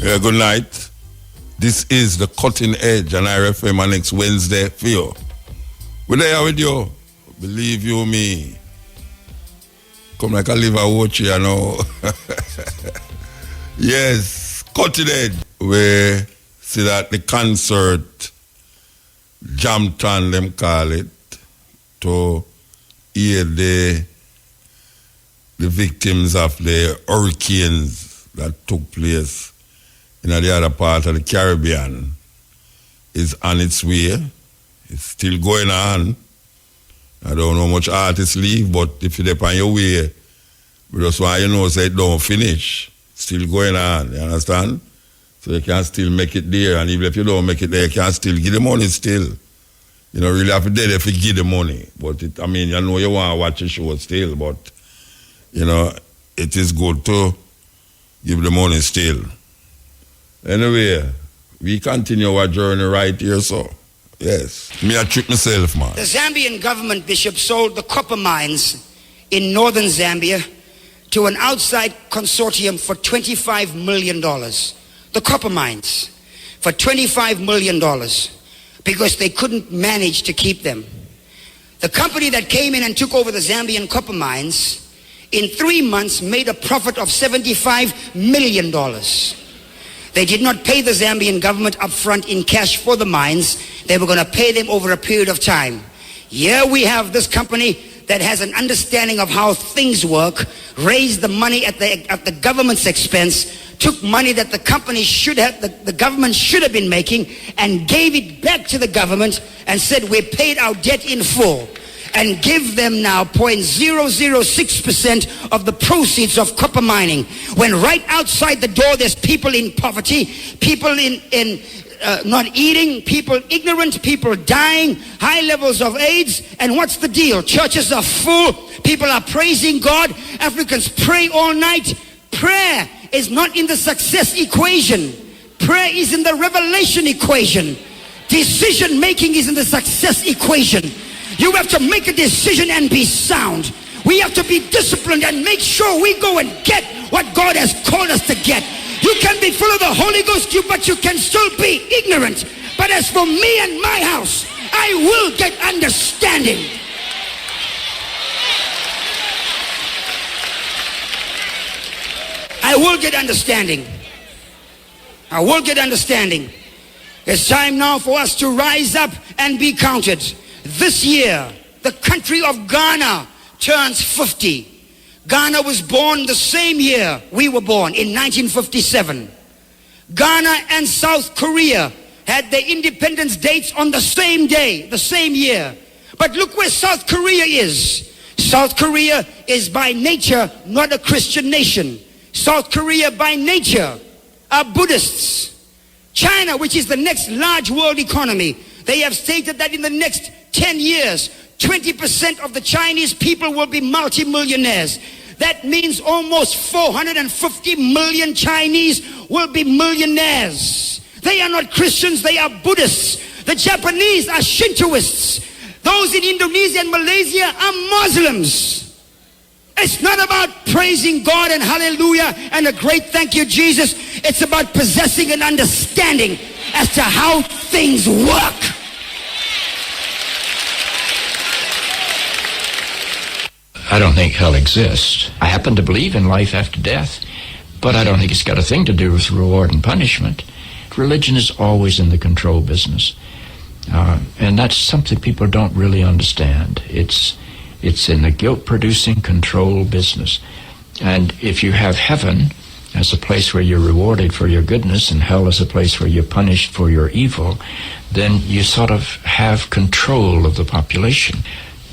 Yeah, good night. This is the Cutting Edge, and I refer my next Wednesday for you. We're there with you. Believe you me. Come like a liver watch, you know. Yes, Cutting Edge. We see that the concert, Jamton, them call it, to aid the victims of the hurricanes that took place in the other part of the Caribbean, is on its way. It's still going on. I don't know how much artists leave, but if you're on your way, we just want you know, say it don't finish. Still going on, you understand? So you can still make it there, and even if you don't make it there, you can still give the money still. You know, really have to there if you give the money. But it, I mean, you know you want to watch the show still, but, you know, it is good to give the money still. Anyway, we continue our journey right here, so, yes. Me, I trick myself, man. The Zambian government, Bishop, sold the copper mines in northern Zambia to an outside consortium for $25 million. The copper mines for $25 million because they couldn't manage to keep them. The company that came in and took over the Zambian copper mines in 3 months made a profit of $75 million. They did not pay the Zambian government up front in cash for the mines. They were going to pay them over a period of time. Here we have this company that has an understanding of how things work, raised the money at the government's expense, took money that the company the government should have been making, and gave it back to the government and said, we paid our debt in full, and give them now 0.006% of the proceeds of copper mining. When right outside the door there's people in poverty, people in not eating, people ignorant, people dying, high levels of AIDS, and what's the deal? Churches are full, people are praising God, Africans pray all night. Prayer is not in the success equation. Prayer is in the revelation equation. Decision making is in the success equation. You have to make a decision and be sound. We have to be disciplined and make sure we go and get what God has called us to get. You can be full of the Holy Ghost, but you can still be ignorant. But as for me and my house, I will get understanding. I will get understanding. I will get understanding. It's time now for us to rise up and be counted. This year, the country of Ghana turns 50. Ghana was born the same year we were born, in 1957. Ghana and South Korea had their independence dates on the same day, the same year. But look where South Korea is. South Korea is by nature not a Christian nation. South Korea by nature are Buddhists. China, which is the next large world economy, they have stated that in the next 10 years, 20% of the Chinese people will be multimillionaires. That means almost 450 million Chinese will be millionaires. They are not Christians, they are Buddhists. The Japanese are Shintoists. Those in Indonesia and Malaysia are Muslims. It's not about praising God and hallelujah and a great thank you, Jesus. It's about possessing an understanding as to how things work. I don't think hell exists. I happen to believe in life after death, but I don't think it's got a thing to do with reward and punishment. Religion is always in the control business, and that's something people don't really understand. It's in the guilt-producing control business. And if you have heaven as a place where you're rewarded for your goodness and hell as a place where you're punished for your evil, then you sort of have control of the population.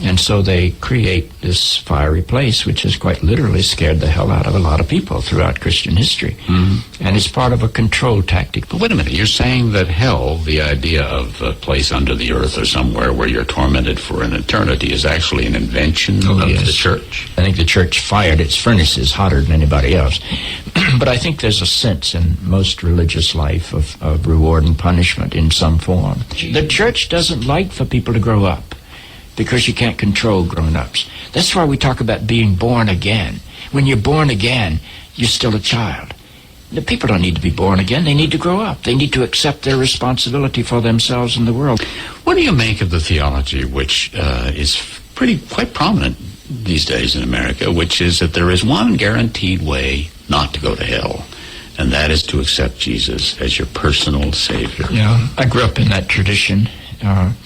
And so they create this fiery place, which has quite literally scared the hell out of a lot of people throughout Christian history. Mm-hmm. And it's part of a control tactic. But wait a minute, you're saying that hell, the idea of a place under the earth or somewhere where you're tormented for an eternity, is actually an invention of the church? I think the church fired its furnaces hotter than anybody else. But I think there's a sense in most religious life of reward and punishment in some form. The church doesn't like for people to grow up, because you can't control grown-ups. That's why we talk about being born again. When you're born again, you're still a child. The people don't need to be born again. They need to grow up. They need to accept their responsibility for themselves and the world. What do you make of the theology which is quite prominent these days in America, which is that there is one guaranteed way not to go to hell, and that is to accept Jesus as your personal Savior? Yeah, I grew up in that tradition.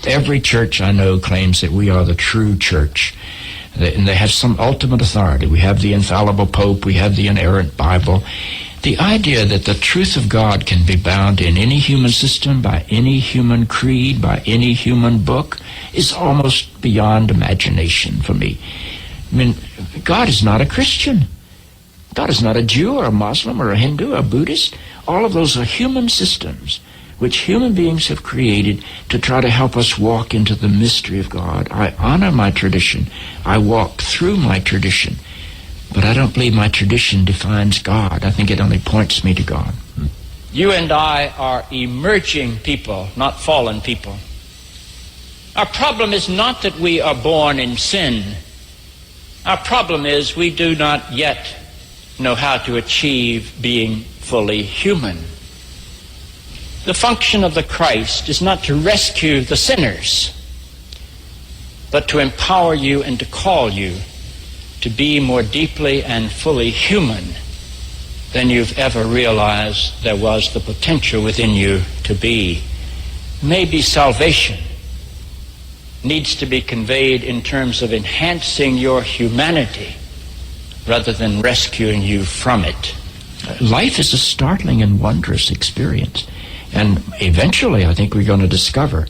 Every church I know claims that we are the true church, and they have some ultimate authority. We have the infallible Pope. We have the inerrant Bible. The idea that the truth of God can be bound in any human system, by any human creed, by any human book, is almost beyond imagination for me. I mean, God is not a Christian. God is not a Jew or a Muslim or a Hindu or a Buddhist. All of those are human systems which human beings have created to try to help us walk into the mystery of God. I honor my tradition. I walk through my tradition. But I don't believe my tradition defines God. I think it only points me to God. You and I are emerging people, not fallen people. Our problem is not that we are born in sin. Our problem is we do not yet know how to achieve being fully human. The function of the Christ is not to rescue the sinners, but to empower you and to call you to be more deeply and fully human than you've ever realized there was the potential within you to be. Maybe salvation needs to be conveyed in terms of enhancing your humanity rather than rescuing you from it. Life is a startling and wondrous experience. And eventually, I think we're going to discover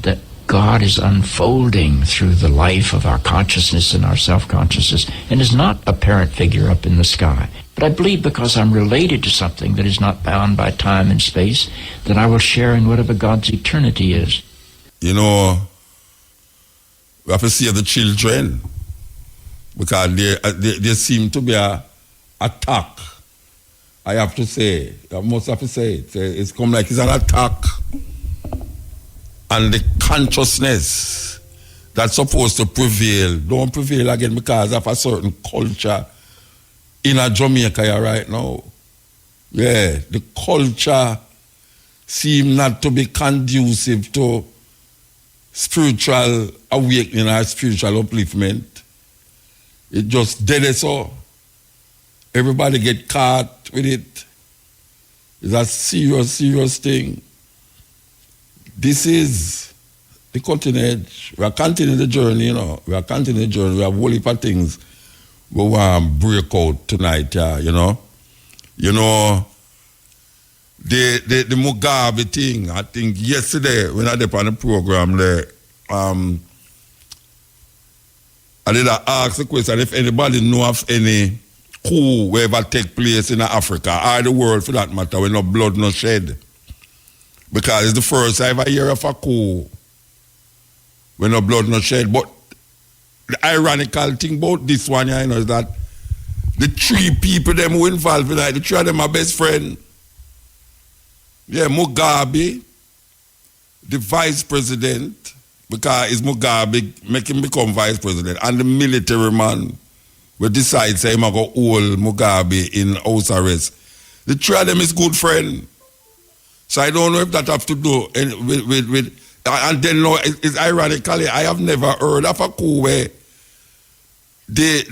that God is unfolding through the life of our consciousness and our self-consciousness and is not a apparent figure up in the sky. But I believe because I'm related to something that is not bound by time and space, that I will share in whatever God's eternity is. You know, we have to see the children because there seem to be a attack. I have to say, I must have to say it. It's come like it's an attack on the consciousness that's supposed to prevail. Don't prevail again because of a certain culture in a Jamaica right now. Yeah, the culture seems not to be conducive to spiritual awakening or spiritual upliftment. It just dead as all. Everybody get caught with it. It's a serious, serious thing. This is the cutting edge. We are continuing the journey, you know. We are continuing the journey. We have a whole heap of things we want to break out tonight, you know. You know, the Mugabe thing, I think yesterday when I did on the program there, I did ask the question if anybody know of any coup will ever take place in Africa or the world for that matter with no blood, no shed. Because it's the first I ever hear of a coup with no blood, no shed. But the ironical thing about this one, you know, is that the three people them who involved in it, the three of them are best friends. Yeah, Mugabe, the vice president, because it's Mugabe make him become vice president, and the military man will decide say him go hold Mugabe in house arrest. The three of them is good friend. So I don't know if that have to do with and then no, it's ironically I have never heard of a coup where the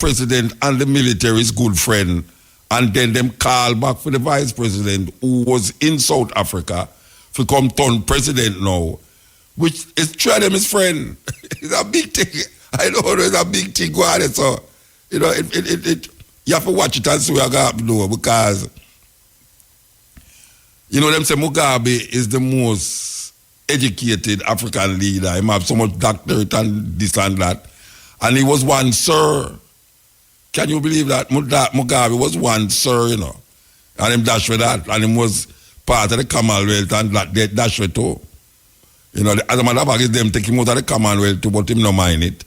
president and the military is good friend, and then them call back for the vice president who was in South Africa to come turn president now, which is three of them is friend. It's a big thing. I don't know, it's a big thing going on. So, you know, you have to watch it and see what I got to do because, you know, them say Mugabe is the most educated African leader. He have so much doctorate and this and that. And he was one sir. Can you believe that? Mugabe was one sir, you know. And him dash with that. And he was part of the Commonwealth and that they dash with too. You know, as a matter of fact, it's them take him out of the Commonwealth too, but him no mind it.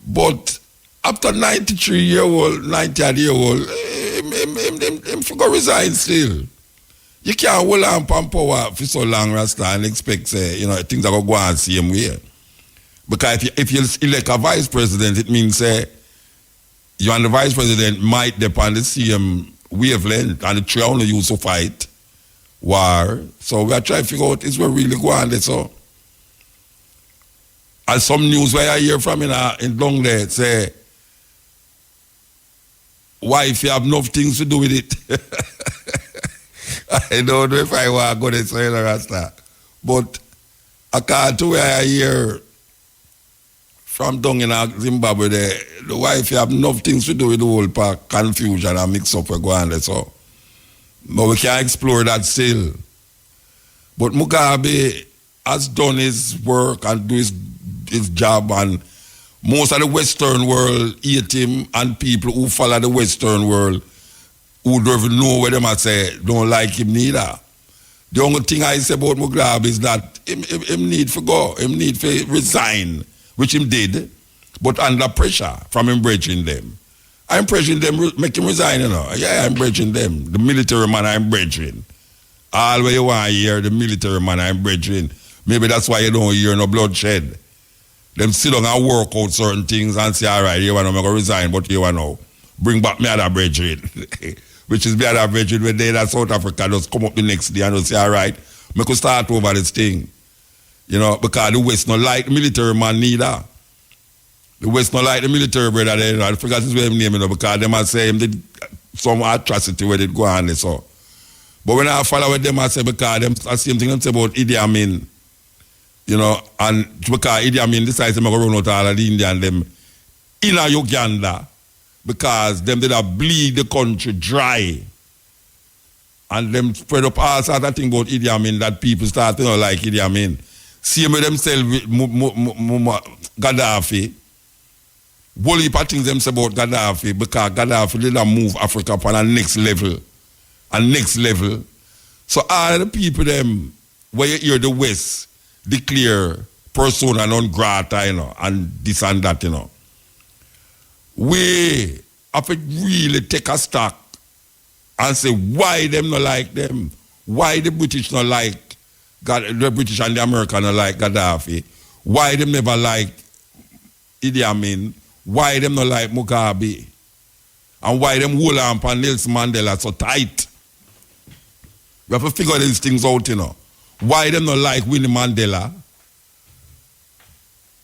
But after 93-year-old, 90-year-old, him forgot resign still. You can't hold on from power for so long, Rasta, and expect, you know, things are going to go on the same way. Because if you elect a vice president, it means you and the vice president might depend on the same wavelength, and the three only used to fight war. So we are trying to figure out is we really going there. So, and some news where I hear from in down there say, why if you have enough things to do with it? I don't know if I want to go to say the Rasta. But according to where I hear from down in Zimbabwe, the wife you have enough things to do with the whole part, confusion and mix up and go on there. So, but we can't explore that still. But Mugabe has done his work and do his job, and most of the Western world hate him, and people who follow the Western world who don't even know what they might say don't like him neither. The only thing I say about Mugabe is that him need to go, him need to resign, which him did, but under pressure from him bridging them. I'm bridging them, make him resign, you know. Yeah, I'm bridging them. The military man I'm bridging. All where you want to hear the military man I'm bridging. Maybe that's why you don't hear no bloodshed. Them sit down and work out certain things and say, all right, you want to resign, but you want to bring back me other brethren. Which is the other brethren when they that South Africa just come up the next day and just say, all right, we could start over this thing. You know, because the West not like the military man neither. The West not like the military brother there, you know. I forgot his name, you know, because they might say him did some atrocity where they go on there, so. But when I follow with them, I say, because them the same thing they say about Idi Amin. You know, and because Idi Amin decides to run out all of the Indian them in Uganda because them did bleed the country dry. And them spread up all sorts of things about Idi Amin that people start to like Idi Amin. Same with themselves with Gaddafi. Whole heap of things them say about Gaddafi because Gaddafi did move Africa upon a next level. A next level. So all the people them where you hear the West declare persona non grata, you know, and this and that, you know. We have to really take a stock and say why them not like them, why the British not like the British and the American not like Gaddafi, why them never like Idi Amin, why them not like Mugabe, and why them hold on for Nelson Mandela so tight. We have to figure these things out, you know. Why them not like Winnie Mandela?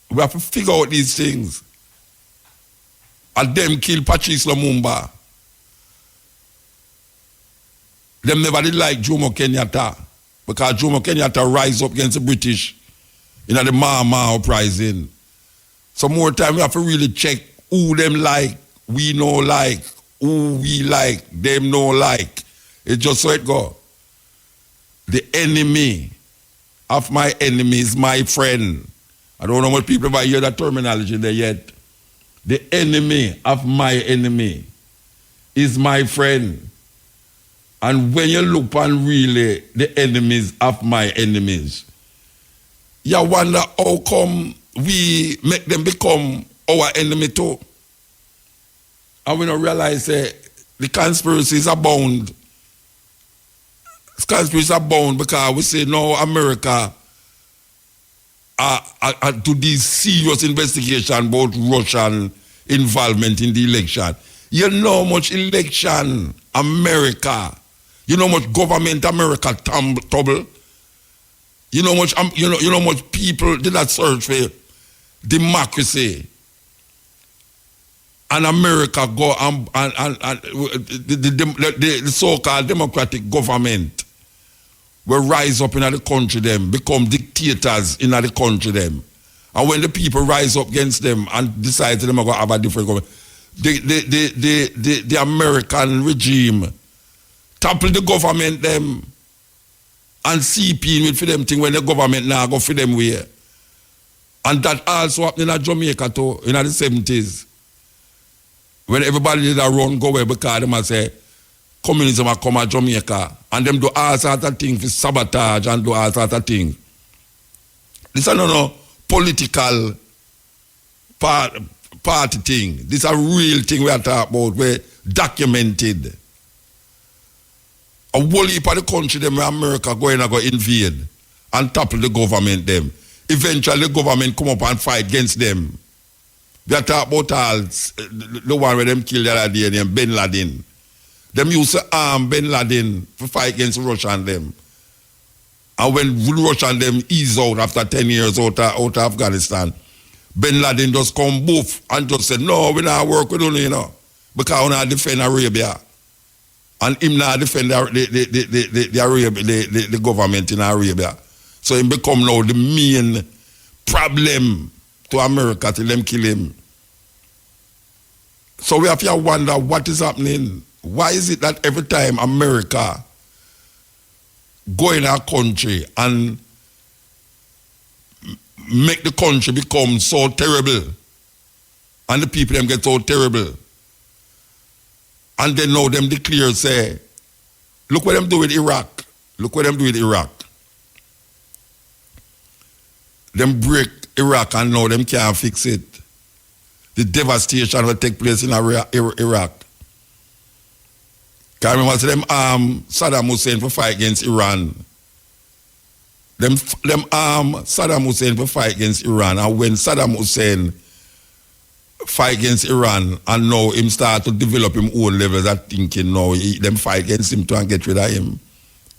We have to figure out these things. And them kill Patrice Lumumba. Them never did like Jomo Kenyatta. Because Jomo Kenyatta rise up against the British in the Mama uprising. So more time we have to really check who them like, we know like, who we like, them no like. It's just so it go. The enemy of my enemy is my friend. I don't know what people ever hear that terminology there yet. The enemy of my enemy is my friend. And when you look on really the enemies of my enemies, you wonder how come we make them become our enemy too. And we don't realize the conspiracies abound. Conspiracies abound because we say no, America do these serious investigation about Russian involvement in the election. You know how much election America, you know how much government America trouble. You know much you know much people did not search for democracy. And America go and the so-called democratic government will rise up in the country them, become dictators in the country them. And when the people rise up against them and decide them are going to have a different government, the American regime topple the government them and CP with for them thing when the government now go for them way. And that also happened in Jamaica too, in the 70s. When everybody did a run go away because them say communism will come to Jamaica and them do all sorts of things for sabotage and do all sorts of things. This is no political party thing. This is a real thing we are talking about, we're documented. A whole heap of the country them where America going to go invade and topple the government them. Eventually the government come up and fight against them. We are talking about all the one where them killed the other day, named Bin Laden. Them used to arm Bin Laden to fight against Russia and them. And when Russia and them ease out after 10 years out of Afghanistan, Bin Laden just come boof and just said, no, we not work with you, because we not defend Arabia. And him not defend the government in Arabia. So he become now the main problem to America till them kill him. So we have to wonder what is happening. Why is it that every time America go in our country and make the country become so terrible and the people them get so terrible, and then now them declare, say, look what them do with Iraq. Look what them do with Iraq. Them break Iraq and now them can't fix it. The devastation will take place in Iraq. Can you remember them Saddam Hussein for fight against Iran? Them Saddam Hussein for fight against Iran, and when Saddam Hussein fight against Iran and now him start to develop him own levels of thinking now, them fight against him to get rid of him,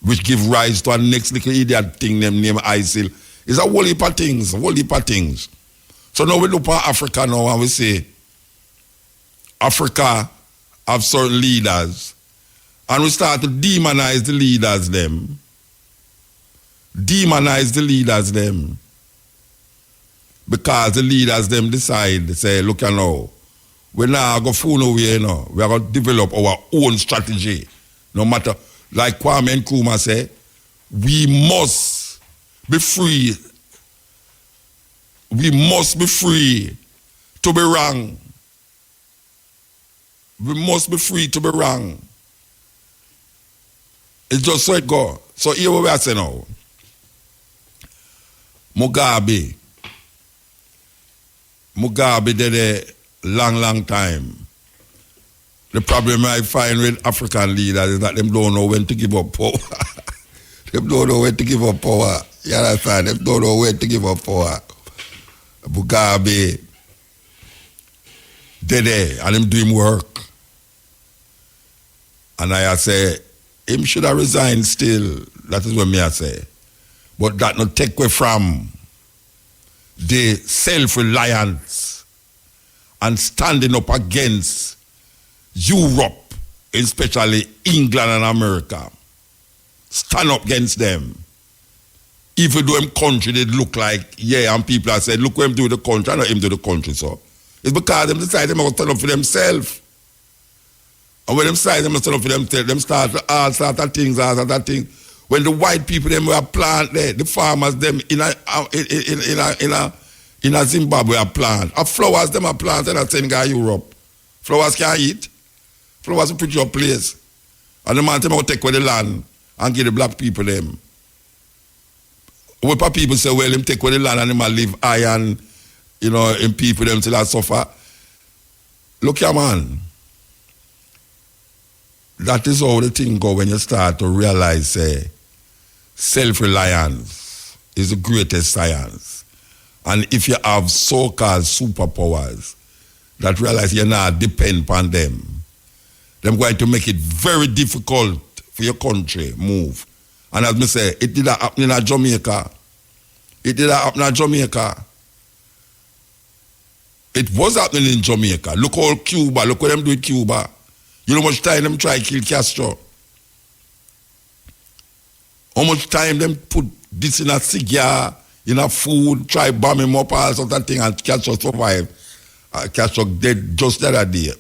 which give rise to a next little idiot thing them named ISIL. It's a whole heap of things, So now we look at Africa now and we say, Africa have certain leaders, and we start to demonize the leaders them. Because the leaders them decide, say, look now, we're not going to fool away now. We're going to develop our own strategy. No matter, like Kwame Nkrumah say, we must be free. We must be free to be wrong. We must be free to be wrong. It's just so it go. So here we are saying now. Mugabe did a long time. The problem I find with African leaders is that them don't know when to give up power. You understand? Them don't know when to give up power. Mugabe did it, and him do him work. And I say, him should have resigned still. That is what me I say. But that not take away from the self-reliance and standing up against Europe, especially England and America. Stand up against them. Even though them country they look like, yeah, and people have said, look what him do the country, I know him do the country, so. It's because them decide them are going to stand up for themselves. And when them decide them are stand up for themselves, them start all sorts of things. When the white people them were plant there, the farmers them in a Zimbabwe are plant. Flowers them are planted in Senegal, Europe. Flowers can't eat. Flowers will put your place. And the man them will take away the land and give the black people them. When people say, well, him take away the land and him live high and, in people them till I suffer. Look here, man. That is how the thing go when you start to realize, self-reliance is the greatest science. And if you have so-called superpowers that realize you're not depend on them going to make it very difficult for your country move. And as me say, it did happen in Jamaica. It was happening in Jamaica. Look all Cuba. Look what them do with Cuba. You know how much time them try to kill Castro? How much time them put this in a cigar, in a food, try bomb him up, all sort of thing, and Castro survived. Castro dead just the other day.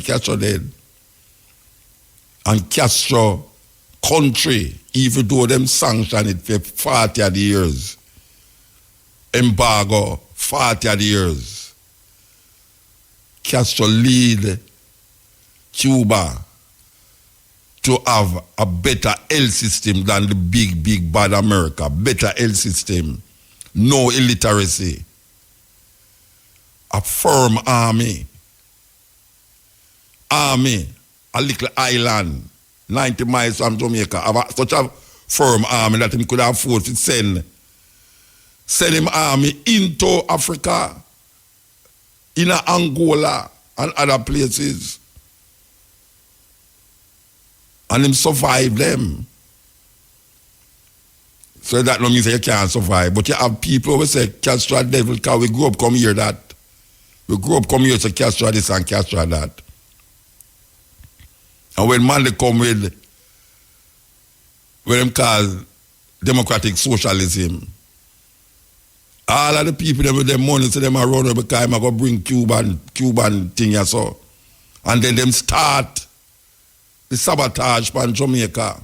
Castro dead. And Castro country, even though them sanction it for 40 odd years, embargo, 40 odd years, Castro lead Cuba to have a better health system than the big bad America. Better health system. No illiteracy. A firm army. A little island, 90 miles from Jamaica, have such a firm army that he could afford to send him army into Africa in Angola and other places. And him survive them. So that don't mean that you can't survive. But you have people who say Castro devil, because we grew up come here that. We grew up come here to Castro this and Castro that. And when Mandela come with them call democratic socialism, all of the people them with their money, so them around because I'm going to bring Cuban thing or so. And then them start the sabotage from Jamaica.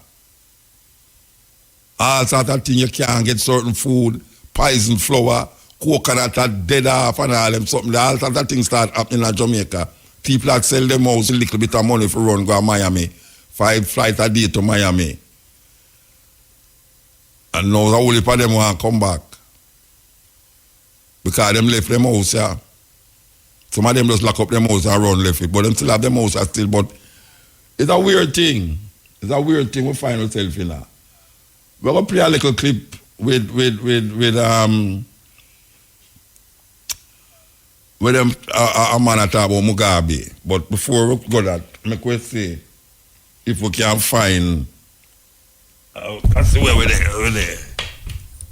All sorts of things, you can't get certain food, poison flour, coconut are dead off and all them something. All sorts of things start happening in Jamaica. People that sell them house a little bit of money for run go to Miami. 5 flights a day to Miami. And now the whole heap of them want to come back. Because them left them house, yeah. Some of them just lock up them house and run left it. But them still have them house still. But it's a weird thing. It's a weird thing we find ourselves in now. We're going to play a little clip with them a man that talk about Mugabe. But before we go that, I say if we can find I see where we're there.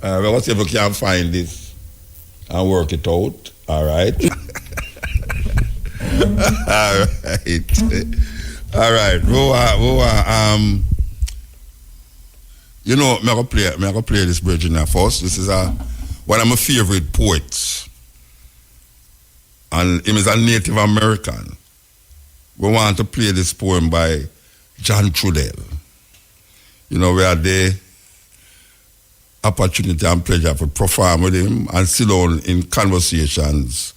We're going to see if we can find this and work it out. All right. All right. You know, I'm going to play this bridge now first. This is one of my favorite poets. And him is a Native American. We want to play this poem by John Trudell. You know, we had the opportunity and pleasure to perform with him and sit down in conversations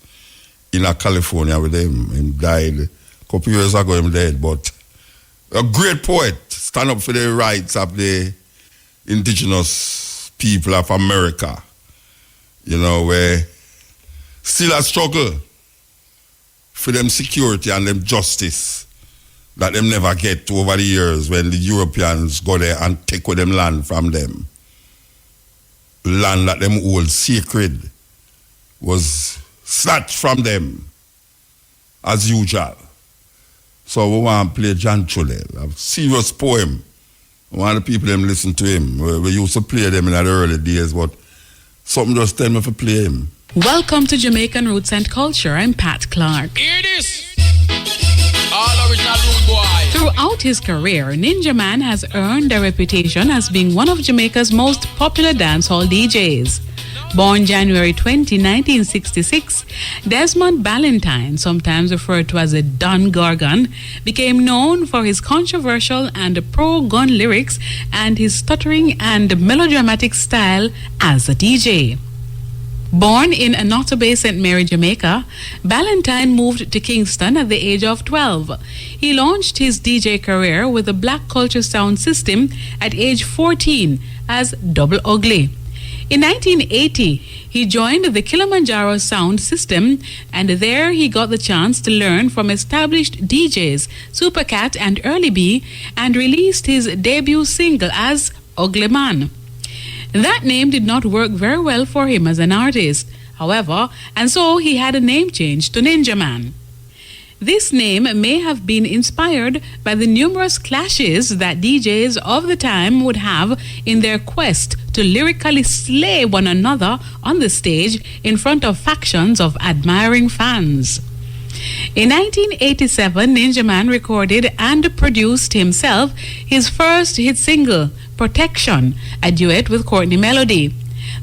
in California with him. He died a couple years ago, he died, but a great poet, stand up for the rights of the Indigenous people of America. You know, where still a struggle for them security and them justice that them never get over the years when the Europeans go there and take with them land from them. Land that them hold sacred was snatched from them as usual. So we want to play John Trudell, a serious poem. We want the people them listen to him. We used to play them in the early days, but something just tell me to play him. Welcome to Jamaican Roots and Culture. I'm Pat Clark. Hear this! All original rude boy. Throughout his career, Ninja Man has earned a reputation as being one of Jamaica's most popular dancehall DJs. Born January 20, 1966, Desmond Ballantyne, sometimes referred to as a Don Gorgon, became known for his controversial and pro-gun lyrics and his stuttering and melodramatic style as a DJ. Born in Anotta Bay, St. Mary, Jamaica, Ballantyne moved to Kingston at the age of 12. He launched his DJ career with the Black Culture Sound System at age 14 as Double Ugly. In 1980, he joined the Kilimanjaro Sound System, and there he got the chance to learn from established DJs Supercat and Early B, and released his debut single as Ugly Man. That name did not work very well for him as an artist, however, and so he had a name change to Ninja Man. This name may have been inspired by the numerous clashes that DJs of the time would have in their quest to lyrically slay one another on the stage in front of factions of admiring fans. In 1987, Ninja Man recorded and produced himself his first hit single, Protection, a duet with Courtney Melody.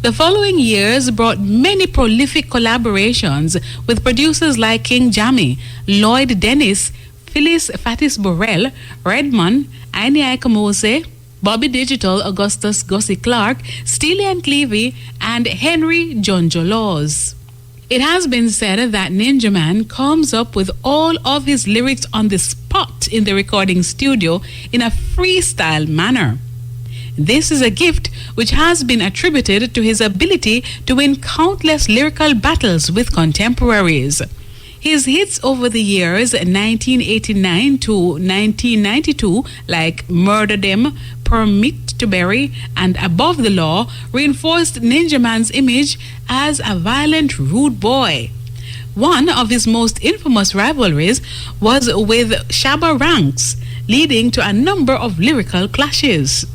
The following years brought many prolific collaborations with producers like King Jammy, Lloyd Dennis, Phyllis Fatis Burrell, Redmond, Aini Aikamose, Bobby Digital, Augustus Gussie Clark, Steely and Clevie, and Henry Jonjo Laws. It has been said that Ninja Man comes up with all of his lyrics on the spot in the recording studio in a freestyle manner. This is a gift which has been attributed to his ability to win countless lyrical battles with contemporaries. His hits over the years 1989 to 1992, like Murder Them, Permit to Bury, and Above the Law, reinforced Ninja Man's image as a violent, rude boy. One of his most infamous rivalries was with Shabba Ranks, leading to a number of lyrical clashes.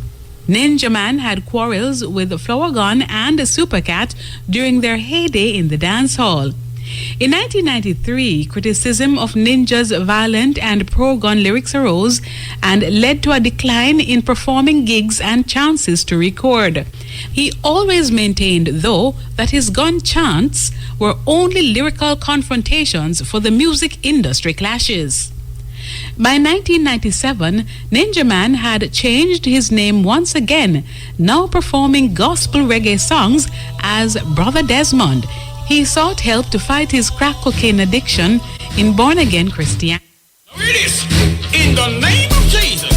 Ninja Man had quarrels with Flower Gun and Supercat during their heyday in the dance hall. In 1993, criticism of Ninja's violent and pro-gun lyrics arose and led to a decline in performing gigs and chances to record. He always maintained, though, that his gun chants were only lyrical confrontations for the music industry clashes. By 1997, Ninja Man had changed his name once again, now performing gospel reggae songs as Brother Desmond. He sought help to fight his crack cocaine addiction in born-again Christianity. Read this. In the name of Jesus,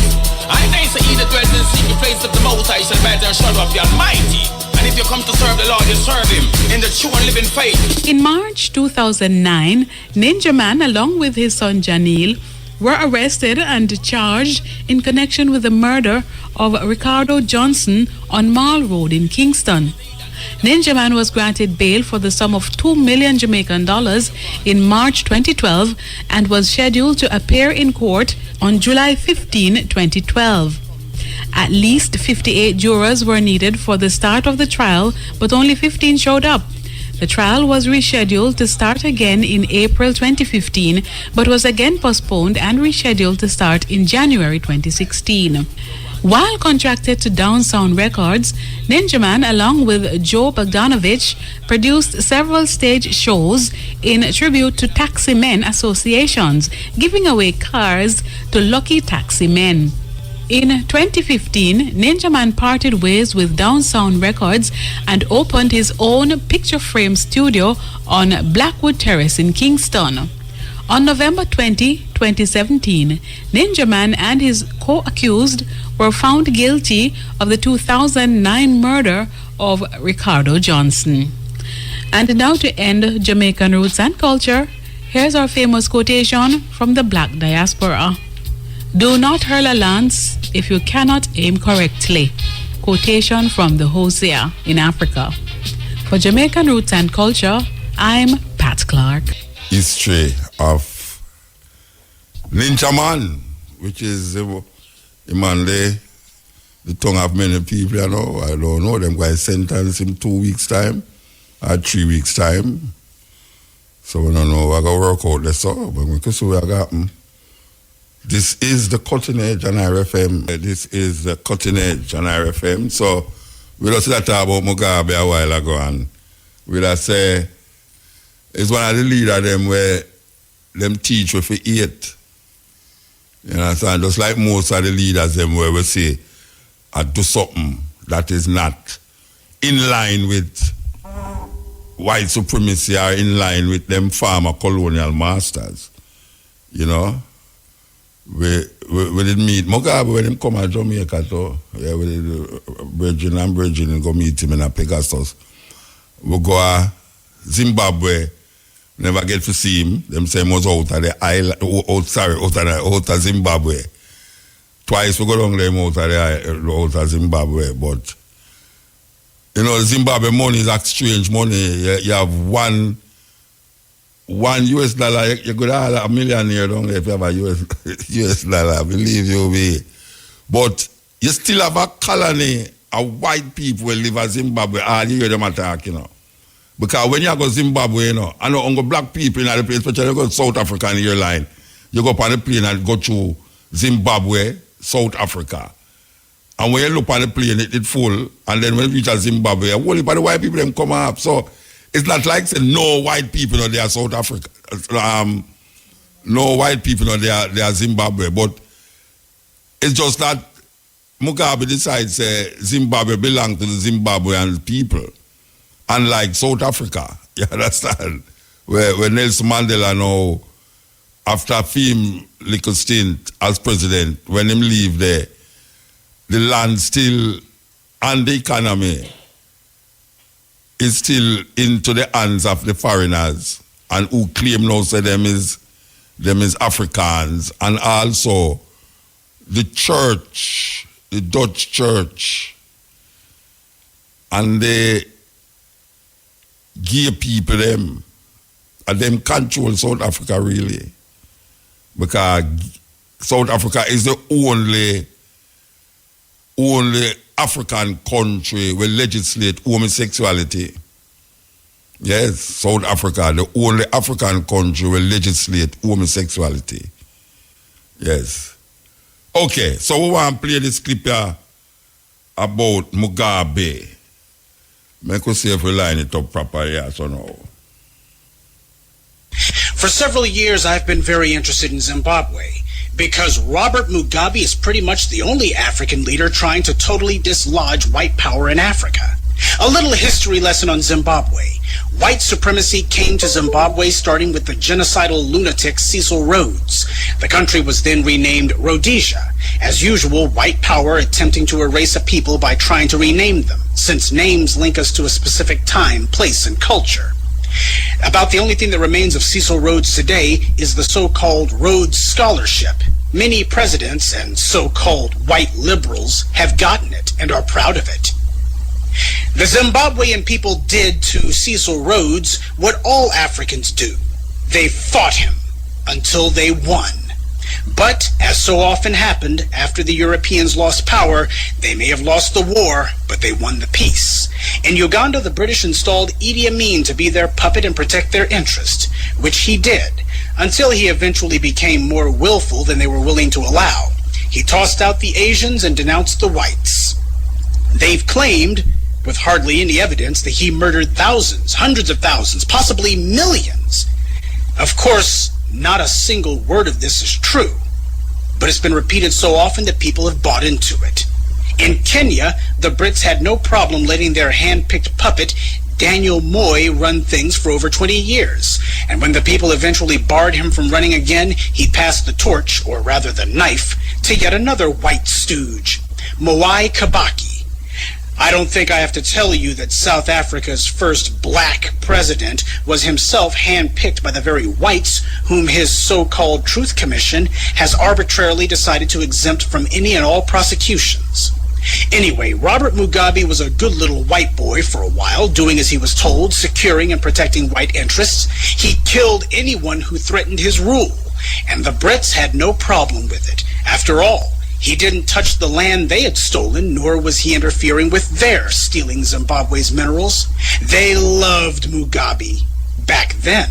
I say he that dwells in the secret place of the Most High shall abide in the shadow of the Almighty. And if you come to serve the Lord, you serve him in the true and living faith. In March 2009, Ninja Man, along with his son Janil, were arrested and charged in connection with the murder of Ricardo Johnson on Mall Road in Kingston. Ninja Man was granted bail for the sum of $2 million Jamaican dollars in March 2012 and was scheduled to appear in court on July 15, 2012. At least 58 jurors were needed for the start of the trial, but only 15 showed up. The trial was rescheduled to start again in April 2015, but was again postponed and rescheduled to start in January 2016. While contracted to Down Sound Records, Ninja Man, along with Joe Bogdanovich, produced several stage shows in tribute to taxi men associations, giving away cars to lucky taxi men. In 2015, Ninja Man parted ways with Down Sound Records and opened his own picture frame studio on Blackwood Terrace in Kingston. On November 20, 2017, Ninja Man and his co-accused were found guilty of the 2009 murder of Ricardo Johnson. And now, to end Jamaican roots and culture, here's our famous quotation from the Black diaspora. "Do not hurl a lance if you cannot aim correctly." Quotation from the Hosea in Africa. For Jamaican roots and culture, I'm Pat Clark. History of Ninja Man, which is the man there, the tongue of many people, you know. I don't know, them guys sentence him 2 weeks' time or 3 weeks' time. So we don't know what I work out this, but we can see what happen. This is the Cutting Edge on RFM. This is the Cutting Edge on RFM. So we just talk about Mugabe a while ago, and we just say it's one of the leaders them where them teach with 8. You understand? Just like most of the leaders them where we say I do something that is not in line with white supremacy or in line with them former colonial masters. You know? We did meet Mugabe when him come to Jamaica too. Yeah, we did Bridging and go meet him in a Pegasus. We go to Zimbabwe, never get to see him. Them say he was out of the island, out of Zimbabwe. Twice we go down there out of Zimbabwe, but you know, Zimbabwe money is exchange money. You have one US dollar, you could have a millionaire down there if you have a US dollar, believe you me. But you still have a colony of white people who live in Zimbabwe, all you hear them attack, you know. Because when you go to Zimbabwe, you know, I know only black people in the place, especially you go to South Africa in your line, you go up on the plane and go to Zimbabwe, South Africa. And when you look on the plane, it's full, and then when you reach Zimbabwe, only by the white people them come up. So it's not like say no white people are there South Africa, no white people are there Zimbabwe, but it's just that Mugabe decides Zimbabwe belongs to the Zimbabwean people, unlike South Africa. You understand? Where Nelson Mandela now, after a few little stint as president, when him leave there, the land still and the economy is still into the hands of the foreigners, and who claim now say them is Africans, and also the church, the Dutch church, and the gay people them and them control South Africa really. Because South Africa is the only African country will legislate homosexuality. Yes, South Africa, the only African country will legislate homosexuality. Yes. Okay, so we want to play this clip here about Mugabe. Make us see if we line it up properly, yes or no. For several years, I've been very interested in Zimbabwe because Robert Mugabe is pretty much the only African leader trying to totally dislodge white power in Africa. A little history lesson on Zimbabwe. White supremacy came to Zimbabwe starting with the genocidal lunatic Cecil Rhodes. The country was then renamed Rhodesia. As usual, white power attempting to erase a people by trying to rename them, since names link us to a specific time, place, and culture. About the only thing that remains of Cecil Rhodes today is the so-called Rhodes Scholarship. Many presidents and so-called white liberals have gotten it and are proud of it. The Zimbabwean people did to Cecil Rhodes what all Africans do. They fought him until they won. But, as so often happened, after the Europeans lost power, they may have lost the war, but they won the peace. In Uganda, the British installed Idi Amin to be their puppet and protect their interest, which he did, until he eventually became more willful than they were willing to allow. He tossed out the Asians and denounced the whites. They've claimed, with hardly any evidence, that he murdered thousands, hundreds of thousands, possibly millions. Of course, not a single word of this is true, but it's been repeated so often that people have bought into it. In Kenya, the Brits had no problem letting their hand-picked puppet, Daniel Moi, run things for over 20 years. And when the people eventually barred him from running again, he passed the torch, or rather the knife, to yet another white stooge, Mwai Kibaki. I don't think I have to tell you that South Africa's first black president was himself handpicked by the very whites whom his so-called Truth Commission has arbitrarily decided to exempt from any and all prosecutions. Anyway, Robert Mugabe was a good little white boy for a while, doing as he was told, securing and protecting white interests. He killed anyone who threatened his rule, and the Brits had no problem with it. After all, he didn't touch the land they had stolen, nor was he interfering with their stealing Zimbabwe's minerals. They loved Mugabe back then.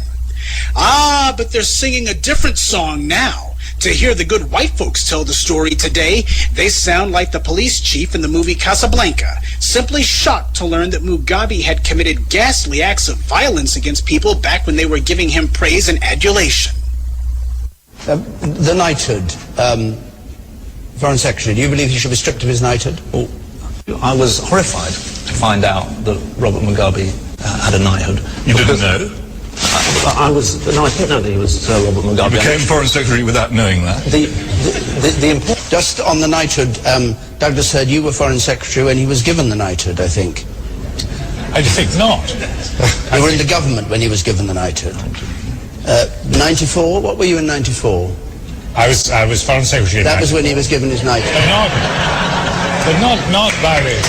Ah, but they're singing a different song now. To hear the good white folks tell the story today, they sound like the police chief in the movie Casablanca, simply shocked to learn that Mugabe had committed ghastly acts of violence against people back when they were giving him praise and adulation. The knighthood. Foreign Secretary, do you believe he should be stripped of his knighthood? Well, I was horrified to find out that Robert Mugabe had a knighthood. You didn't know? No, I didn't know that he was Sir Robert Mugabe. You became Foreign Secretary without knowing that? Just on the knighthood, Douglas heard you were Foreign Secretary when he was given the knighthood, I think. I think not. You were in the government when he was given the knighthood. 94? What were you in 94? I was Foreign Secretary. That was when he was given his knighthood. But not by the.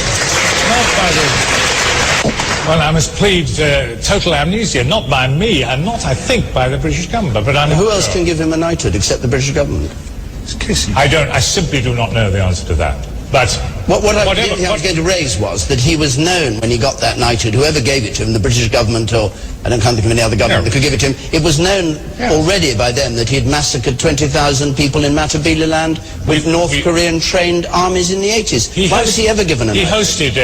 Well, I must plead total amnesia, not by me, and not, I think, by the British government. But who else can give him a knighthood except the British government? I simply do not know the answer to that. But what I was going to raise was that he was known when he got that knighthood, whoever gave it to him, the British government, or I can't think of any other government that could give it to him, it was known already by them that he had massacred 20,000 people in Matabeleland with North Korean trained armies in the 80s. Why was he ever given a knighthood? He hosted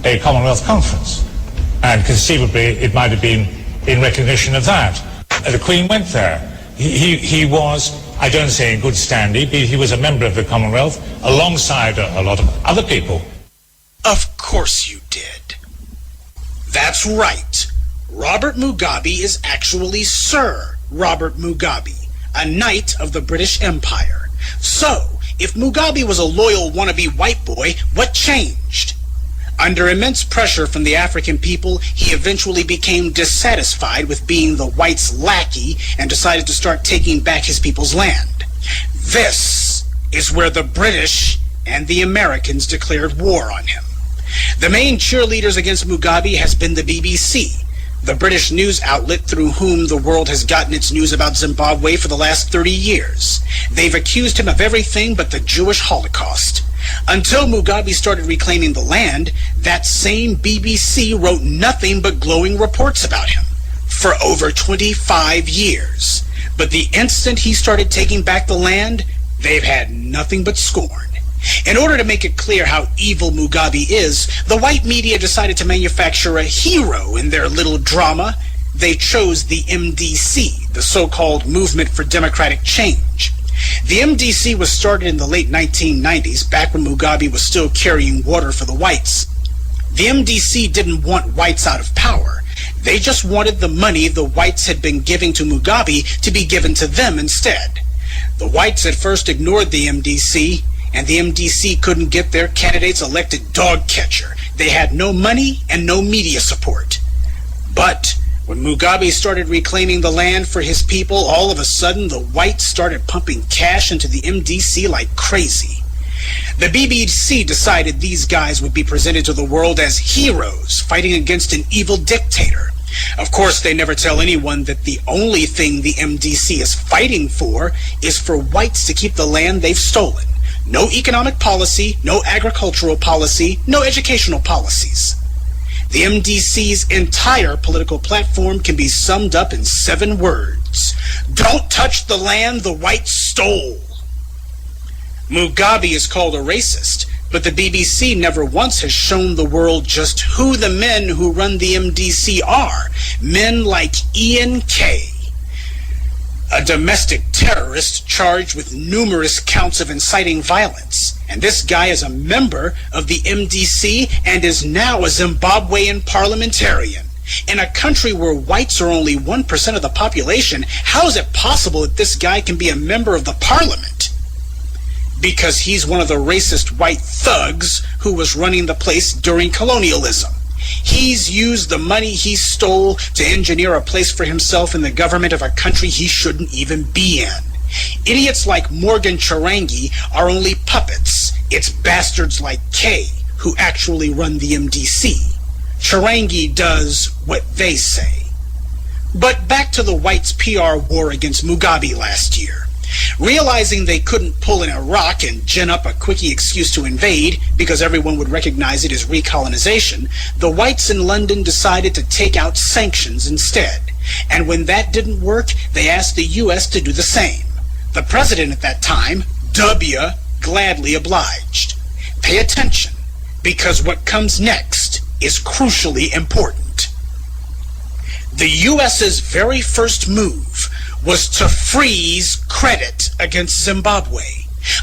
a Commonwealth conference, and conceivably it might have been in recognition of that. The Queen went there. He was, I don't say in good standing, but he was a member of the Commonwealth alongside a lot of other people. Of course you did. That's right. Robert Mugabe is actually Sir Robert Mugabe, a knight of the British Empire. So, if Mugabe was a loyal wannabe white boy, what changed? Under immense pressure from the African people, he eventually became dissatisfied with being the whites' lackey and decided to start taking back his people's land. This is where the British and the Americans declared war on him. The main cheerleaders against Mugabe has been the BBC. the British news outlet through whom the world has gotten its news about Zimbabwe for the last 30 years. They've accused him of everything but the Jewish Holocaust. Until Mugabe started reclaiming the land, that same BBC wrote nothing but glowing reports about him for over 25 years. But the instant he started taking back the land, they've had nothing but scorn. In order to make it clear how evil Mugabe is, the white media decided to manufacture a hero in their little drama. They chose the MDC, the so-called Movement for Democratic Change. The MDC was started in the late 1990s, back when Mugabe was still carrying water for the whites. The MDC didn't want whites out of power. They just wanted the money the whites had been giving to Mugabe to be given to them instead. The whites at first ignored the MDC, and the MDC couldn't get their candidates elected dog catcher. They had no money and no media support. But when Mugabe started reclaiming the land for his people, all of a sudden the whites started pumping cash into the MDC like crazy. The BBC decided these guys would be presented to the world as heroes fighting against an evil dictator. Of course, they never tell anyone that the only thing the MDC is fighting for is for whites to keep the land they've stolen. No economic policy, no agricultural policy, no educational policies. The MDC's entire political platform can be summed up in 7 words. Don't touch the land the whites stole. Mugabe is called a racist, but the BBC never once has shown the world just who the men who run the MDC are. Men like Ian Kay, a domestic terrorist charged with numerous counts of inciting violence. And this guy is a member of the MDC and is now a Zimbabwean parliamentarian. In a country where whites are only 1% of the population, how is it possible that this guy can be a member of the parliament? Because he's one of the racist white thugs who was running the place during colonialism. He's used the money he stole to engineer a place for himself in the government of a country he shouldn't even be in. Idiots like Morgan Chirangi are only puppets. It's bastards like Kay who actually run the MDC. Chirangi does what they say. But back to the whites' PR war against Mugabe last year. Realizing they couldn't pull in Iraq and gin up a quickie excuse to invade because everyone would recognize it as recolonization, the whites in London decided to take out sanctions instead. And when that didn't work, they asked the U.S. to do the same. The president at that time, W, gladly obliged. Pay attention, because what comes next is crucially important. The U.S.'s very first move was to freeze credit against Zimbabwe.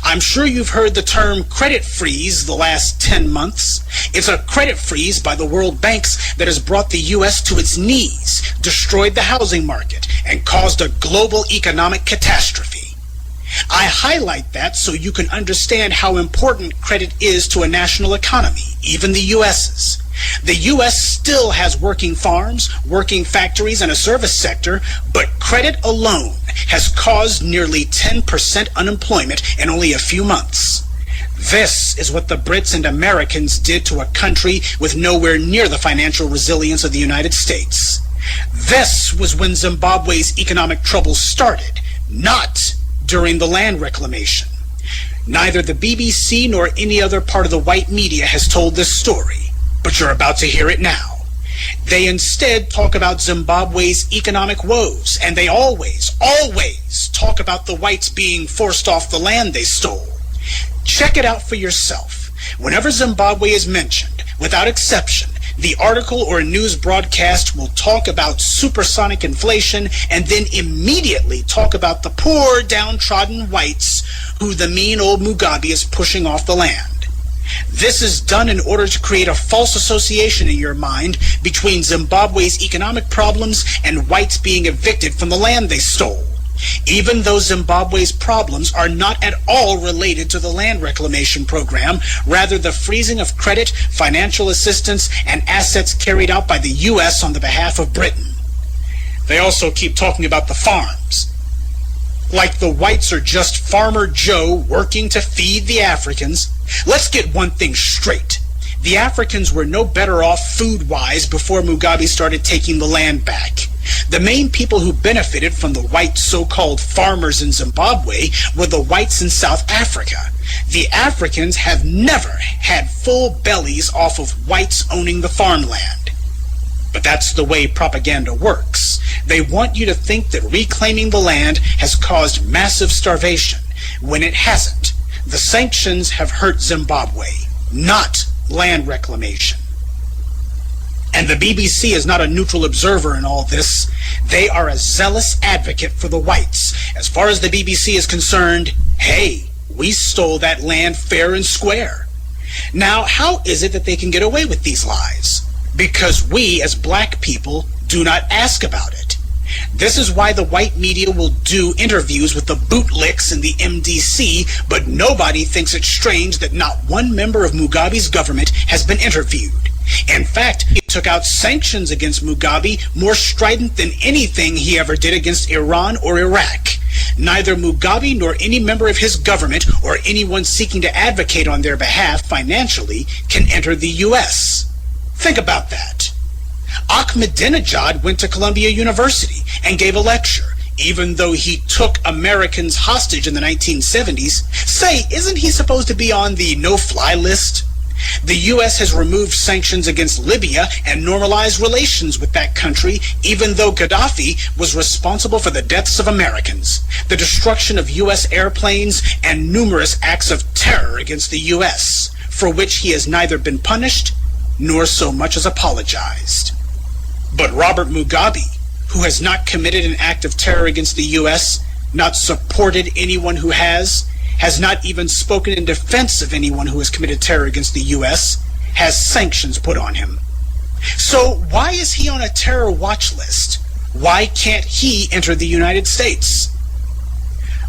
I'm sure you've heard the term credit freeze the last 10 months. It's a credit freeze by the World Banks that has brought the U.S. to its knees, destroyed the housing market, and caused a global economic catastrophe. I highlight that so you can understand how important credit is to a national economy, even the U.S.'s. The U.S. still has working farms, working factories, and a service sector, but credit alone has caused nearly 10% unemployment in only a few months. This is what the Brits and Americans did to a country with nowhere near the financial resilience of the United States. This was when Zimbabwe's economic troubles started, not during the land reclamation. Neither the BBC nor any other part of the white media has told this story, but you're about to hear it now. They instead talk about Zimbabwe's economic woes, and they always talk about the whites being forced off the land they stole. Check it out for yourself. Whenever Zimbabwe is mentioned, without exception, the article or news broadcast will talk about supersonic inflation and then immediately talk about the poor, downtrodden whites who the mean old Mugabe is pushing off the land. This is done in order to create a false association in your mind between Zimbabwe's economic problems and whites being evicted from the land they stole, even though Zimbabwe's problems are not at all related to the land reclamation program, rather the freezing of credit, financial assistance, and assets carried out by the U.S. on the behalf of Britain. They also keep talking about the farms, like the whites are just Farmer Joe working to feed the Africans. Let's get one thing straight. The Africans were no better off food-wise before Mugabe started taking the land back. The main people who benefited from the white so-called farmers in Zimbabwe were the whites in South Africa. The Africans have never had full bellies off of whites owning the farmland. But that's the way propaganda works. They want you to think that reclaiming the land has caused massive starvation, when it hasn't. The sanctions have hurt Zimbabwe, not land reclamation. And the BBC is not a neutral observer in all this. They are a zealous advocate for the whites. As far as the BBC is concerned, hey, we stole that land fair and square. Now, how is it that they can get away with these lies? Because we, as black people, do not ask about it. This is why the white media will do interviews with the bootlicks in the MDC, but nobody thinks it strange that not one member of Mugabe's government has been interviewed. In fact, he took out sanctions against Mugabe more strident than anything he ever did against Iran or Iraq. Neither Mugabe nor any member of his government or anyone seeking to advocate on their behalf financially can enter the U.S. Think about that. Ahmadinejad went to Columbia University and gave a lecture, even though he took Americans hostage in the 1970s. Say, isn't he supposed to be on the no-fly list? The U.S. has removed sanctions against Libya and normalized relations with that country, even though Gaddafi was responsible for the deaths of Americans, the destruction of U.S. airplanes, and numerous acts of terror against the U.S., for which he has neither been punished nor so much as apologized. But Robert Mugabe, who has not committed an act of terror against the U.S., not supported anyone who has not even spoken in defense of anyone who has committed terror against the U.S., has sanctions put on him. So why is he on a terror watch list? Why can't he enter the United States?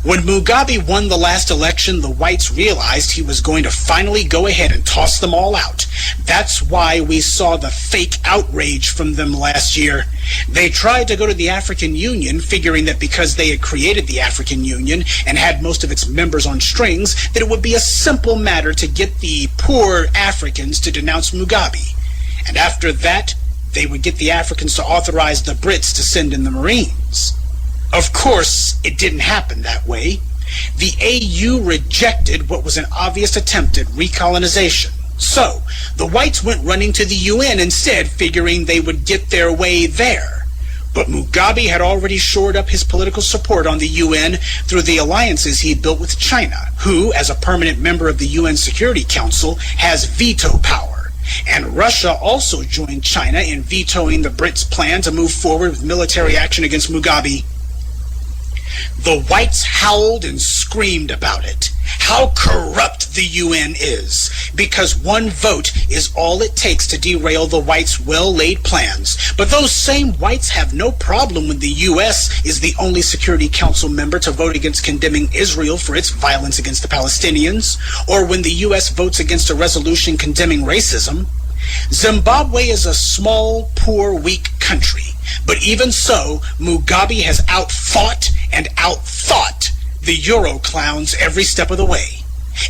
When Mugabe won the last election, the whites realized he was going to finally go ahead and toss them all out. That's why we saw the fake outrage from them last year. They tried to go to the African Union, figuring that because they had created the African Union and had most of its members on strings, that it would be a simple matter to get the poor Africans to denounce Mugabe. And after that, they would get the Africans to authorize the Brits to send in the Marines. Of course, it didn't happen that way. The AU rejected what was an obvious attempt at recolonization. So, the whites went running to the UN instead, figuring they would get their way there. But Mugabe had already shored up his political support on the UN through the alliances he built with China, who, as a permanent member of the UN Security Council, has veto power. And Russia also joined China in vetoing the Brits' plan to move forward with military action against Mugabe. The whites howled and screamed about it. How corrupt the UN is, because one vote is all it takes to derail the whites' well-laid plans. But those same whites have no problem when the US is the only Security Council member to vote against condemning Israel for its violence against the Palestinians, or when the US votes against a resolution condemning racism. Zimbabwe is a small, poor, weak country. But even so, Mugabe has outfought and outthought the Euro clowns every step of the way.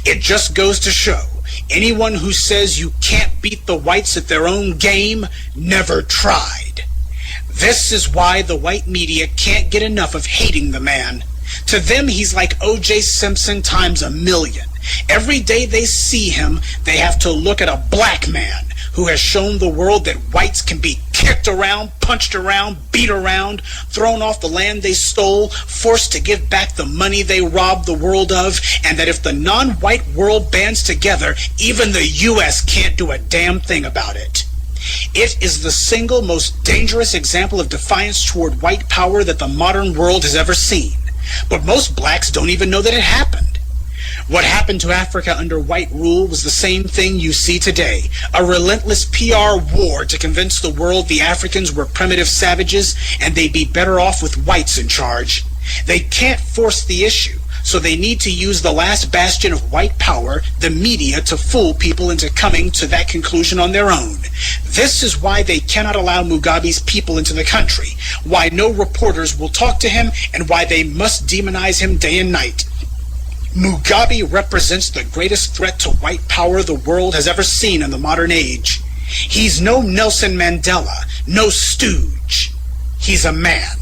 It just goes to show, anyone who says you can't beat the whites at their own game never tried. This is why the white media can't get enough of hating the man. To them, he's like O.J. Simpson times 1,000,000. Every day they see him, they have to look at a black man who has shown the world that whites can be kicked around, punched around, beat around, thrown off the land they stole, forced to give back the money they robbed the world of, and that if the non-white world bands together, even the U.S. can't do a damn thing about it. It is the single most dangerous example of defiance toward white power that the modern world has ever seen. But most blacks don't even know that it happened. What happened to Africa under white rule was the same thing you see today, a relentless PR war to convince the world the Africans were primitive savages and they'd be better off with whites in charge. They can't force the issue, so they need to use the last bastion of white power, the media, to fool people into coming to that conclusion on their own. This is why they cannot allow Mugabe's people into the country, why no reporters will talk to him, and why they must demonize him day and night. Mugabe represents the greatest threat to white power the world has ever seen in the modern age. He's no Nelson Mandela, no stooge. He's a man,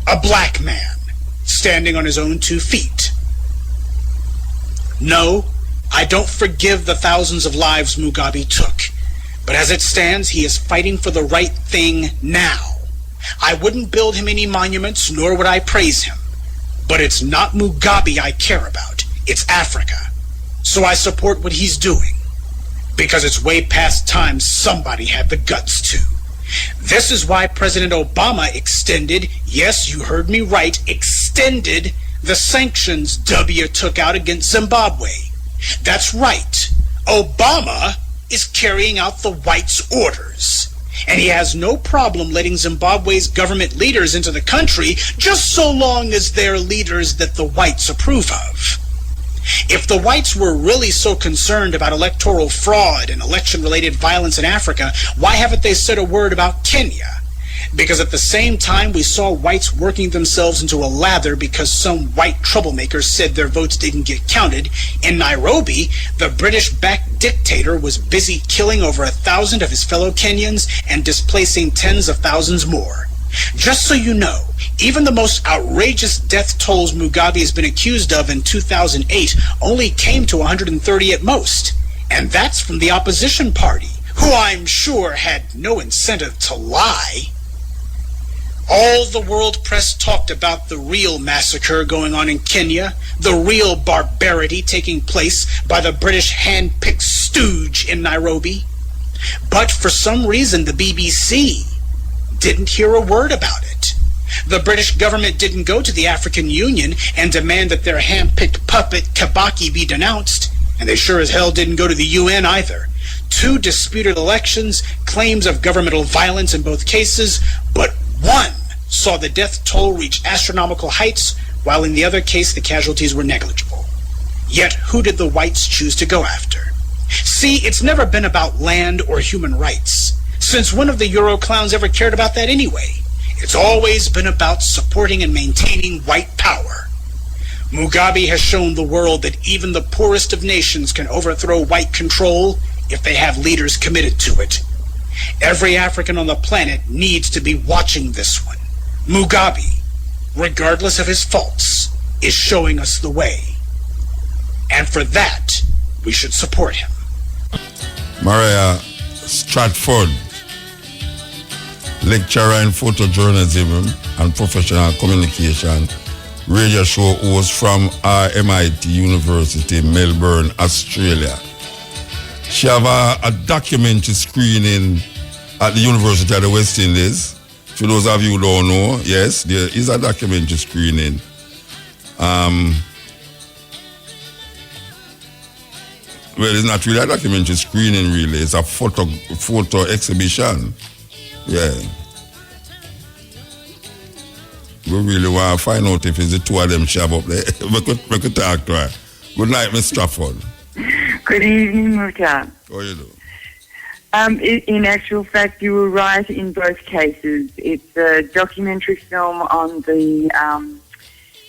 a black man, standing on his own 2 feet. No, I don't forgive the thousands of lives Mugabe took, but as it stands, he is fighting for the right thing now. I wouldn't build him any monuments, nor would I praise him. But it's not Mugabe I care about. It's Africa. So I support what he's doing. Because it's way past time somebody had the guts to. This is why President Obama extended, yes, you heard me right, extended the sanctions W took out against Zimbabwe. That's right. Obama is carrying out the whites' orders. And he has no problem letting Zimbabwe's government leaders into the country just so long as they're leaders that the whites approve of. If the whites were really so concerned about electoral fraud and election-related violence in Africa, why haven't they said a word about Kenya? Because at the same time we saw whites working themselves into a lather because some white troublemakers said their votes didn't get counted, in Nairobi, the British-backed dictator was busy killing over 1,000 of his fellow Kenyans and displacing tens of thousands more. Just so you know, even the most outrageous death tolls Mugabe has been accused of in 2008 only came to 130 at most. And that's from the opposition party, who I'm sure had no incentive to lie. All the world press talked about the real massacre going on in Kenya, the real barbarity taking place by the British hand-picked stooge in Nairobi. But for some reason, the BBC didn't hear a word about it. The British government didn't go to the African Union and demand that their hand-picked puppet Kibaki be denounced, and they sure as hell didn't go to the UN either. 2 disputed elections, claims of governmental violence in both cases, but one saw the death toll reach astronomical heights, while in the other case the casualties were negligible. Yet who did the whites choose to go after? See, it's never been about land or human rights. Since when have the Euro clowns ever cared about that anyway? It's always been about supporting and maintaining white power. Mugabe has shown the world that even the poorest of nations can overthrow white control if they have leaders committed to it. Every African on the planet needs to be watching this one. Mugabe, regardless of his faults, is showing us the way. And for that, we should support him. Maria Stratford, lecturer in photojournalism and professional communication, radio show host from RMIT University, Melbourne, Australia. She have a documentary screening at the University of the West Indies. For those of you who don't know, yes, there is a documentary screening. Well, it's not really a documentary screening, really. It's a photo exhibition. Yeah. We really want to find out if it's the 2 of them shab up there. we could talk to her. Good night, Miss Strafford. Good evening, Muta. How you do? In actual fact, you were right in both cases. It's a documentary film on the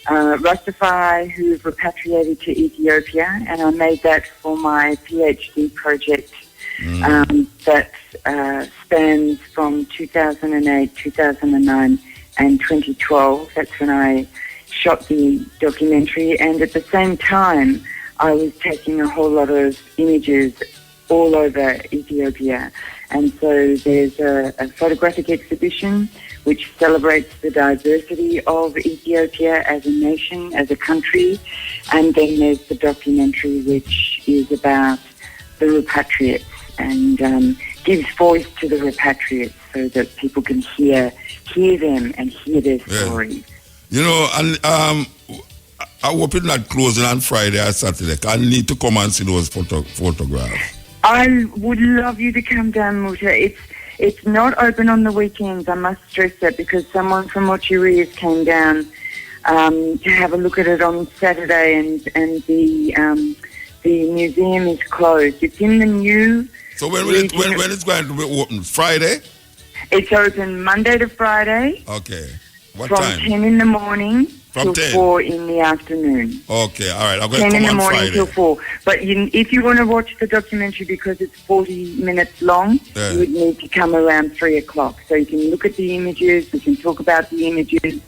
Rastafari who repatriated to Ethiopia, and I made that for my PhD project that spans from 2008, 2009, and 2012. That's when I shot the documentary, and at the same time, I was taking a whole lot of images all over Ethiopia. And so there's a photographic exhibition which celebrates the diversity of Ethiopia as a nation, as a country. And then there's the documentary which is about the repatriates and gives voice to the repatriates so that people can hear them and hear their stories. You know, and I hope it's not closing on Friday or Saturday. I need to come and see those photographs. I would love you to come down, Muta. It's not open on the weekends, I must stress that, because someone from Mochirias came down to have a look at it on Saturday, and the museum is closed. It's in the new... So when it's going to be open? Friday? It's open Monday to Friday. Okay. What from time? From 10 in the morning From till 10? 4 in the afternoon. Okay, all right. I'm going 10 to in come the on morning Friday. till 4. But if you want to watch the documentary, because it's 40 minutes long, Yeah. you would need to come around 3 o'clock. So you can look at the images, we can talk about the images,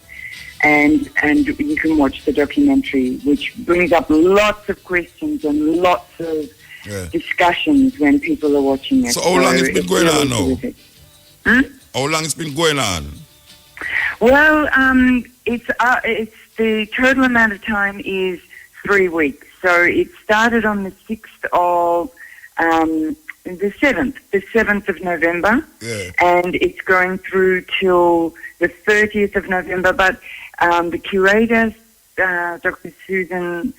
and you can watch the documentary, which brings up lots of questions and lots of discussions when people are watching it. So how long it's been going on now? How long it's been going on? Well, it's the total amount of time is 3 weeks. So it started on the 6th of the 7th of November, and it's going through till the 30th of November. But the curator, Dr. Susan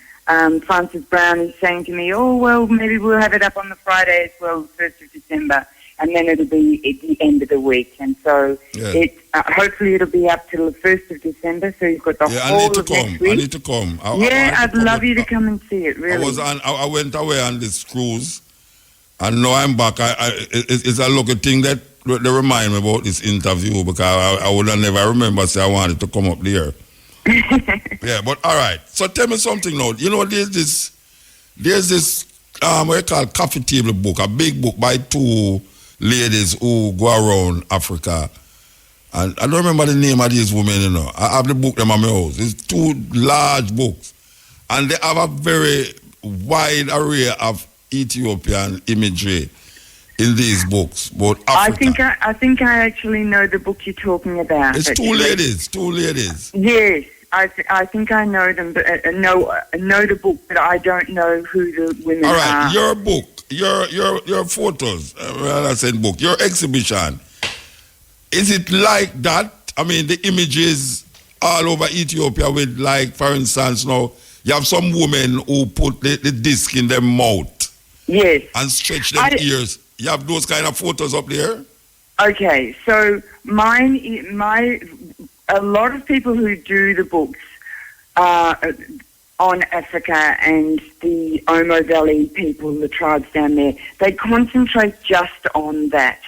Francis Brown, is saying to me, "Oh well, maybe we'll have it up on the Friday as well, 1st of December." And then it'll be at the end of the week. And so hopefully it'll be up till the 1st of December. So you've got the whole of next week. I need to come. I'd love you to come and see it, really. I went away on this cruise, and now I'm back. It's a lucky thing that they remind me about this interview, because I would have never remember say I wanted to come up there. Yeah, but all right. So tell me something now. You know, there's this what you call coffee table book, a big book by two ladies who go around Africa. And I don't remember the name of these women, you know. I have the book in my house. It's two large books. And they have a very wide array of Ethiopian imagery in these books, about Africa. I think I actually know the book you're talking about. It's two ladies. Yes, I think I know them, but know the book, but I don't know who the women are. All right, your book, your photos, I said book, your exhibition, is it like that? I mean, the images all over Ethiopia with, like, for instance, now, you have some women who put the disc in their mouth. Yes. And stretch their ears. You have those kind of photos up there? Okay, so a lot of people who do the books on Africa and the Omo Valley people, the tribes down there, they concentrate just on that.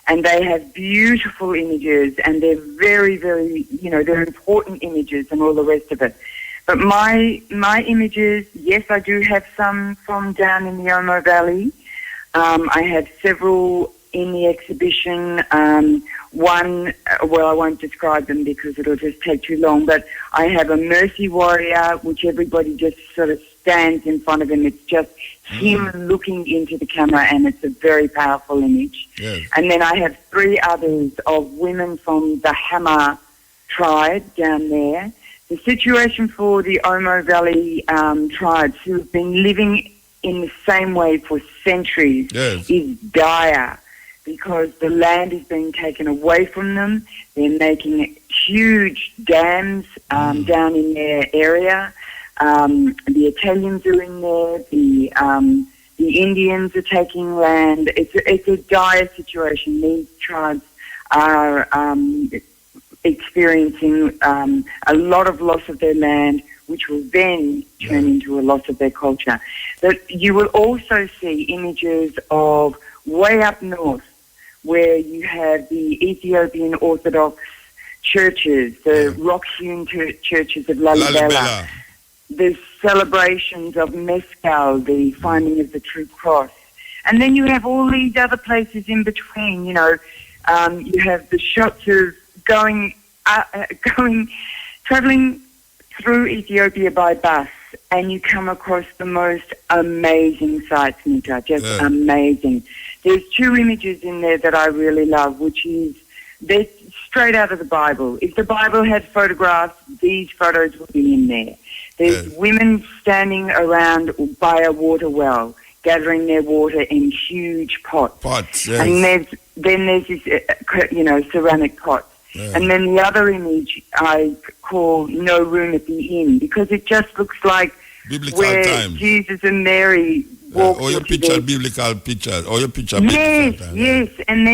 And they have beautiful images, and they're very, very, they're important images and all the rest of it. But my images, yes, I do have some from down in the Omo Valley. I have several in the exhibition. One, well, I won't describe them because it'll just take too long, but I have a mercy warrior, which everybody just sort of stands in front of him. It's just him looking into the camera, and it's a very powerful image. Yes. And then I have 3 others of women from the Hama tribe down there. The situation for the Omo Valley tribes, who have been living in the same way for centuries, is dire, because the land is being taken away from them. They're making huge dams down in their area. The Italians are in there. The Indians are taking land. It's a dire situation. These tribes are experiencing a lot of loss of their land, which will then turn into a loss of their culture. But you will also see images of way up north, where you have the Ethiopian Orthodox churches, the rock-hewn churches of Lalibela, the celebrations of Mescal, the finding of the true cross. And then you have all these other places in between, you have the shots of traveling through Ethiopia by bus, and you come across the most amazing sights, Mika, just amazing. There's 2 images in there that I really love, which is, they're straight out of the Bible. If the Bible had photographs, these photos would be in there. There's women standing around by a water well, gathering their water in huge pots. Yes. And there's this, ceramic pots. Yeah. And then the other image I call No Room at the Inn, because it just looks like biblical where times. Jesus and Mary walked. Or your picture, biblical pictures. Or your picture, yes. And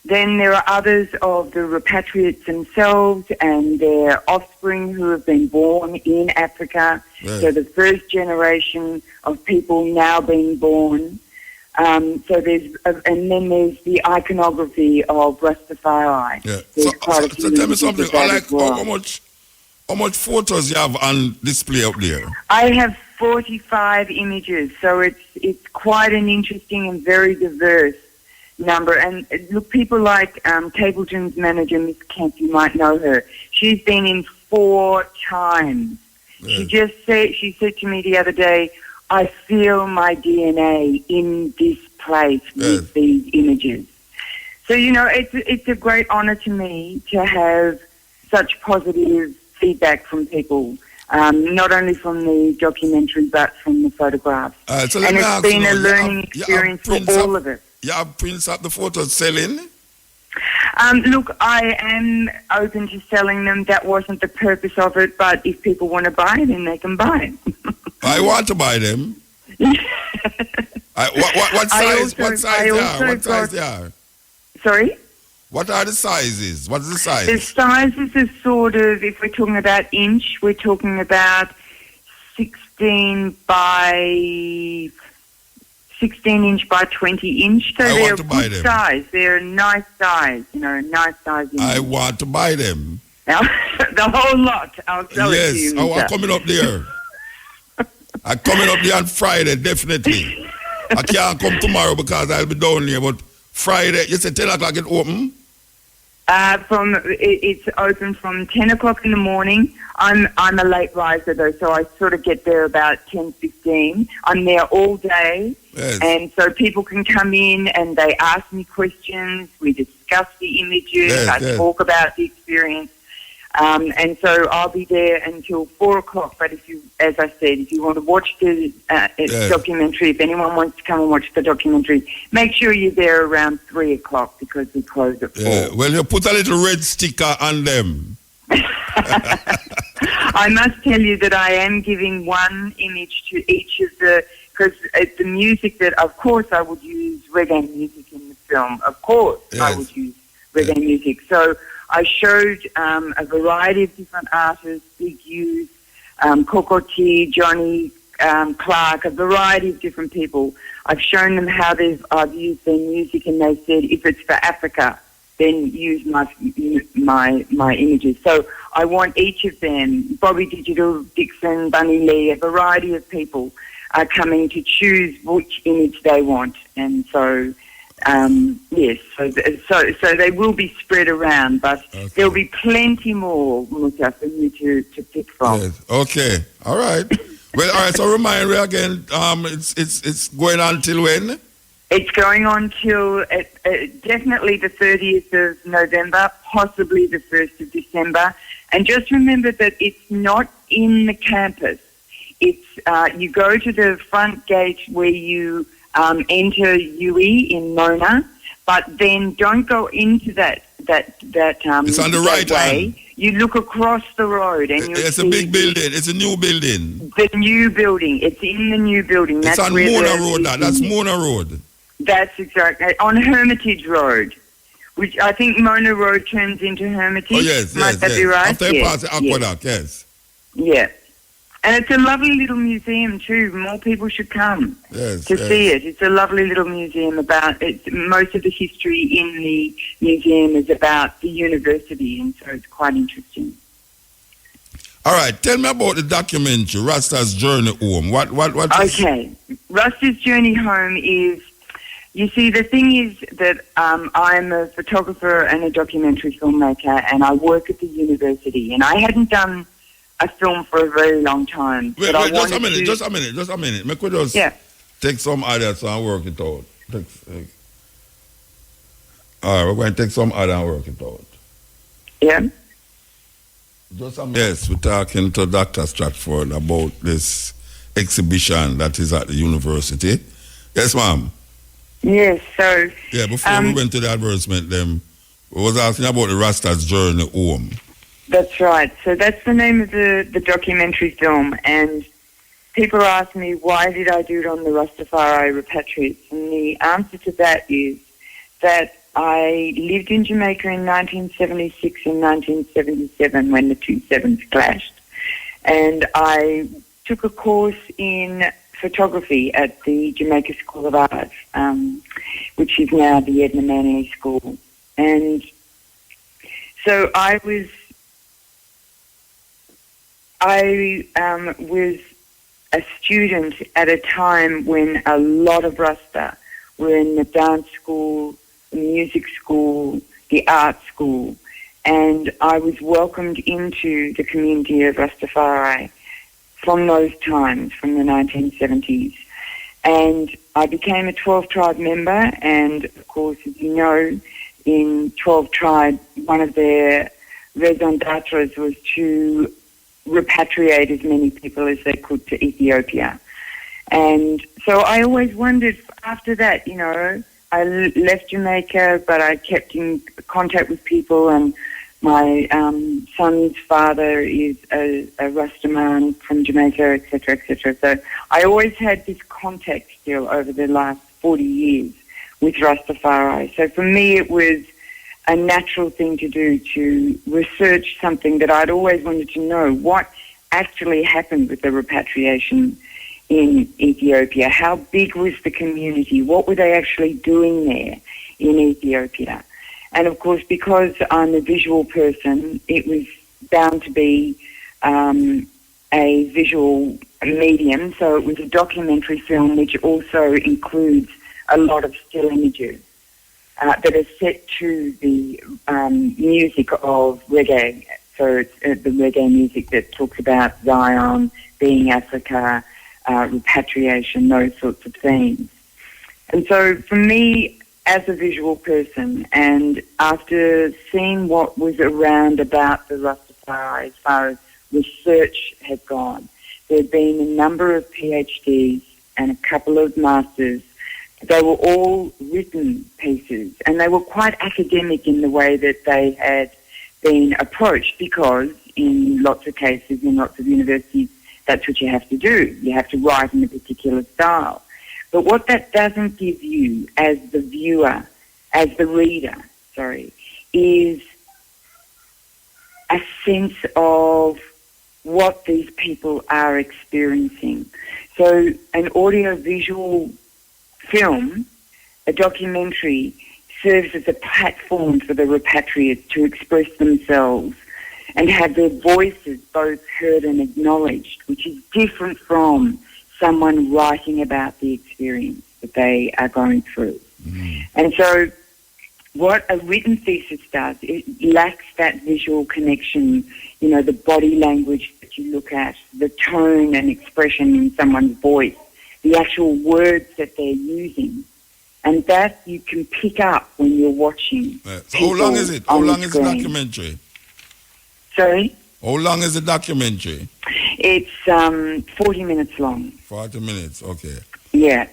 then there are others of the repatriates themselves and their offspring who have been born in Africa. Yeah. So the first generation of people now being born. And then there's the iconography of Rastafari. Yeah. So tell me something. How How much photos you have on display up there? I have 45 images, so it's quite an interesting and very diverse number. And look, people like Cableton's manager, Miss Kemp, you might know her. She's been in 4 times. Yes. She said to me the other day, I feel my DNA in this place with these images. So, you know, it's a great honor to me to have such positive feedback from people, not only from the documentary but from the photographs. So and it's been a learning experience for all of us. You have prints of the photos selling? Look, I am open to selling them. That wasn't the purpose of it, but if people want to buy it, then they can buy it. I want to buy them. What size they are? Sorry? What are the sizes? What's the size? The sizes are sort of, if we're talking about inch, we're talking about 16 inch by 20 inch. So they're a good size. They're a nice size, you know, a nice size. I want to buy them. The whole lot. I'll sell it to you. Yes, I'm coming up there. I'm coming up there on Friday, definitely. I can't come tomorrow because I'll be down here, but Friday, you said 10 o'clock it open? It's open from 10 o'clock in the morning. I'm a late riser though, so I sort of get there about 10:15. I'm there all day, and so people can come in and they ask me questions. We discuss the images. I talk about the experience, and so I'll be there until 4 o'clock. But as I said, if you want to watch the documentary, if anyone wants to come and watch the documentary, make sure you're there around 3 o'clock because we close at 4. Well, you put a little red sticker on them. I must tell you that I am giving one image to each of because the music that, of course, I would use reggae music in the film. Of course, I would use reggae music. So I showed a variety of different artists, Big Youth, Coco T, Johnny Clark, a variety of different people. I've shown them how I've used their music, and they said, if it's for Africa, then use my images. So I want each of them, Bobby Digital, Dixon, Bunny Lee, a variety of people are coming to choose which image they want. And so, yes, so they will be spread around, but there'll be plenty more, Muta, for you to pick from. Yes. Okay, all right. Well, all right, so remind me again, it's going on till when? It's going on till definitely the 30th of November, possibly the 1st of December. And just remember that it's not in the campus. It's you go to the front gate where you enter UE in Mona, but then don't go into that it's on the right way. You look across the road and it's a big building. It's a new building. The new building. It's in the new building. It's on Mona Road. That's Mona Road. That's exactly on Hermitage Road, which I think Mona Road turns into Hermitage. Oh yes, Might that be right? After you pass the aqueduct, yes. Yeah, and it's a lovely little museum too. More people should come to see it. It's a lovely little museum about it. Most of the history in the museum is about the university, and so it's quite interesting. All right, tell me about the documentary Rasta's Journey Home. What? Okay, Rasta's Journey Home is. You see, the thing is that I'm a photographer and a documentary filmmaker, and I work at the university, and I hadn't done a film for a very long time. Wait, just a minute. Me could just take some others and work it out. All right, we're going to take some other and work it out. Yeah? Yes, we're talking to Dr. Stratford about this exhibition that is at the university. Yes, ma'am. Yes, so... Yeah, before we went to the advertisement, we was asking about the Rasta's Journey Home. That's right. So that's the name of the documentary film, and people ask me, why did I do it on the Rastafari repatriates? And the answer to that is that I lived in Jamaica in 1976 and 1977 when the two sevens clashed. And I took a course in photography at the Jamaica School of Art, which is now the Edna Manley School. And so I was I was a student at a time when a lot of Rasta were in the dance school, the music school, the art school, and I was welcomed into the community of Rastafari from those times, from the 1970s. And I became a 12 Tribe member, and of course, as you know, in 12 Tribe, one of their raison d'etres was to repatriate as many people as they could to Ethiopia. And so I always wondered after that, you know, I left Jamaica, but I kept in contact with people, and my son's father is a Rastaman from Jamaica, etc., etc. So I always had this contact still over the last 40 years with Rastafari. So for me, it was a natural thing to do, to research something that I'd always wanted to know, what actually happened with the repatriation in Ethiopia. How big was the community? What were they actually doing there in Ethiopia? And of course, because I'm a visual person, it was bound to be a visual medium. So it was a documentary film, which also includes a lot of still images that are set to the music of reggae. So it's the reggae music that talks about Zion, being Africa, repatriation, those sorts of things. And so for me, as a visual person, and after seeing what was around about the Rastafari as far as research had gone, there had been a number of PhDs and a couple of masters. They were all written pieces, and they were quite academic in the way that they had been approached, because in lots of cases, in lots of universities, that's what you have to do. You have to write in a particular style. But what that doesn't give you as the viewer, as the reader, is a sense of what these people are experiencing. So an audio-visual film, a documentary, serves as a platform for the repatriates to express themselves and have their voices both heard and acknowledged, which is different from someone writing about the experience that they are going through. Mm. And so what a written thesis does, it lacks that visual connection, you know, the body language that you look at, the tone and expression in someone's voice, the actual words that they're using. And that you can pick up when you're watching. So how long is it? How long is the documentary? Sorry? How long is the documentary? It's 40 minutes long. 40 minutes, okay. Yeah.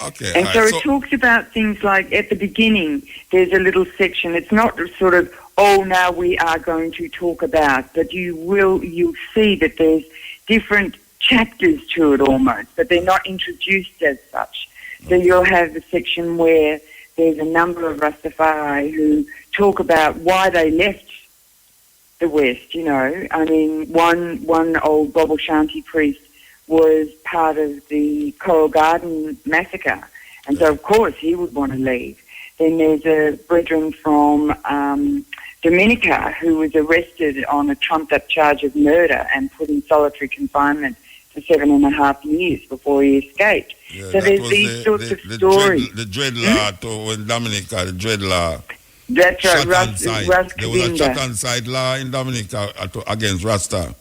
Okay. And so it talks about things like, at the beginning, there's a little section. It's not sort of, oh, now we are going to talk about, but you'll see that there's different chapters to it almost, but they're not introduced as such. So you'll have the section where there's a number of Rastafari who talk about why they left the West, you know. I mean, one old Bobo Shanti priest was part of the Coral Garden massacre, and so of course he would want to leave. Then there's a brethren from Dominica who was arrested on a trumped-up charge of murder and put in solitary confinement for 7.5 years before he escaped. Yeah, so there's these sorts of stories. The dread law in Dominica, the dread law. That's right, there was a shot-on-sight law in Dominica against Rasta.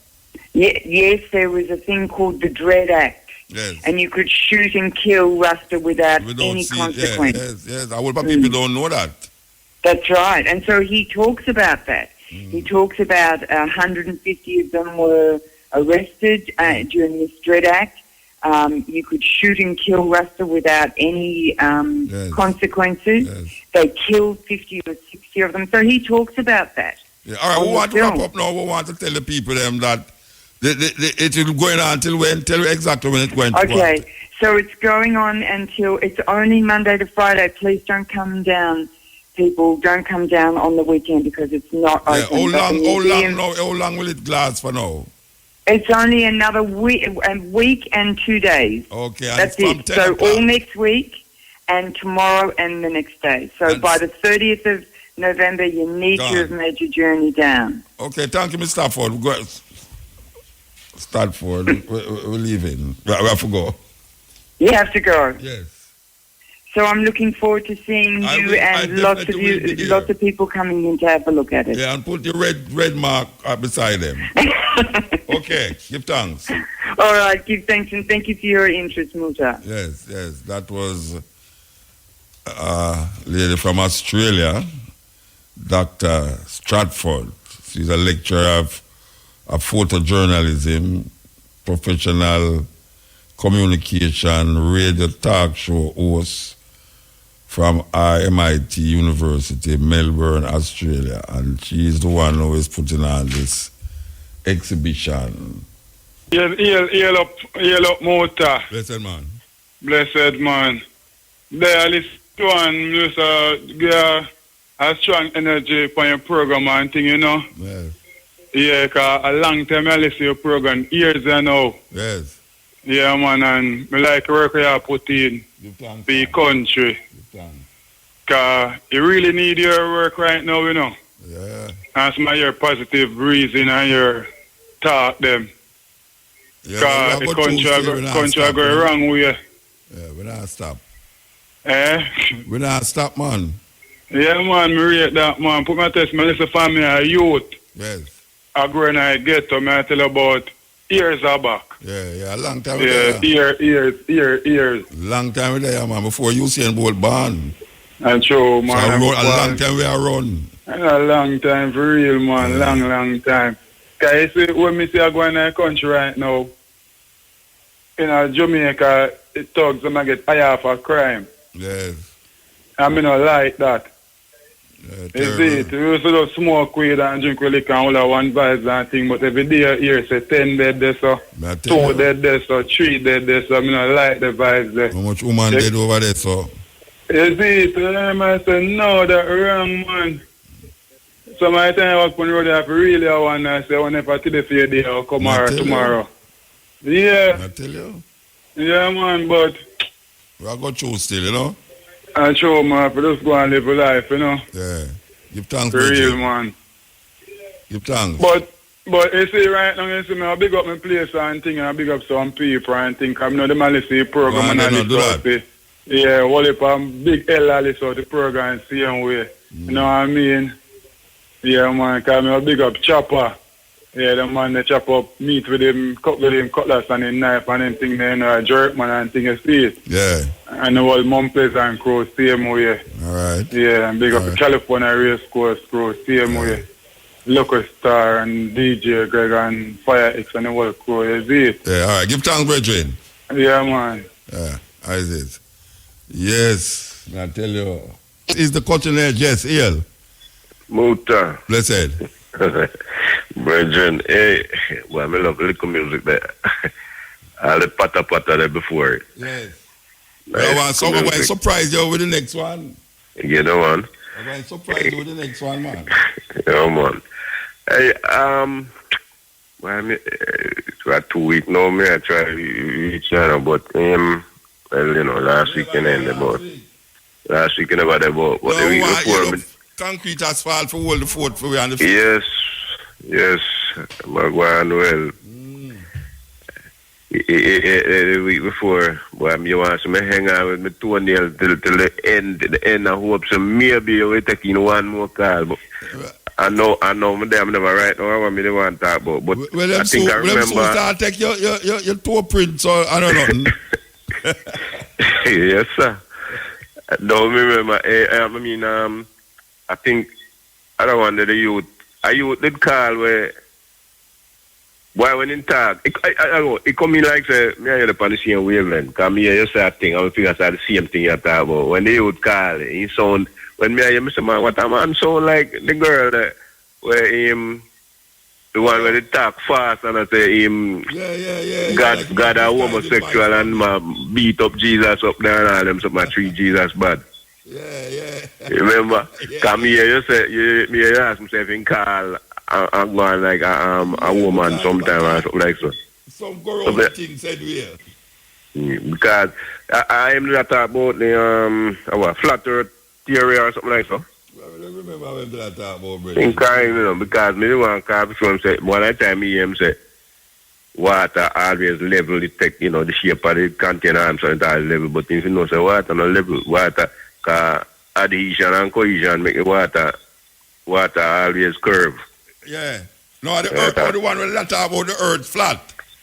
Yes, there was a thing called the Dread Act. Yes. And you could shoot and kill Rasta without any consequence. Yes. A lot of people don't know that. That's right. And so he talks about that. He talks about 150 of them were arrested during this Dread Act. You could shoot and kill Rasta without any consequences. Yes. They killed 50 or 60 of them. So he talks about that. Yeah. All right, we want to wrap up now. We want to tell the people that it is going on until when? Tell you exactly when it's going to go on. So it's going on until, it's only Monday to Friday. Please don't come down, people. Don't come down on the weekend because it's not open. How long will it last for now? It's only another week and 2 days. Okay. That's it. So all next week and tomorrow and the next day. So by the 30th of November, you need to have made your journey down. Okay. Thank you, Mr. Stafford. Stratford, we're leaving. We have to go. You have to go. Yes. So I'm looking forward to seeing you and lots of people coming in to have a look at it. Yeah, and put the red mark beside them. Okay, give thanks. All right, give thanks and thank you for your interest, Muta. Yes, that was a lady from Australia, Dr. Stratford. She's a lecturer of photojournalism, professional communication, radio talk show host from RMIT University, Melbourne, Australia. And she's the one who is putting on this exhibition. Heal up, Mota. Blessed man. Blessed man. There, this one, get a strong energy for your program and thing, you know? Yes. Yeah, because a long time I listen to your program, years now. Yes. Yeah, man, and I like the work you put in for your country. Because you really need your work right now, you know? Yeah. That's your positive reason and your talk them. Yeah, because the country go wrong way. Yeah, we don't stop. We don't stop, man. Yeah, man, me rate that, man. Put my test, my listen for me, a youth. Yes. I go and I get to me, I tell about years back. Yeah, a long time years. Long time there, man, before Usain Bolt born. And true, man. So a long time we are run. A long time for real, man. Long time. Because you see, when me see I go in the country right now, in Jamaica, it talks them get higher for crime. Yes. I mean, I like that. Yeah, you see it. We used to smoke weed and drink liquor and all that one vibes and thing, but every day here say 10 dead there, so 2 dead there, so 3 dead there, so I mean, I like the vibes there. How much woman dead over there, so? You see it, I say, no, that wrong, man. So my time I walk on the road, I have really want to say, I want to today for your day or tomorrow. Yeah. I tell you. Yeah, man, but we are going to still, you know? And show, man, for just go and live a life, you know? Yeah. Give thanks, for real, man. Give thanks. But you see, right now, you see me, I big up my place and thing, and I big up some people and thing, because I know them listen to the program and I listen to it. Yeah, well, if I'm big L, I listen to the program same way. You know what I mean? Yeah, man, because I big up Chopper. Yeah, the man they chop up meat with him, cut with him cutlass and him knife and him thing then jerk man and thing you see it. Yeah. And the whole Mumplace and Crow same way. Alright. Yeah, and big up the California race course Crow same way. Local Star and DJ Greg and Fire X and the whole crew, you see it? Yeah, alright. Give thanks, brethren. Yeah, man. Yeah, how is it? Yes, I tell you. Is the Colonial just ill? Muta. Blessed. Brethren, hey, well, I love little music there. All the pata there before it. Yes. Nice I'm going to surprise you with the next one. You know one? I'm going to surprise you with the next one, man. Yeah, man. Hey, well, I mean, it's about 2 weeks now, I try to reach out, but, well, you know, last weekend about the week before. Concrete asphalt for all the fort for we on the field. Yes, Magwan well. The week before, boy, you want to hang out with me toenail till the end. I hope so maybe we're taking one more call. But I know, I'm never right now. I want me to want to talk about. But well, I think I remember. Well, take your toe print, so I don't know. Yes, sir. I don't remember. I think I don't want the youth. A youth did call where why when in talk, it come in like say me and you upon the same wavelength. Cause me and you say a thing, I think I say the same thing you talk about. When the youth call, he sound when me and you say, man, what a man sound like the girl that where him the one where they talk fast and I say him God a homosexual and beat up Jesus up there and all them so my 3 Jesus bad. Yeah. Remember? Come here, you say you ask himself in call and go on like a woman sometime or something like so. Some girl thing said we because I am not talk about the flat earth theory or something like so. I don't remember when that talk about brother. Because me want to call before him say one time he say water always level, it take, the shape of the container and so it all level. But if you know, say water no level, water, cause adhesion and cohesion make the water always curve. Yeah. No, the earth, the one when they talk about the earth flat.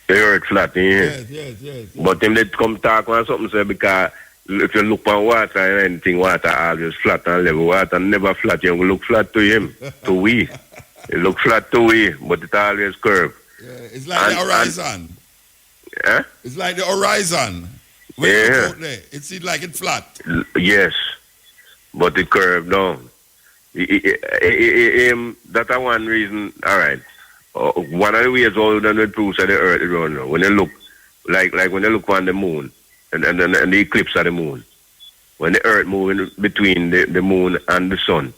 The earth flat, yeah. Yes. But them they come talk on something, say, because if you look on water and anything, water always flat and level. Water never flat. You look flat to him, to we. It look flat to we, but it always curve. Yeah, it's like the horizon. Yeah? It's like the horizon. When you look out there, it seems like it's flat. Yes, but it curved down. That's one reason. All right. One of the ways all done with proofs of the earth is round now. When you look, like when you look on the moon and the eclipse of the moon, when the earth moving between the moon and the sun,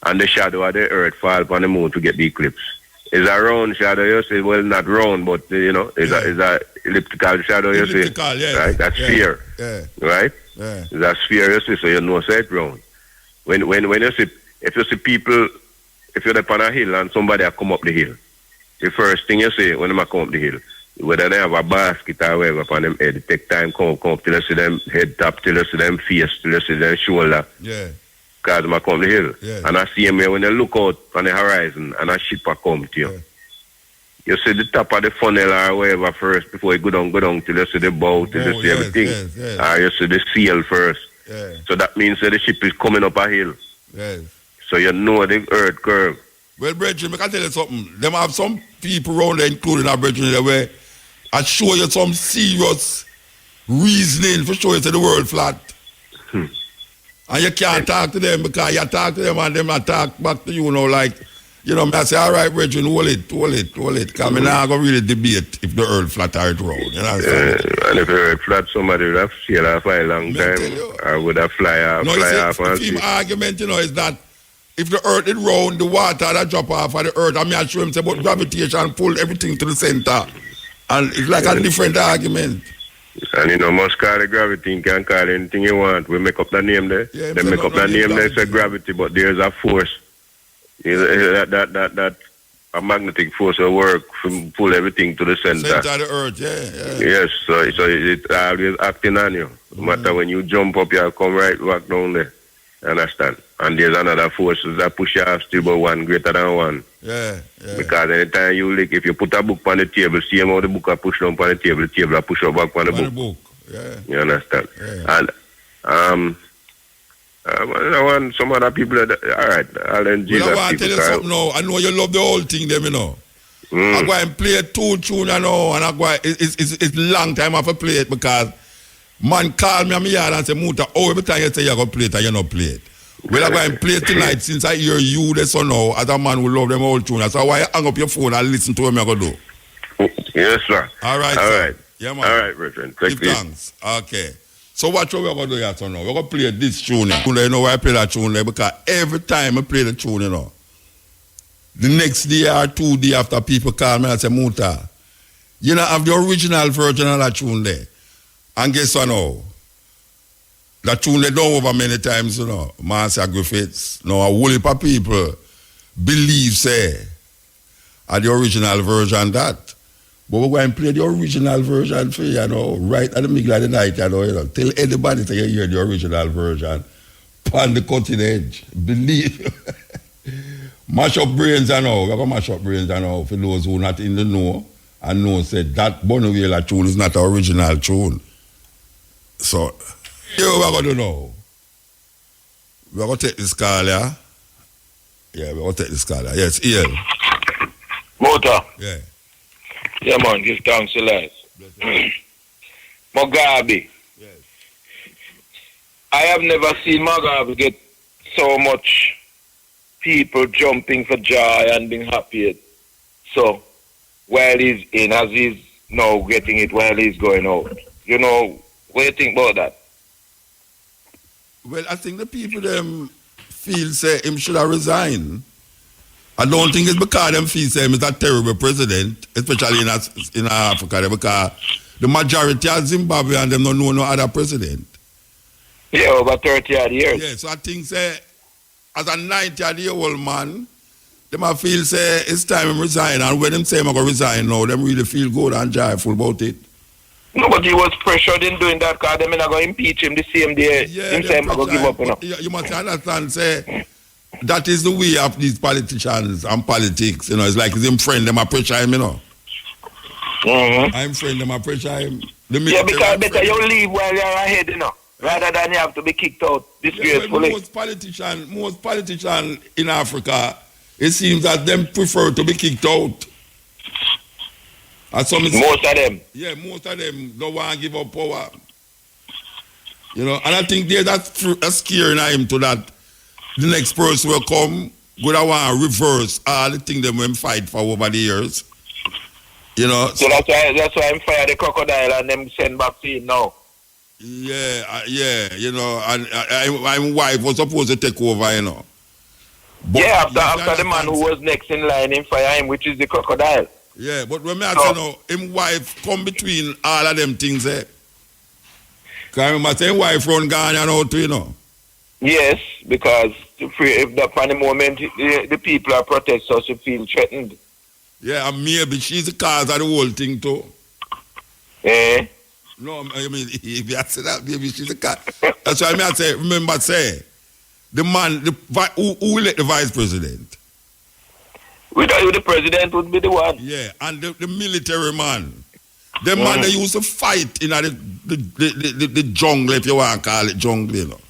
and the shadow of the earth fall upon the moon to get the eclipse. It's a round shadow, you say. Well, not round, but it's a elliptical shadow, you say. Yes. Right? That's sphere. Yeah. Right? Yeah. It's a sphere, you see, so you know say it's round. When you see, if you see people, if you're up on a hill and somebody come up the hill, the first thing you say when they come up the hill, whether they have a basket or whatever upon them head, it take time come up till you see them head top, till you see them face, till you see them shoulder. Yeah. Because they come the hill. Yeah. And I see them when you look out on the horizon and a ship come to you. Yeah. You see the top of the funnel or whatever first before you go down till you see the bow, till you see everything. Yes. Or you see the sail first. Yeah. So that means that the ship is coming up a hill. Yes. So you know the earth curve. Well, brethren, I can tell you something. Them have some people around there, including our brethren, there, where I show you some serious reasoning for showing you the world flat. And you can't talk to them because you talk to them and them not talk back to you, like, I say, all right, brethren, hold it. Because I'm not going to really debate if the earth flat or it round. And if the earth flat, somebody would have sailed off for a long time or would have fly off. The theme argument, is that if the earth is round, the water that drop off of the earth, I show him say about gravitation pull everything to the center. And it's like a different argument. And must call it gravity, you can call it anything you want. We make up the name there. Yeah, they make up the name there, say gravity, but there's a force. That a magnetic force will work to pull everything to the center. Center of the earth, yeah. Yes, so it's always acting on you. No matter when you jump up, you'll come right back down there. Understand? And there's another force that push you off still but one greater than one. Yeah. Because anytime you lick, if you put a book on the table, see how the book are pushed down on the table will push up back on the book. Yeah. You understand? Yeah. And I want some other people all right, I'll enjoy that. I want to tell you something now. I know you love the whole thing them, I go and play 2 tunes and I go it's long time I have to play it because man call me on my yard and say, Muta, every time you say you're going to play it and you don't play it. Well, I go and play it tonight since I hear you the son now as a man who love them whole tune. So why you hang up your phone and listen to what I'm going to do? Yes, sir. All right, All sir. right. Yeah, man. All right, brethren. Give thanks. Okay. So what we're going to do here, son, now? We're going to play this tune. You know why I play that tune? Because every time I play the tune, the next day or 2 days after people call me and say, Muta, you know, have the original version of that tune there. And guess what now? That tune they done over many times, Master Griffiths. Now, a whole heap of people believe, say, are the original version that. But we're going to play the original version for you, right at the middle of the night, Tell anybody to hear the original version. On the cutting edge. Believe. Mash up brains, We're going to mash up brains, for those who are not in the know and know, said that Bonavilla tune is not the original tune. So, here we're going to do now. We're going to take this call, yeah? Yeah, we're going to take this call, yeah. Yes, Ian. Muta. Yeah. Yeah, man, give thanks to life. Mugabe. Yes. I have never seen Mugabe get so much people jumping for joy and being happy. So, while he's in, as he's now getting it while he's going out. What do you think about that? Well, I think the people them feel say him should have resigned. I don't think it's because them feel say him is a terrible president, especially in Africa, because the majority of Zimbabwe and them don't know no other president. Yeah, over 30 odd years. Yeah, so I think say as a 90-year-old man, them I feel say it's time to resign, and when them say I'm going to resign now, them really feel good and joyful about it. No, but he was pressured in doing that because them not going to impeach him the same day. Yeah, him say I'm going to give up. You must understand, say, that is the way of these politicians and politics. You know, it's like his friend, them a pressure him, you know. Mm-hmm. I'm friend, them a pressure him. Yeah, because better you leave while you're ahead, you know, rather than you have to be kicked out disgracefully. Most politicians in Africa, it seems that them prefer to be kicked out. Most of them. Yeah, most of them don't want to give up power. You know, and I think that's scaring him to that the next person will come, would want to reverse all the things them when fight for over the years. You know. So that's why I'm fire the crocodile and them send back to him now. Yeah, you know, and my wife was supposed to take over, you know. But yeah, after the man who was next in line in fire him, which is the crocodile. Yeah, but when I say now, him wife come between all of them things, eh? Because I remember saying wife run Ghana now too, you know. Yes, because if the for the moment the people are protesters who feel threatened. Yeah, and maybe she's the cause of the whole thing too. Eh? No, I mean, if you say that, maybe she's the cause. That's why I say, remember say, the man, who elect the vice president? The president would be the one. Yeah, and the military man. The man that used to fight in the jungle, if you want to call it jungle, you know.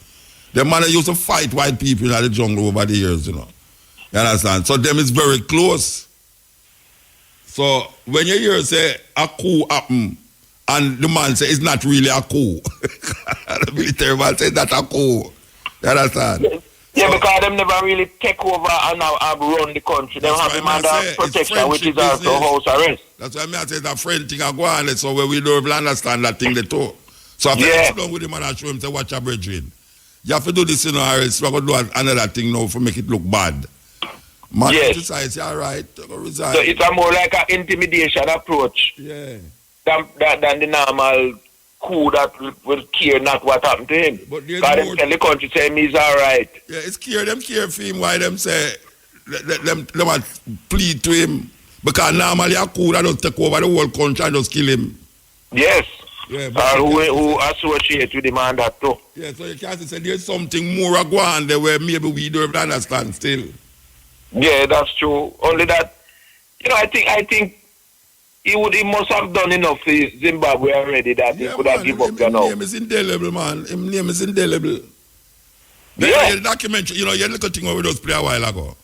The man that used to fight white people in the jungle over the years, you know. You understand? So them is very close. So when you hear say a coup happen, and the man say it's not really a coup, the military man say that's a coup. You understand? Yeah, because them never really take over and run the country. They have him under protection, which is also house arrest. That's why I say that friend thing I go on, so where we don't understand that thing they talk. So after you sit down with him and I show him, say, watch your brethren. You have to do this, you know, or else we're going to do another thing now to make it look bad. Man, decides, all right, resign. So it's a more like an intimidation approach. Yeah. Than the normal coup that will care not what happened to him. But them tell the country say he's all right. Yeah, it's care for him. Why them say them plead to him because normally a coup that don't take over the whole country and just kill him. Yes. Yeah, who associate with him and that too. Yeah, so you can't say there's something more going on there where maybe we don't understand still. Yeah, that's true. Only that, you know, I think he must have done enough for Zimbabwe already that he could have given up now. His name is indelible, man. His name is indelible. The documentary, you know, you look at thing we just play a while ago.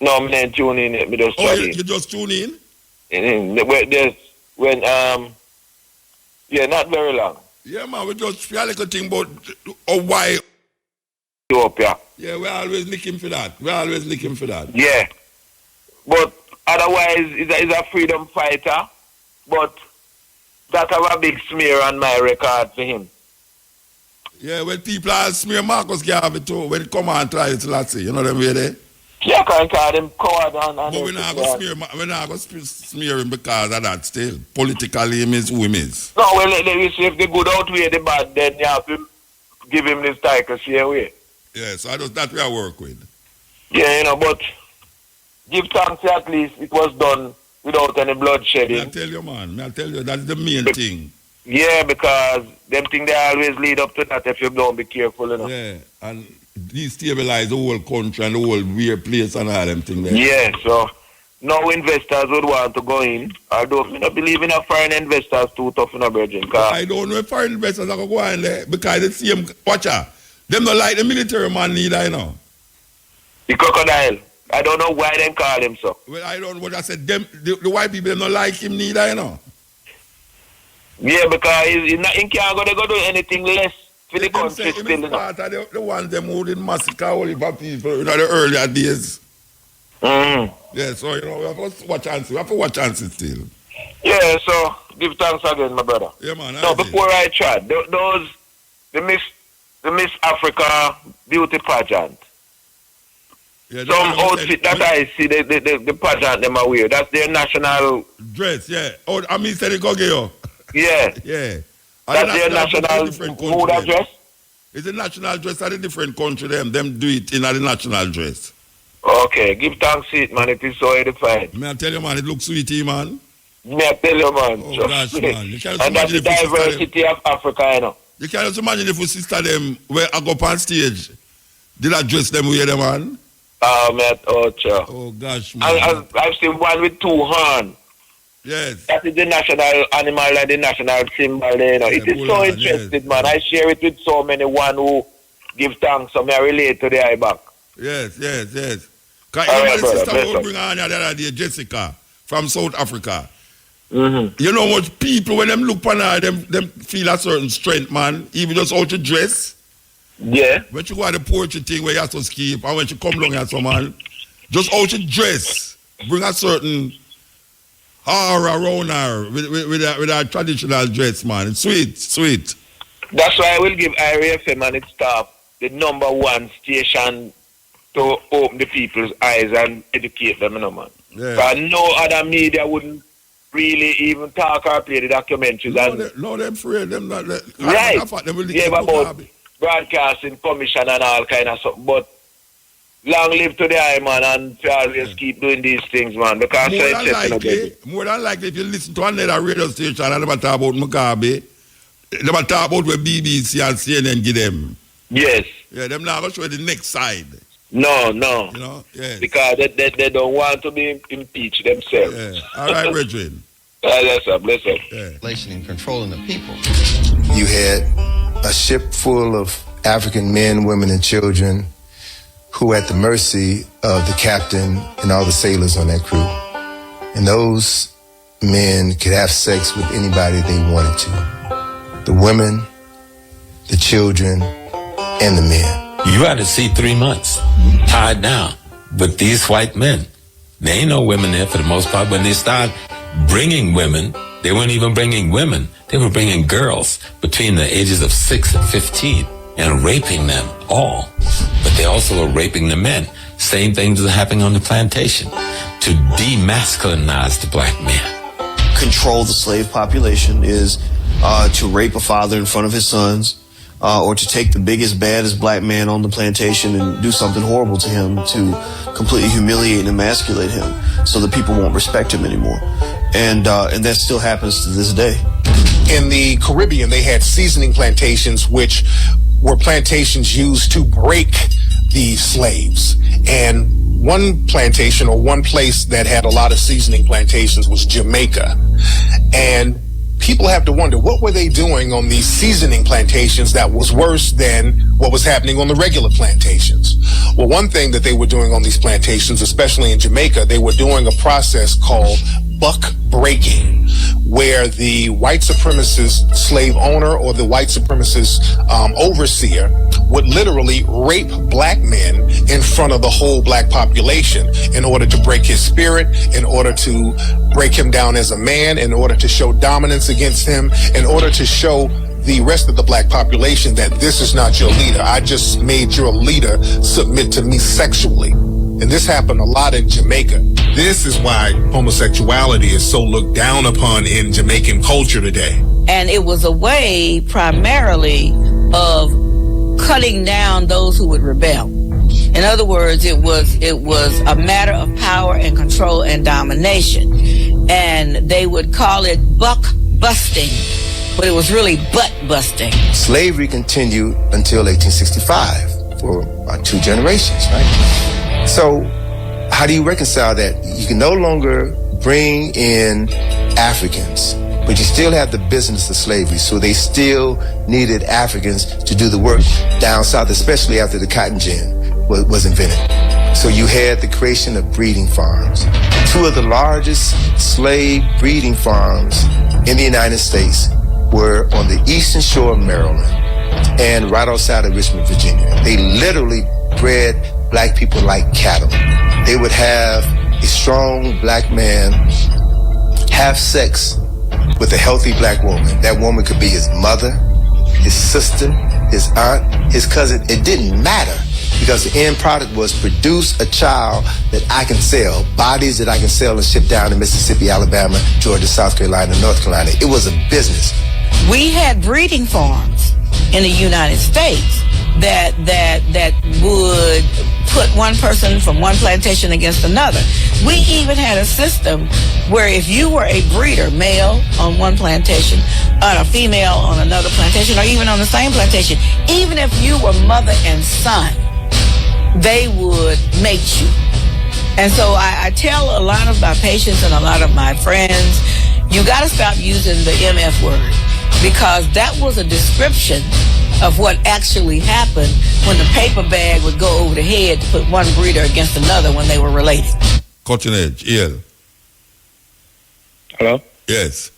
No, I'm not tuning in. You just tune in? Yeah, not very long. Yeah, man, we just play a little thing about why Ethiopia. Yeah, we're always looking for that. Yeah. But otherwise, he's a freedom fighter, but that have a big smear on my record for him. Yeah, when people are smear Marcus Garvey too, when it come on try it, let's see, you know them way there? Yeah, I can call him coward and but we're not going to smear him because of that still. Politically, him is who him is. No, well, if the good outweigh the bad, then you have to give him this title same way. Yeah, so that we are work with. Yeah, you know, but give thanks at least it was done without any bloodshedding. I tell you, man. I tell you, that's the main thing. Yeah, because them things they always lead up to that if you don't be careful, you know. Yeah, and destabilize the whole country and the whole weird place and all them things there. Yeah, so no investors would want to go in. Although I don't believe in a foreign investors too tough in a virgin. I don't know if foreign investors are going to go in there because the same watcher. Them don't like the military man neither, you know. The crocodile. I don't know why them call him so. Well, I don't know what I said. The white people don't like him neither, you know. Yeah, because he can't go do anything less for the country still, you know. Part of the ones them who did massacre all over people in the earlier days. Mm-hmm. Yeah, so, you know, we have to watch chances. We have to watch chances still. Yeah, so give thanks again, my brother. Yeah, man. No, before I chat, the Miss Africa beauty pageant. Yeah, some outfit that I see the pageant them are wear. That's their national dress, yeah. Oh, I mean say they go get you. Yeah. Yeah. That's their national mood dress? It's a national dress at a different country them do it in a national dress. Okay, give thanks to it, man. It is so edifying. May I tell you, man, it looks sweety, man. May I tell you, man. Oh, gosh, man. You can't and that's the diversity of Africa, you know. You can't just imagine if we sister them, where I go up on stage, did I dress them with them, man? Man, oh, gosh, man. I've seen one with 2 horns. Yes. That is the national animal and the national symbol, you know. It is so interesting, man. I share it with so many one who give thanks, so may I relate to the eye back. Yes. Because my sister will bring on the other day, Jessica, from South Africa. Mm-hmm. You know what people, when them look on her, them feel a certain strength, man. Even just how to dress. Yeah. When you go at the poetry thing where you have to skip, and when you come along as someone, just how to dress, bring a certain aura around her with her traditional dress, man. It's sweet. That's why I will give IRFM and its staff the #1 station to open the people's eyes and educate them, you know, man. Yeah. Because no other media wouldn't really even talk or play the documentaries. Them afraid, them not. Right. About broadcasting commission and all kind of stuff. But long live to the eye, man, and to always keep doing these things, man. Because more than likely, if you listen to another radio station and they talk about Mugabe, they talk about what BBC and CNN give them. Yes. Yeah, them not going to show the next side. No. You know, yes. Because they don't want to be impeached themselves. Yeah. All right, Brethren. Bless up. Yeah. And controlling the people. You had a ship full of African men, women, and children who were at the mercy of the captain and all the sailors on that crew. And those men could have sex with anybody they wanted to. The women, the children, and the men. You had to see 3 months tied down with these white men. There ain't no women there for the most part. When they start bringing women, they weren't even bringing women. They were bringing girls between the ages of 6 and 15 and raping them all. But they also were raping the men. Same things was happening on the plantation to demasculinize the black man. Control the slave population is to rape a father in front of his sons, or to take the biggest, baddest black man on the plantation and do something horrible to him, to completely humiliate and emasculate him so that people won't respect him anymore. And that still happens to this day. In the Caribbean, they had seasoning plantations, which were plantations used to break the slaves. And one plantation or one place that had a lot of seasoning plantations was Jamaica. And people have to wonder, what were they doing on these seasoning plantations that was worse than what was happening on the regular plantations? Well, one thing that they were doing on these plantations, especially in Jamaica, they were doing a process called buck breaking, where the white supremacist slave owner or the white supremacist overseer would literally rape black men in front of the whole black population in order to break his spirit, in order to break him down as a man, in order to show dominance against him, in order to show the rest of the black population that this is not your leader. I just made your leader submit to me sexually. And this happened a lot in Jamaica. This is why homosexuality is so looked down upon in Jamaican culture today. And it was a way primarily of cutting down those who would rebel. In other words, it was a matter of power and control and domination. And they would call it buck busting, but it was really butt busting. Slavery continued until 1865 for about 2 generations, right? So how do you reconcile that? You can no longer bring in Africans, but you still have the business of slavery. So they still needed Africans to do the work down south, especially after the cotton gin was invented. So you had the creation of breeding farms. 2 of the largest slave breeding farms in the United States were on the eastern shore of Maryland and right outside of Richmond, Virginia. They literally bred black people like cattle. They would have a strong black man have sex with a healthy black woman. That woman could be his mother, his sister, his aunt, his cousin. It didn't matter, because the end product was produce a child that I can sell, bodies that I can sell and ship down to Mississippi, Alabama, Georgia, South Carolina, North Carolina. It was a business. We had breeding farms in the United States that would put one person from one plantation against another. We even had a system where if you were a breeder, male on one plantation, and a female on another plantation, or even on the same plantation, even if you were mother and son, they would mate you. And so I tell a lot of my patients and a lot of my friends, you got to stop using the MF word, because that was a description of what actually happened when the paper bag would go over the head to put one breeder against another when they were related. Cutting edge, Ian. Hello? Yes.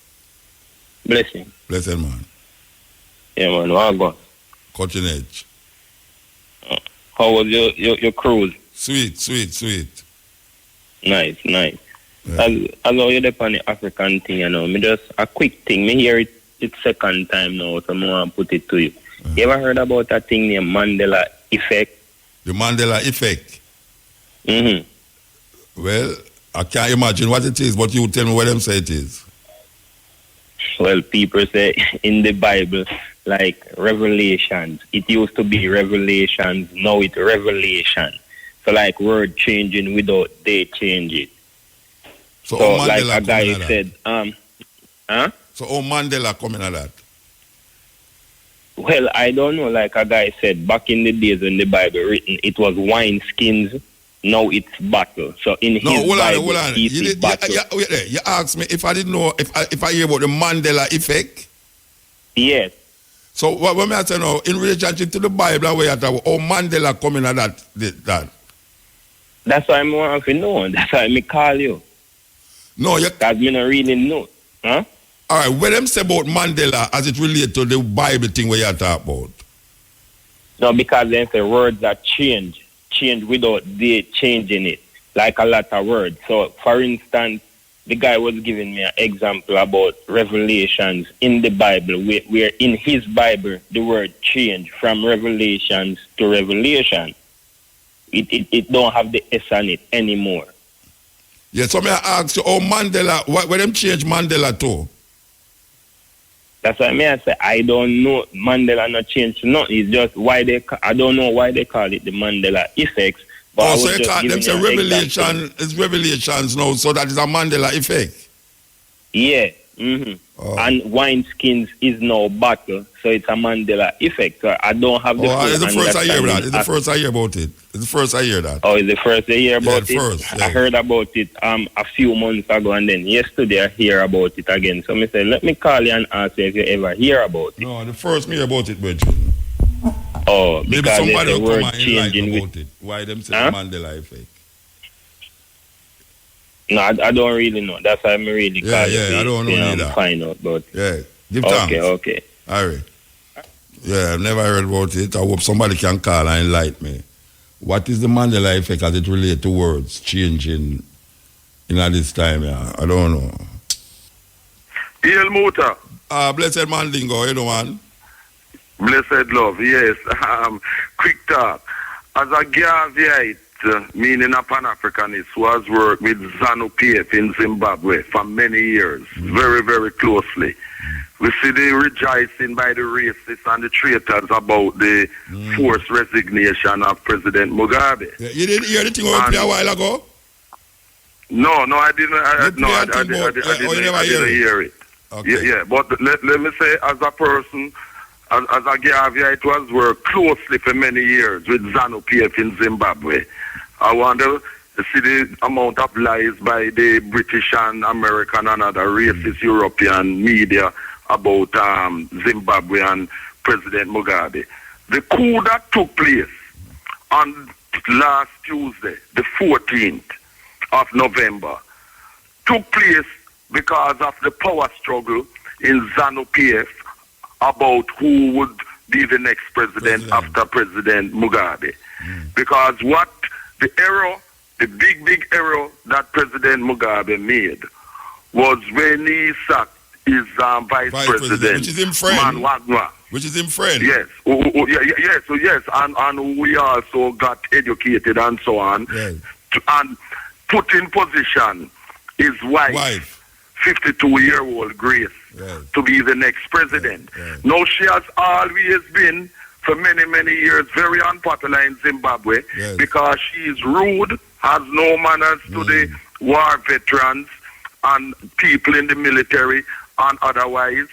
Blessing. Blessed man. Yeah, man. How go? Cutting edge. How was your cruise? Sweet. Nice. Yeah. As you're there on the African thing, me just a quick thing. Me hear it's second time now, so I want to put it to you. You ever heard about that thing named Mandela effect? The Mandela effect? Mm-hmm. Well, I can't imagine what it is, but you tell me what them say it is. Well, people say in the Bible, like Revelations, it used to be Revelations, now it's Revelation. So like word changing without they change it. So like a guy said, So Mandela coming at that? Well, I don't know. Like a guy said, back in the days when the Bible written, it was wine skins. Now it's bottle. So in his Bible, hold on. You asked me if I didn't know if I hear about the Mandela effect. Yes. So what may I say now in relationship to the Bible, where Mandela coming at that? That's why I want to know. That's why I call you. No, because me not really know. Huh? All right, what them say about Mandela as it relates to the Bible thing where you talk about? No, because they say words that change without they changing it, like a lot of words. So, for instance, the guy was giving me an example about Revelations in the Bible, where in his Bible the word change from Revelations to Revelation. It don't have the S on it anymore. Yeah, so may I ask you, Mandela, what them change Mandela to? That's why I say I don't know. Mandela not changed to nothing. It's just I don't know why they call it the Mandela effects. But so you call them say revelation is revelations now, so that is a Mandela effect. Yeah. Mm-hmm. Oh. And wineskins is now bottle, so it's a Mandela effect. So I don't have the it's the first I hear that. It's the first I hear about it. It's the first I hear that. Oh, it's the first I hear about it? First, yeah. I heard about it a few months ago, and then yesterday I hear about it again. So I said, let me call you and ask you if you ever hear about it. No, the first me hear about it, Bridget. Oh, maybe because somebody the will word come and enlighten about it. Why them say the Mandela effect? No, I don't really know. That's why I'm really calling you. I don't know either. Find out about it. Yeah, give thanks. Okay. All right. Yeah, I've never heard about it. I hope somebody can call and enlighten me. What is the Mandela effect as it relates to words changing in this time? Yeah, I don't know. El Muta. Blessed Mandingo, you know, man. Blessed love, yes. Quick talk. As a Gaviite, meaning a Pan-Africanist who has worked with ZANU-PF in Zimbabwe for many years, very, very closely. We see the rejoicing by the racists and the traitors about the forced resignation of President Mugabe. Yeah, you didn't hear anything we played a while ago? No, I didn't. I didn't hear it. Okay. Yeah, but let me say, as a person, as a Gaviite, was worked closely for many years with ZANU-PF in Zimbabwe. I wonder to see the amount of lies by the British and American and other racist European media about Zimbabwean President Mugabe. The coup that took place on last Tuesday, the 14th of November, took place because of the power struggle in ZANU-PF about who would be the next president after President Mugabe. Because what the error, the big error that President Mugabe made was when he sacked his vice president, which is him friend. Mnangagwa. Which is him friend. Yes. Yes. And we also got educated and so on. Yes. And put in position his wife. 52-year-old Grace, to be the next president. Now she has always been, for many, many years, very unpopular in Zimbabwe because she is rude, has no manners to the war veterans and people in the military and otherwise,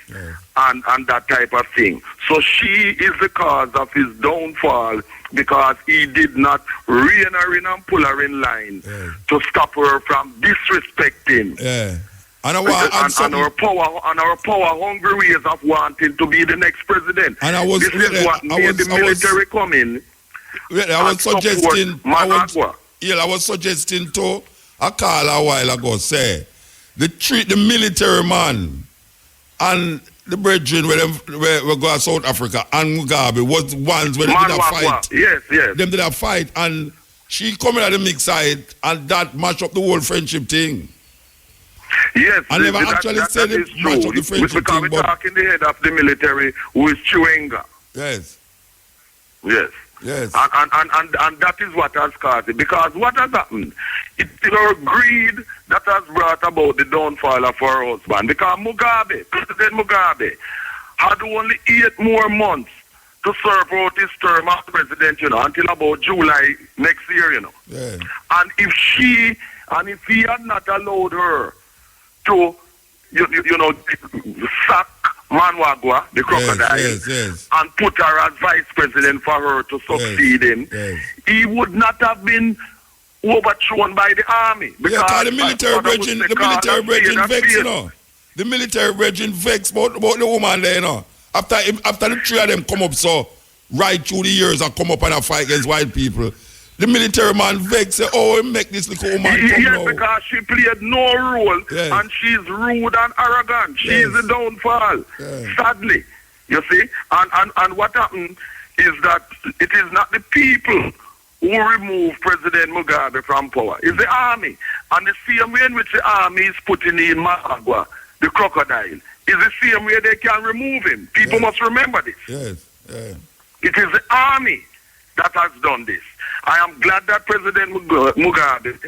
and that type of thing. So she is the cause of his downfall because he did not rein her in and pull her in line to stop her from disrespecting. And our power hungry ways of wanting to be the next president. And this is what made the military come in. I was suggesting to a call a while ago, say, the military man and the brethren where go to South Africa and Mugabe was ones where they did a fight. Yes. Them did a fight and she come in at the mix side and that match up the whole friendship thing. Yes, I never actually said it much of the friendship because thing, we're talking the head of the military who is Chiwenga. Yes. And that is what has caused it. Because what has happened? It's our greed that has brought about the downfall of our husband. Because President Mugabe, had only 8 more months to serve out his term as president, until about July next year, And if he had not allowed her to, sack Mnangagwa, the crocodile, and put her as vice president for her to succeed him, he would not have been overthrown by the army. Because the military brethren vex, The military brethren vex about the woman there, After the 3 of them come up right through the years and come up and fight against white people, the military man vex say, make this little woman come now. Because she played no role and she's rude and arrogant. She's the downfall, sadly. You see? And what happened is that it is not the people who remove President Mugabe from power. It's the army. And the same way in which the army is putting in Mnangagwa, the crocodile, is the same way they can remove him. People must remember this. It is the army that has done this. I am glad that President Mugabe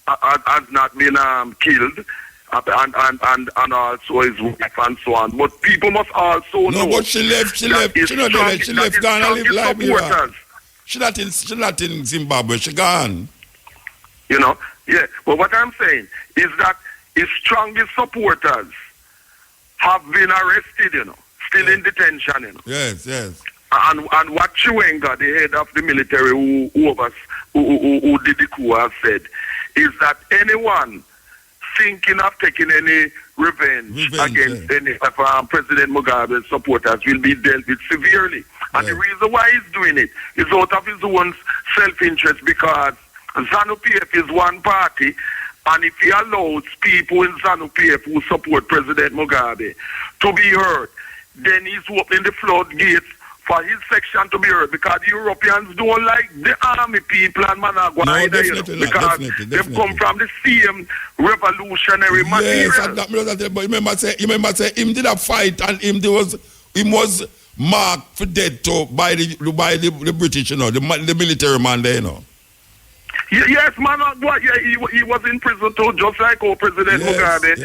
has not been killed, and also his wife and so on. But people must also know. No, but she left. She not there. She left. Gone and live life. She not in Zimbabwe. She gone. But what I'm saying is that his strongest supporters have been arrested. Still in detention. Yes. And what Chiwenga, the head of the military who did the coup, has said is that anyone thinking of taking any revenge against any of President Mugabe's supporters will be dealt with severely. And the reason why he's doing it is out of his own self-interest, because ZANU-PF is one party, and if he allows people in ZANU-PF who support President Mugabe to be heard, then he's opening the floodgates for his section to be heard, because the Europeans don't like the army people and Mnangagwa either, because they come from the same revolutionary material. Yes, but remember say him did a fight and him was marked for death by the British, the military man there, Yes, Mnangagwa, he was in prison too, just like our President Mugabe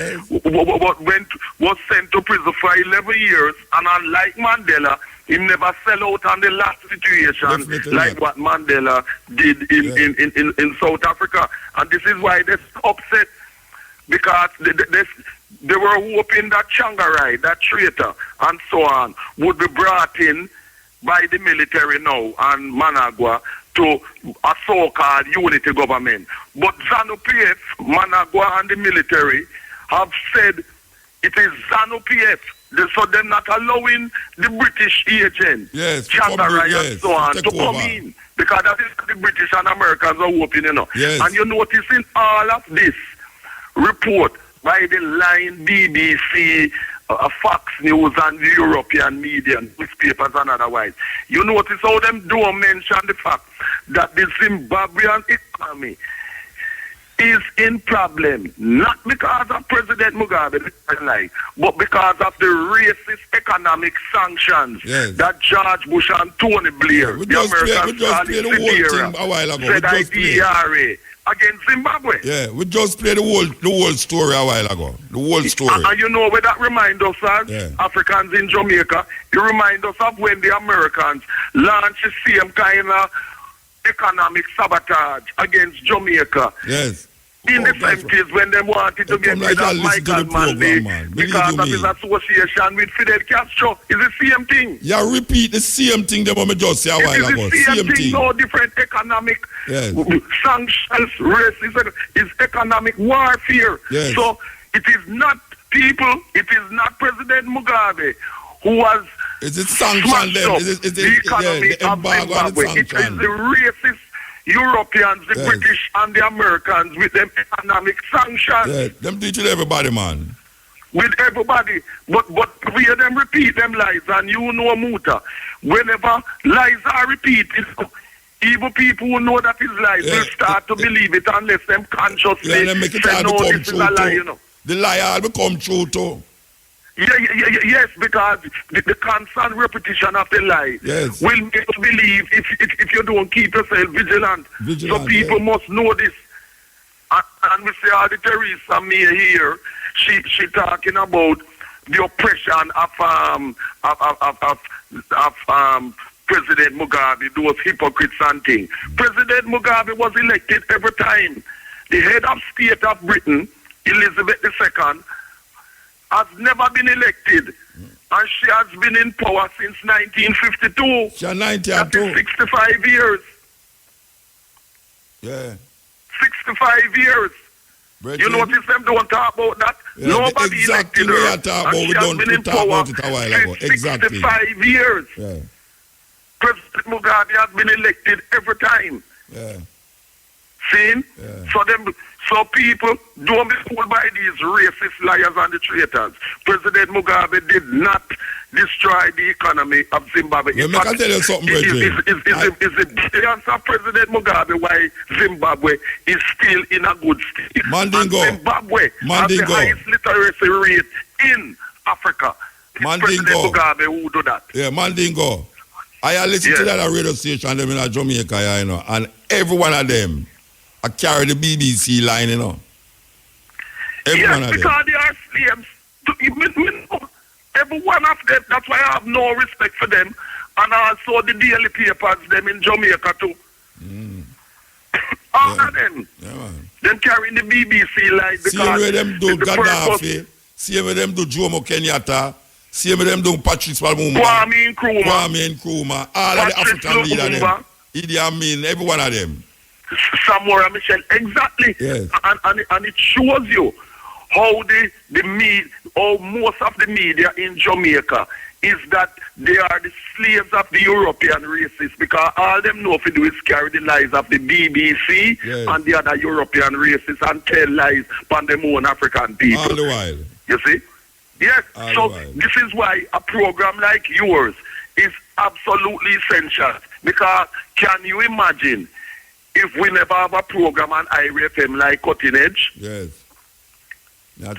was sent to prison for 11 years, and unlike Mandela, he never fell out on the last situation like what Mandela did in South Africa. And this is why they're upset, because they were hoping that Changarai, that traitor, and so on, would be brought in by the military now and Mnangagwa to a so-called unity government. But ZANU-PF, Mnangagwa and the military have said it is ZANU-PF. So they're not allowing the British agent, Changarai and so on, to come in. Because that is what the British and Americans are hoping, And you notice in all of this report by the Line, BBC, Fox News and the European media, newspapers and otherwise, you notice how them don't mention the fact that the Zimbabwean economy is in problem, not because of President Mugabe, but because of the racist economic sanctions that George Bush and Tony Blair, the American said IDRA, against Zimbabwe. Yeah, we just played the whole story a while ago. The whole story. And you know where that reminds us as Africans in Jamaica? It reminds us of when the Americans launched the same kind of economic sabotage against Jamaica. Yes. In the 70s when they wanted to get rid of Michael Manley because of his association with Fidel Castro. It's the same thing. Yeah, repeat the same thing that I just said a while ago. It's the same thing, no different economic sanctions, racism, is economic warfare. Yes. So it is not people, it is not President Mugabe who has smashed up the economy of Zimbabwe. It is the racist Europeans, the British and the Americans with them economic sanctions. Yeah, them do it with everybody, man. With everybody. But we hear them repeat them lies, and you know, Muta, whenever lies are repeated, evil people who know that is lies will start to believe it unless them consciously say, no, this is a lie, you know. The lie will become true too. Yes, because the constant repetition of the lie will make you believe if you don't keep yourself vigilant. So people must know this. And we say, the Theresa May here, she talking about the oppression of President Mugabe, those hypocrites and things. President Mugabe was elected every time. The head of state of Britain, Elizabeth II, has never been elected, and she has been in power since 1952. She's 92. That is 65 years. Yeah. 65 years. You notice them don't talk about that? Yeah, nobody elected her, and she has been in power since 65 years. Yeah. President Mugabe has been elected every time. Yeah. See? Yeah. So people don't be fooled by these racist liars and the traitors. President Mugabe did not destroy the economy of Zimbabwe. Yeah, I can tell you something, It's the defiance of President Mugabe why Zimbabwe is still in a good state. Mandingo. And Zimbabwe has the highest literacy rate in Africa. President Mugabe who do that. Yeah, Mandingo. I listen to that radio station them in Jamaica, you know, and every one of them I carry the BBC line, you know. Every one of them. Because they are slaves. Every one of them. That's why I have no respect for them. And also the daily papers, them in Jamaica too. All of them. Yeah, man. Them carrying the BBC line because see where them do Gaddafi. See where them do Jomo Kenyatta. See where them do Patrice Lumumba. Kwame Nkrumah. All of the African leaders. Idi Amin, every one of them. Samora Michel, exactly. Yes. And it shows you how the media, or most of the media in Jamaica is that they are the slaves of the European races, because all them know if they do is carry the lies of the BBC and the other European races and tell lies upon them own African people. All the while. You see? Yes. So this is why a program like yours is absolutely essential, because can you imagine if we never have a program on IRFM like Cutting Edge? Yes.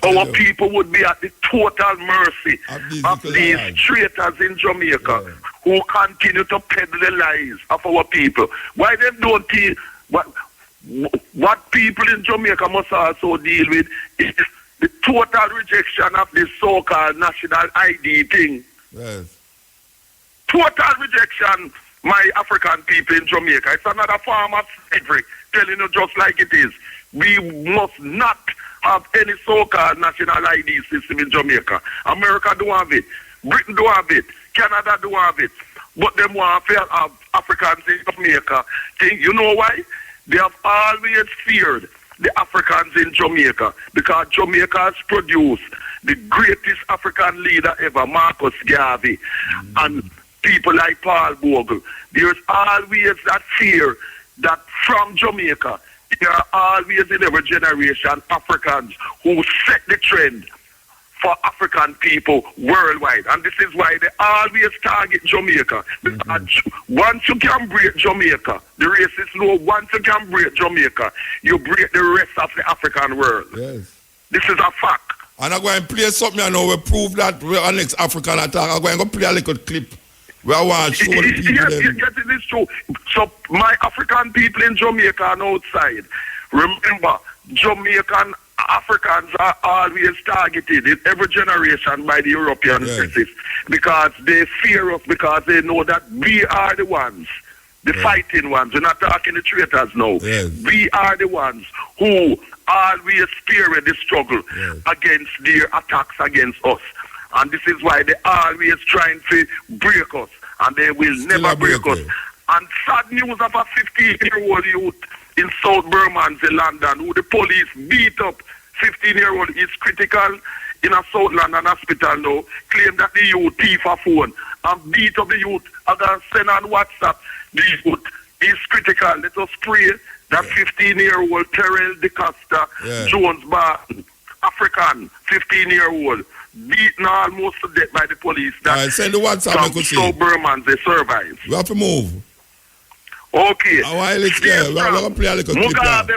Our people would be at the total mercy of these traitors in Jamaica who continue to peddle the lies of our people. Why they don't think what people in Jamaica must also deal with is the total rejection of this so-called national ID thing. Yes. Total rejection, my African people in Jamaica. It's another form of slavery, telling you just like it is. We must not have any so-called national ID system in Jamaica. America don't have it. Britain don't have it. Canada don't have it. But them want to have Africans in Jamaica. You know why? They have always feared the Africans in Jamaica, because Jamaica has produced the greatest African leader ever, Marcus Garvey, and people like Paul Bogle. There's always that fear that from Jamaica, there are always in every generation Africans who set the trend for African people worldwide. And this is why they always target Jamaica. Because once you can break Jamaica, the racists know once you can break Jamaica, you break the rest of the African world. Yes. This is a fact. And I'm going to play something I know we prove that we're our next African attack. I'm going to play a little clip where I want to show the people. Yes, it is true. So my African people in Jamaica and outside, Remember, Jamaican Africans are always targeted in every generation by the European races because they fear us, because they know that we are the ones, the fighting ones. We're not talking the traitors now. We are the ones who always spearhead the struggle against their attacks against us. And this is why they're always trying to break us, and they will never break us. And sad news of a 15-year-old youth in South Bermondsey, London, who the police beat up. 15-year-old is critical in a South London hospital now. Claim that the youth thief a phone and beat up the youth. I'm going to send on WhatsApp. The youth is critical. Let us pray that 15-year-old Terrell DeCosta, Jones Barton, African, 15-year-old, beaten almost to death by the police. That send the WhatsApp. From South Bermondsey survives. We have to move. Okay. Mugabe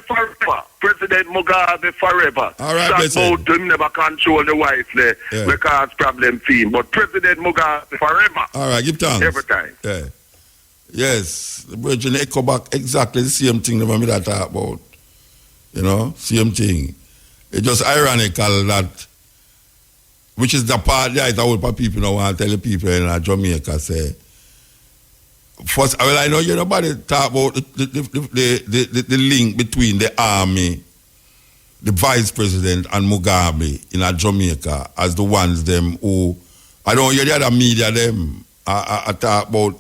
forever. President Mugabe forever. All right, about him never control the wife there because problem theme. But President Mugabe forever. All right, give thanks. Every time. Yeah. Yes. The Virgin echo back exactly the same thing that I talk about. You know, same thing. It's just ironical that, which is the part that I would people now want to tell the people in Jamaica say, first, well, I know nobody talk about the link between the army, the vice president, and Mugabe in Jamaica as the ones them who, I don't hear the other media them I talk about,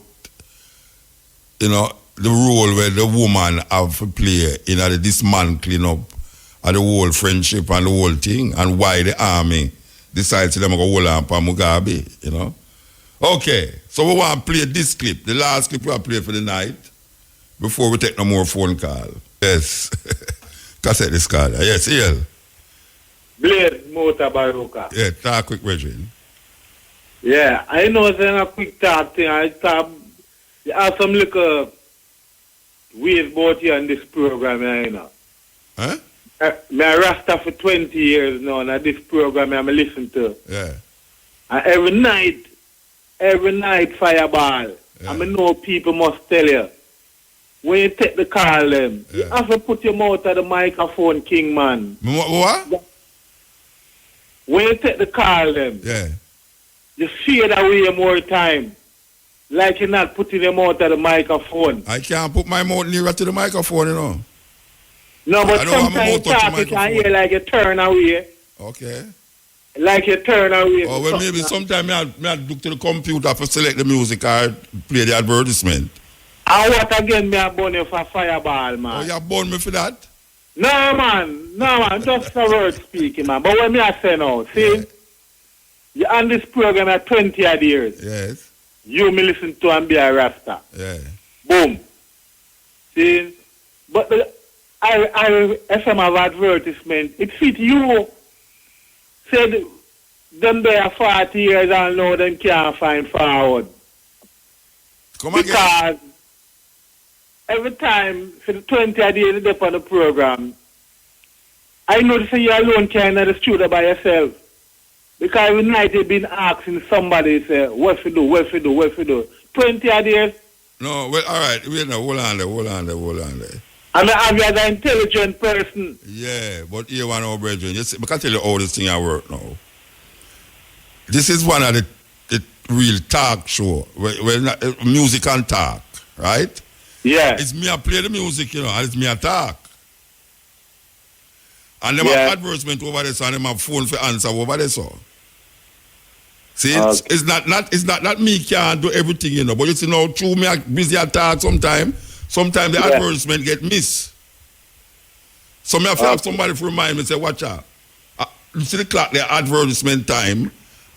you know, the role where the woman have to play in the dismantling up of the whole friendship and the whole thing, and why the army decides to them go hold on for Mugabe, you know. Okay, so we want to play this clip, the last clip we have played for the night, before we take no more phone call. Yes. Cassette this card. Yes, EL. Blade Mutabaruka. Yeah, talk quick, Regine. Yeah, I know it's a quick talk thing. I thought you have some little ways about you on this program, you know. Huh? Me a Rasta for 20 years now, and this program I'm listening to. Yeah. And every night fireball. Yeah. I know people must tell you, when you take the call them, you have to put your mouth at the microphone, King man. What? When you take the call them, you fade away more time. Like you're not putting your mouth at the microphone. I can't put my mouth nearer to the microphone, you know. No, but sometimes you talk, you can hear like you turn away. Okay. Like you turn away. Oh, well, maybe sometime I look to the computer to select the music or play the advertisement. And what again, me a burn you for fireball, man? Oh, you burn me for that? No, man, just a word speaking, man. But what me I say now, see, you on this program at 20 odd years. Yes. You me listen to and be a Rasta. Yeah. Boom. See, but the FM of advertisement, it fit you. Said them there 40 years and now them can't find forward. Come because again. Every time for the 20 days up on the program, I notice you alone can't the studio by yourself. Because every night you've been asking somebody, say, what to do. 20 days. No, well, all right. Wait now, hold on there. I mean, I'm an intelligent person. Yeah, but here one over, brethren. I can tell you all this thing I work now. This is one of the real talk show, where music and talk, right? Yeah. It's me I play the music, you know, and it's me I talk. And them have advertisement over there, so and them have phone for answer over there, so. See, it's not that me can't do everything, you know, but you see now, through me I busy at talk sometimes the advertisement get missed. So me have to have somebody to remind me, say, watch out. You see the clock, the advertisement time,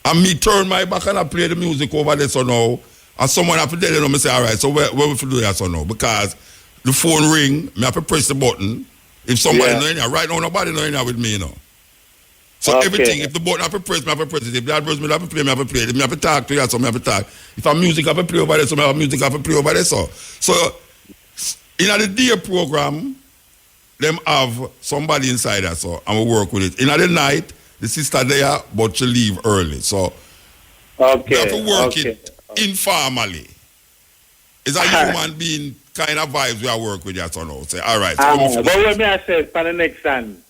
and me turn my back and I play the music over there, so now, and someone have to tell you, me say, all right, so where we do that, so now? Because the phone ring, me have to press the button. If somebody know in here, right now, nobody know in here with me, you know. So everything, if the button have to press, me have to press it. If the advertisement have to play, me have to play it. If me have to talk to you, so me have to talk. If a music have to play over there, so me have music have to play over there, so. So, in the day program, them have somebody inside us, so, and we work with it. In the night, the sister there, but she leave early, so. We have to work it informally. It's a human being kind of vibes we are work with your son now. Say, all right. But what me I said for the next time,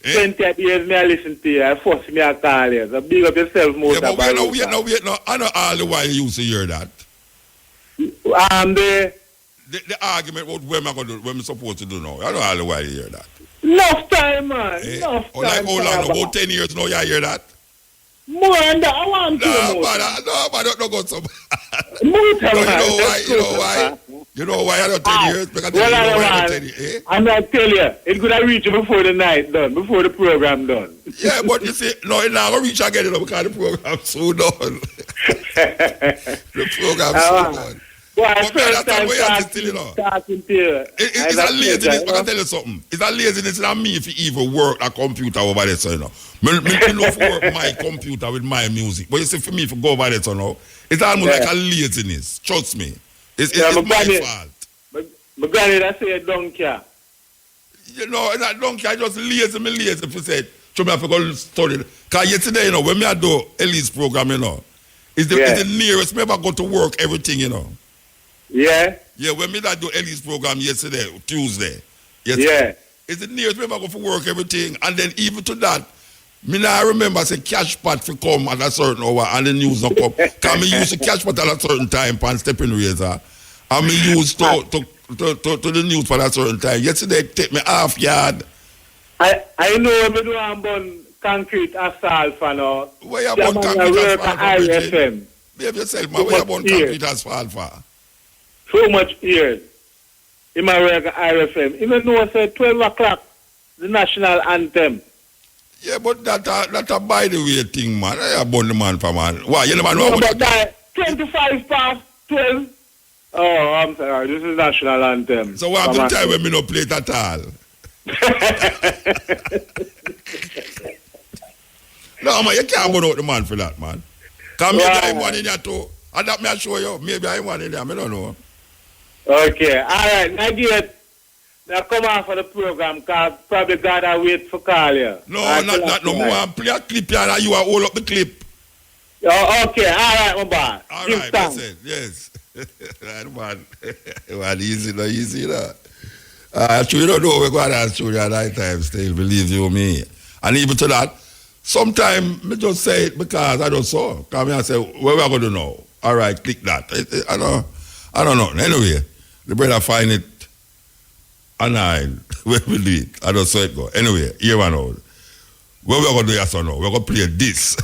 20 years me I listen to you, I force me I call you. So big up yourself, Mutabaruka. Yeah, but wait, I know all the while you used to hear that. The argument about what am I going to do, what am I supposed to do now? I know all the while you hear that. Enough time, man. Enough time. Like how long? About 10 years now you hear that? More than that, I want to. Don't go so bad. You know why I don't 10 years? Because you know why I don't 10 years. I'm not tell you, it's going to reach you before the night done, before the program done. Yeah, but you see, no, it's not going to reach again because the program soon done. The program soon done. Well, first time talking to you. It's a laziness, but I tell you something. It's a laziness in me if you even work a computer over there, so you know. Me love to work my computer with my music. But you see, for me, if you go over there, so now, it's almost like a laziness. Trust me. It's my fault. My granny, I say don't care. You know, I don't care. I just lazy. If you said, show me if I go study. Because yesterday, you know, when I do Ellie's program, you know, it's the nearest me ever go to work, everything, you know. Yeah? Yeah, when me that do Ellie's program yesterday, Tuesday. Yeah. It's the nearest me ever go for work, everything. And then even to that, me now remember say cash pot to come at a certain hour and the news not come. Because me use the cash pot at a certain time and stepping razor. And me use to the news for a certain time. Yesterday take me half yard. I know me do on concrete asphalt for now. Where you about concrete asphalt for? IFM. Behave yourself, man. Where you about concrete asphalt for? So much years. In my work at IFM. Even though I said 12 o'clock, the national anthem. Yeah, but that a by the way thing, man. I about the man for man. Why? You never know about that. 25 past 12. Oh, I'm sorry. This is national anthem. So what happened time when me no play it at all? No, man, you can't go out the man for that, man. Because maybe I'm one in there too. And that may I show you. Maybe I'm one in there. I don't know. Okay. All right. Now come on for the program because probably God will wait for call you. No, not no more. Play a clip here and you are hold up the clip. Oh, okay. All right, my boy. All right, that's it. Yes. Right, man. Man, easy, no easy, no. Actually, you don't know we're going to show you at that time still, believe you me. And even to that, sometimes I just say it because I don't saw. Come here and say, what we're going to know? All right, click that. I don't know. Anyway, the brother find it and I will do it. I don't saw it go. Anyway, here one out. What we're going to do yes or no? We're going to play this.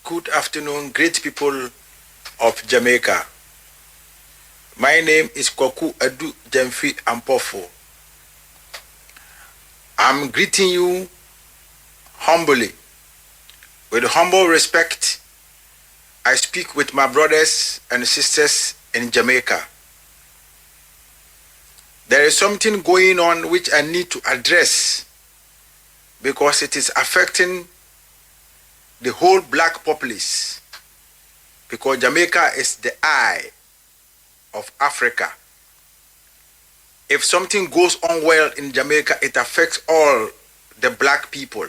Good afternoon, great people of Jamaica. My name is Kwaku Adu Jemfi Ampofo. I'm greeting you humbly. With humble respect, I speak with my brothers and sisters in Jamaica. There is something going on which I need to address because it is affecting the whole black populace. Because Jamaica is the eye of Africa. If something goes on well in Jamaica, it affects all the black people.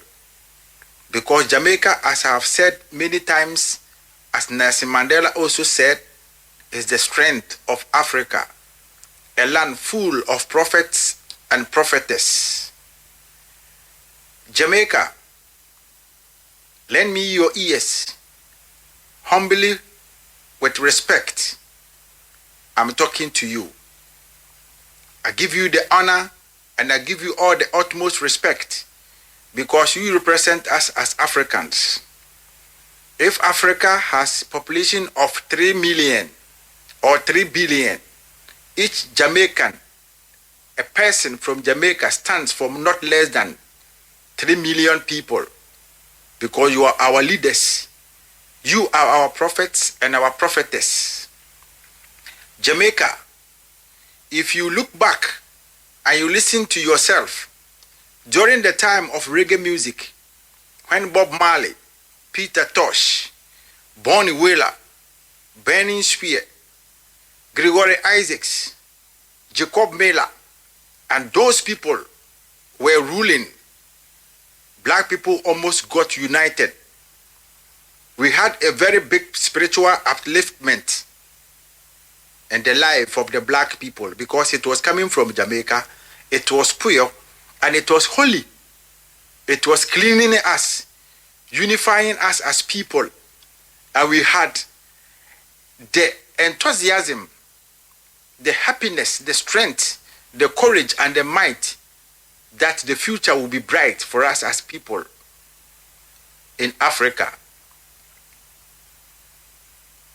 Because Jamaica, as I have said many times, as Nelson Mandela also said, is the strength of Africa, a land full of prophets and prophetess. Jamaica, lend me your ears, humbly, with respect. I'm talking to you. I give you the honor and I give you all the utmost respect because you represent us as Africans. If Africa has a population of 3 million or 3 billion, each Jamaican, a person from Jamaica stands for not less than 3 million people because you are our leaders. You are our prophets and our prophetess. Jamaica, if you look back and you listen to yourself, during the time of reggae music, when Bob Marley, Peter Tosh, Bonnie Wheeler, Benny Spear, Gregory Isaacs, Jacob Miller, and those people were ruling, black people almost got united. We had a very big spiritual upliftment in the life of the black people because it was coming from Jamaica. It was pure and it was holy. It was cleaning us, unifying us as people. And we had the enthusiasm, the happiness, the strength, the courage, and the might that the future will be bright for us as people in Africa.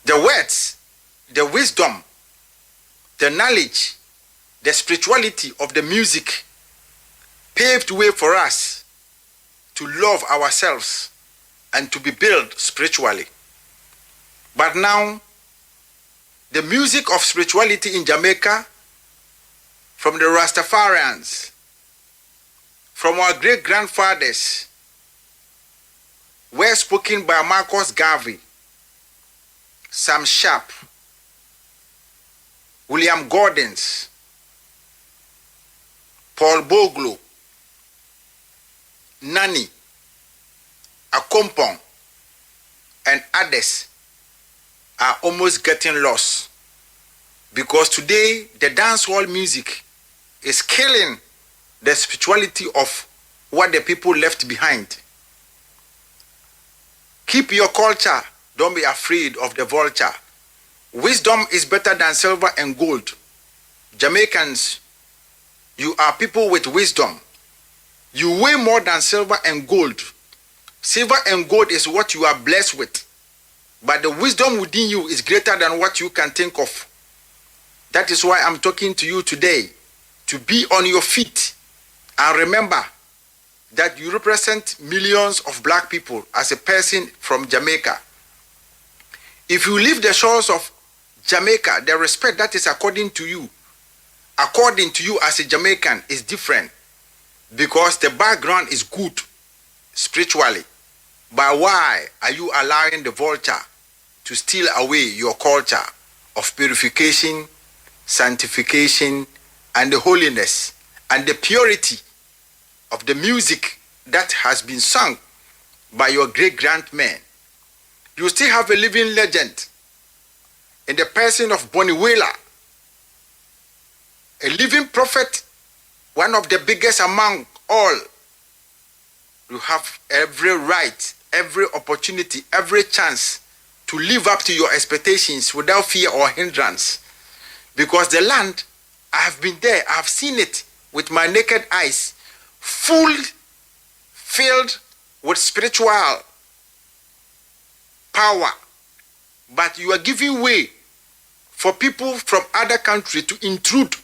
The words, the wisdom, the knowledge, the spirituality of the music paved way for us to love ourselves and to be built spiritually. But now, the music of spirituality in Jamaica, from the Rastafarians, from our great-grandfathers, were spoken by Marcus Garvey, Sam Sharp, William Gordons, Paul Boglo, Nani, Akompong, and others are almost getting lost because today the dancehall music is killing the spirituality of what the people left behind. Keep your culture. Don't be afraid of the vulture. Wisdom is better than silver and gold. Jamaicans, you are people with wisdom. You weigh more than silver and gold. Silver and gold is what you are blessed with. But the wisdom within you is greater than what you can think of. That is why I'm talking to you today, to be on your feet and remember that you represent millions of black people as a person from Jamaica. If you leave the shores of Jamaica, the respect that is according to you as a Jamaican is different because the background is good spiritually. But why are you allowing the vulture to steal away your culture of purification, sanctification, and the holiness and the purity of the music that has been sung by your great-grandmen? You still have a living legend in the person of Boniwela, a living prophet, one of the biggest among all. You have every right, every opportunity, every chance to live up to your expectations without fear or hindrance. Because the land, I have been there, I have seen it with my naked eyes, filled with spiritual power. But you are giving way for people from other countries to intrude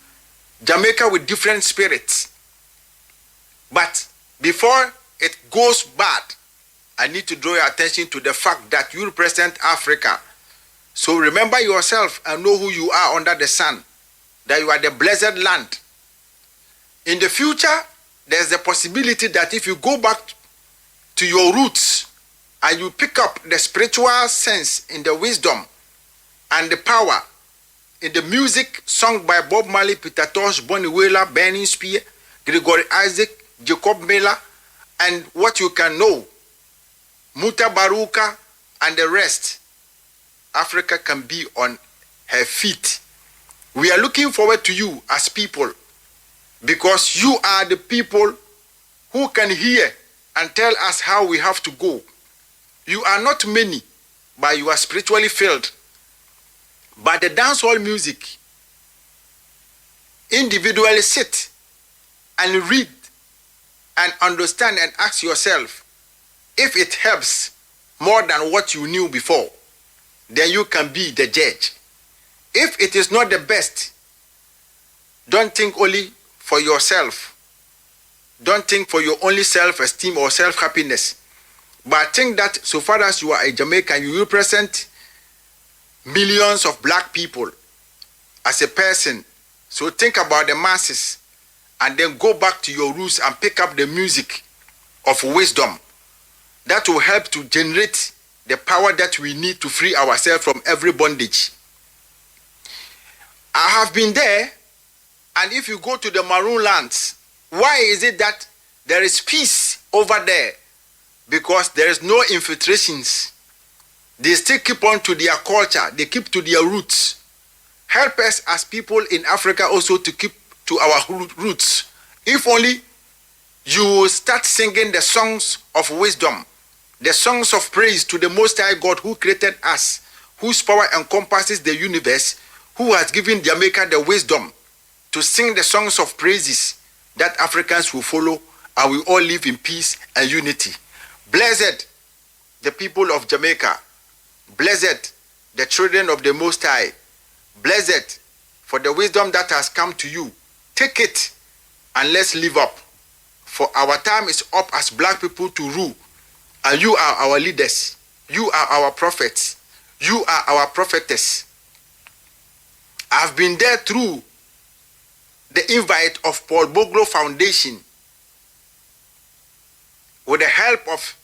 Jamaica with different spirits. But before it goes bad, I need to draw your attention to the fact that you represent Africa. So remember yourself and know who you are under the sun, that you are the blessed land. In the future, there's the possibility that if you go back to your roots and you pick up the spiritual sense in the wisdom and the power in the music sung by Bob Marley, Peter Tosh, Bonnie Wailer, Benny Spear, Gregory Isaac, Jacob Miller, and what you can know, Mutabaruka, and the rest, Africa can be on her feet. We are looking forward to you as people because you are the people who can hear and tell us how we have to go. You are not many, but you are spiritually filled. But the dancehall music, individually sit and read and understand and ask yourself if it helps more than what you knew before, then you can be the judge. If it is not the best, don't think only for yourself. Don't think for your only self-esteem or self-happiness. But think that so far as you are a Jamaican, you represent millions of black people as a person. So think about the masses and then go back to your roots and pick up the music of wisdom. That will help to generate the power that we need to free ourselves from every bondage. I have been there, and if you go to the Maroon lands, why is it that there is peace over there? Because there is no infiltrations They still keep on to their culture. They keep to their roots. Help us as people in Africa also to keep to our roots. If only you start singing the songs of wisdom, the songs of praise to the Most High God who created us, whose power encompasses the universe, who has given Jamaica the wisdom to sing the songs of praises that Africans will follow, and we all live in peace and unity. Blessed the people of Jamaica. Blessed the children of the Most High. Blessed for the wisdom that has come to you. Take it and let's live up. For our time is up as black people to rule. And you are our leaders. You are our prophets. You are our prophetess. I've been there through the invite of Paul Boglo Foundation with the help of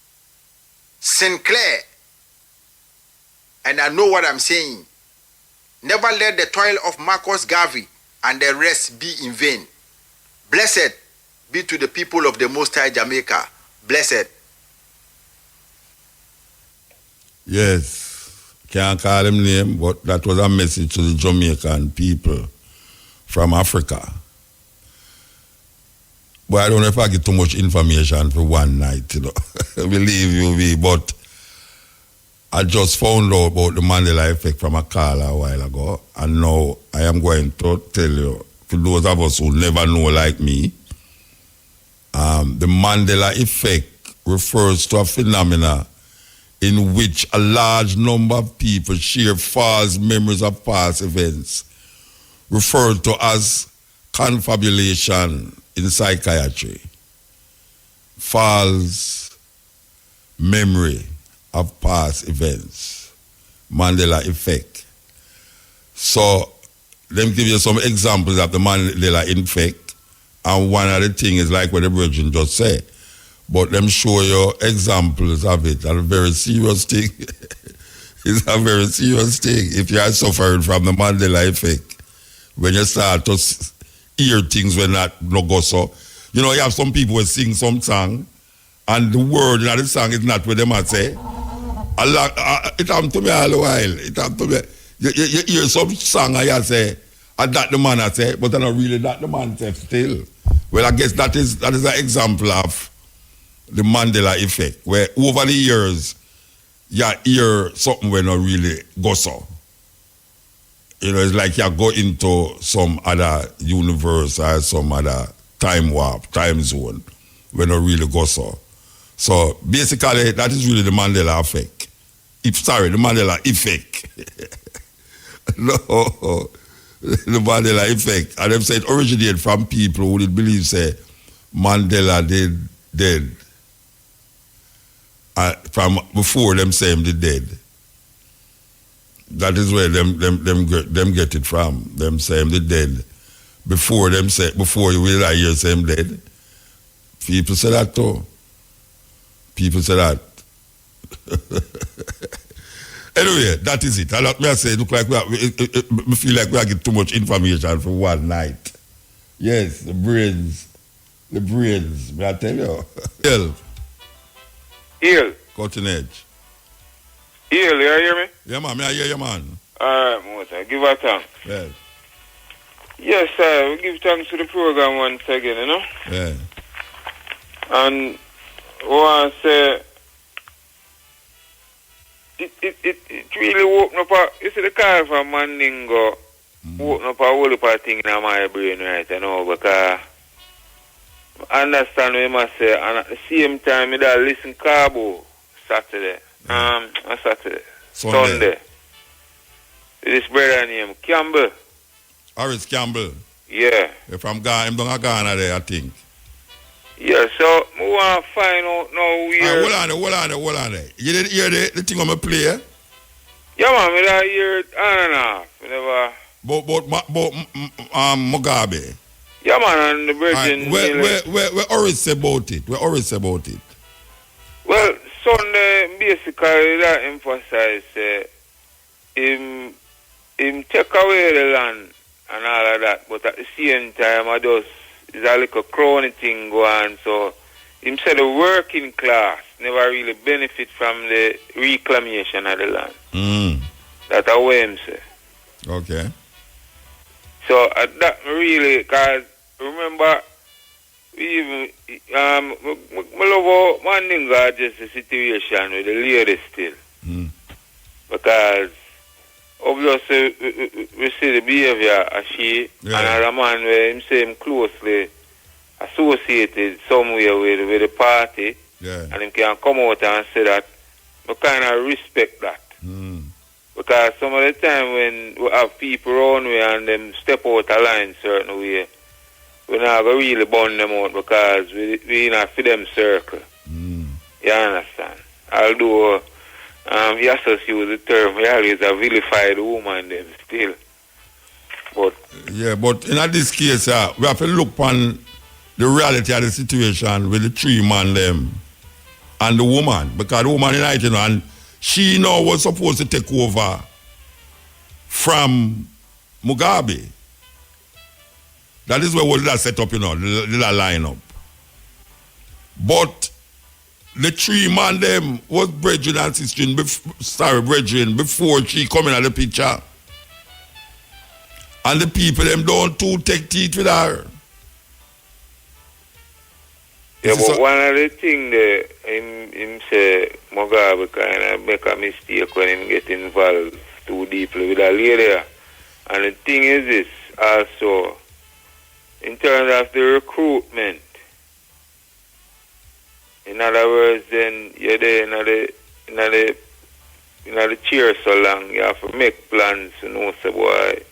Sinclair. And I know what I'm saying. Never let the toil of Marcus Garvey and the rest be in vain. Blessed be to the people of the Most High Jamaica. Blessed. Yes, can't call him name, but that was a message to the Jamaican people from Africa. But I don't know if I get too much information for one night, Believe you me, but I just found out about the Mandela effect from a caller a while ago, and now I am going to tell you, for those of us who never know like me, the Mandela effect refers to a phenomena in which a large number of people share false memories of past events, referred to as confabulation in psychiatry. False memory of past events. Mandela effect. So, let me give you some examples of the Mandela effect. And one of the things is like what the Virgin just said. But let me show you examples of it. A very serious thing. It's a very serious thing. If you are suffering from the Mandela effect, when you start to hear things when that no go so. You know, you have some people who sing some song, and the word in the song is not what they might say. It happened to me all the while. It happened to me. You hear some song and you say, and that the man I say, but I not really that the man say still. Well, I guess that is an example of the Mandela effect, where over the years, you hear something when not really go so. You know, it's like you go into some other universe or some other time warp, time zone, when not really go so. So basically, that is really the Mandela effect. The Mandela effect. No, the Mandela effect. And them say it originated from people who did believe, say, Mandela dead. From before them say him did dead. That is where them get it from. Them say him did dead. Before you will hear say him dead. People say that too. People say that. Anyway, that is it. I say, look like we feel like we are getting too much information for one night. Yes, the brains. May I tell you? Ill. Cutting edge. Ill, you hear me? Yeah, man, I hear you, man. Alright, Mota, give her thanks. Yeah. Yes, sir, we give thanks to the program once again, you know? Yeah. And I want to say, it really opened up you see the call from Mandingo, opened up a whole lot of things in my brain right now, because I understand what you must say, and at the same time, I don't listen Cabo Saturday. Sunday. This brother named Campbell. Horace Campbell? Yeah. You're from Ghana, I'm down Ghana there, I think. Yeah, so I want to find out now where... Hold on there. You didn't hear the thing I'm going to play? Yeah, man, I don't hear it on and off. About Mugabe? Yeah, man, and the Virgin... Where Horace say about it? Well, Sunday, basically, that emphasize him take away the land and all of that, but at the same time, it's a little crony thing going on, so him said the working class never really benefit from the reclamation of the land. That's how him say. Okay. So that really, because remember, we even, I love how Mandela just the situation with the lady still. Because obviously we see the behavior of she and as a man where him say him closely associated somewhere with the party, and him can come out and say that I kind of respect that. Because some of the time when we have people around we and them step out of line certain way, we're not going to really burn them out because we not for them circle. You understand? Although we associate with the term, we always have vilified the woman them still. But but in this case, we have to look on the reality of the situation with the three man them and the woman. Because the woman in it, and she now was supposed to take over from Mugabe. That is where that set up, the lineup. But the three man them was brethren and sister, brethren, before she come in at the picture. And the people them don't too take teeth with her. Yeah, but one of the things that him say Mugabe kind of make a mistake when him get involved too deeply with a lady. And the thing is this also, in terms of the recruitment, in other words, then you're there in the chair so long, you have to make plans, so boy.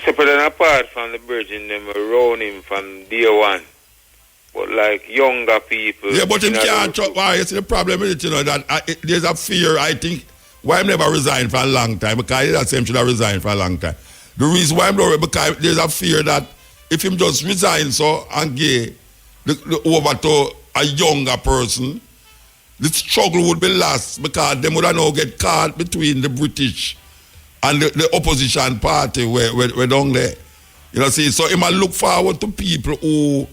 Separate and apart from the virgin, them around him from day one. But like younger people. Yeah, but him can't talk. Why? You see, the problem is, that there's a fear, I think, why I'm never resigned for a long time, because that same should have resigned for a long time. The reason why I'm not, because there's a fear that if him just resign and give over to a younger person, the struggle would be lost, because them would have now get caught between the British and the opposition party where down there. So he might look forward to people who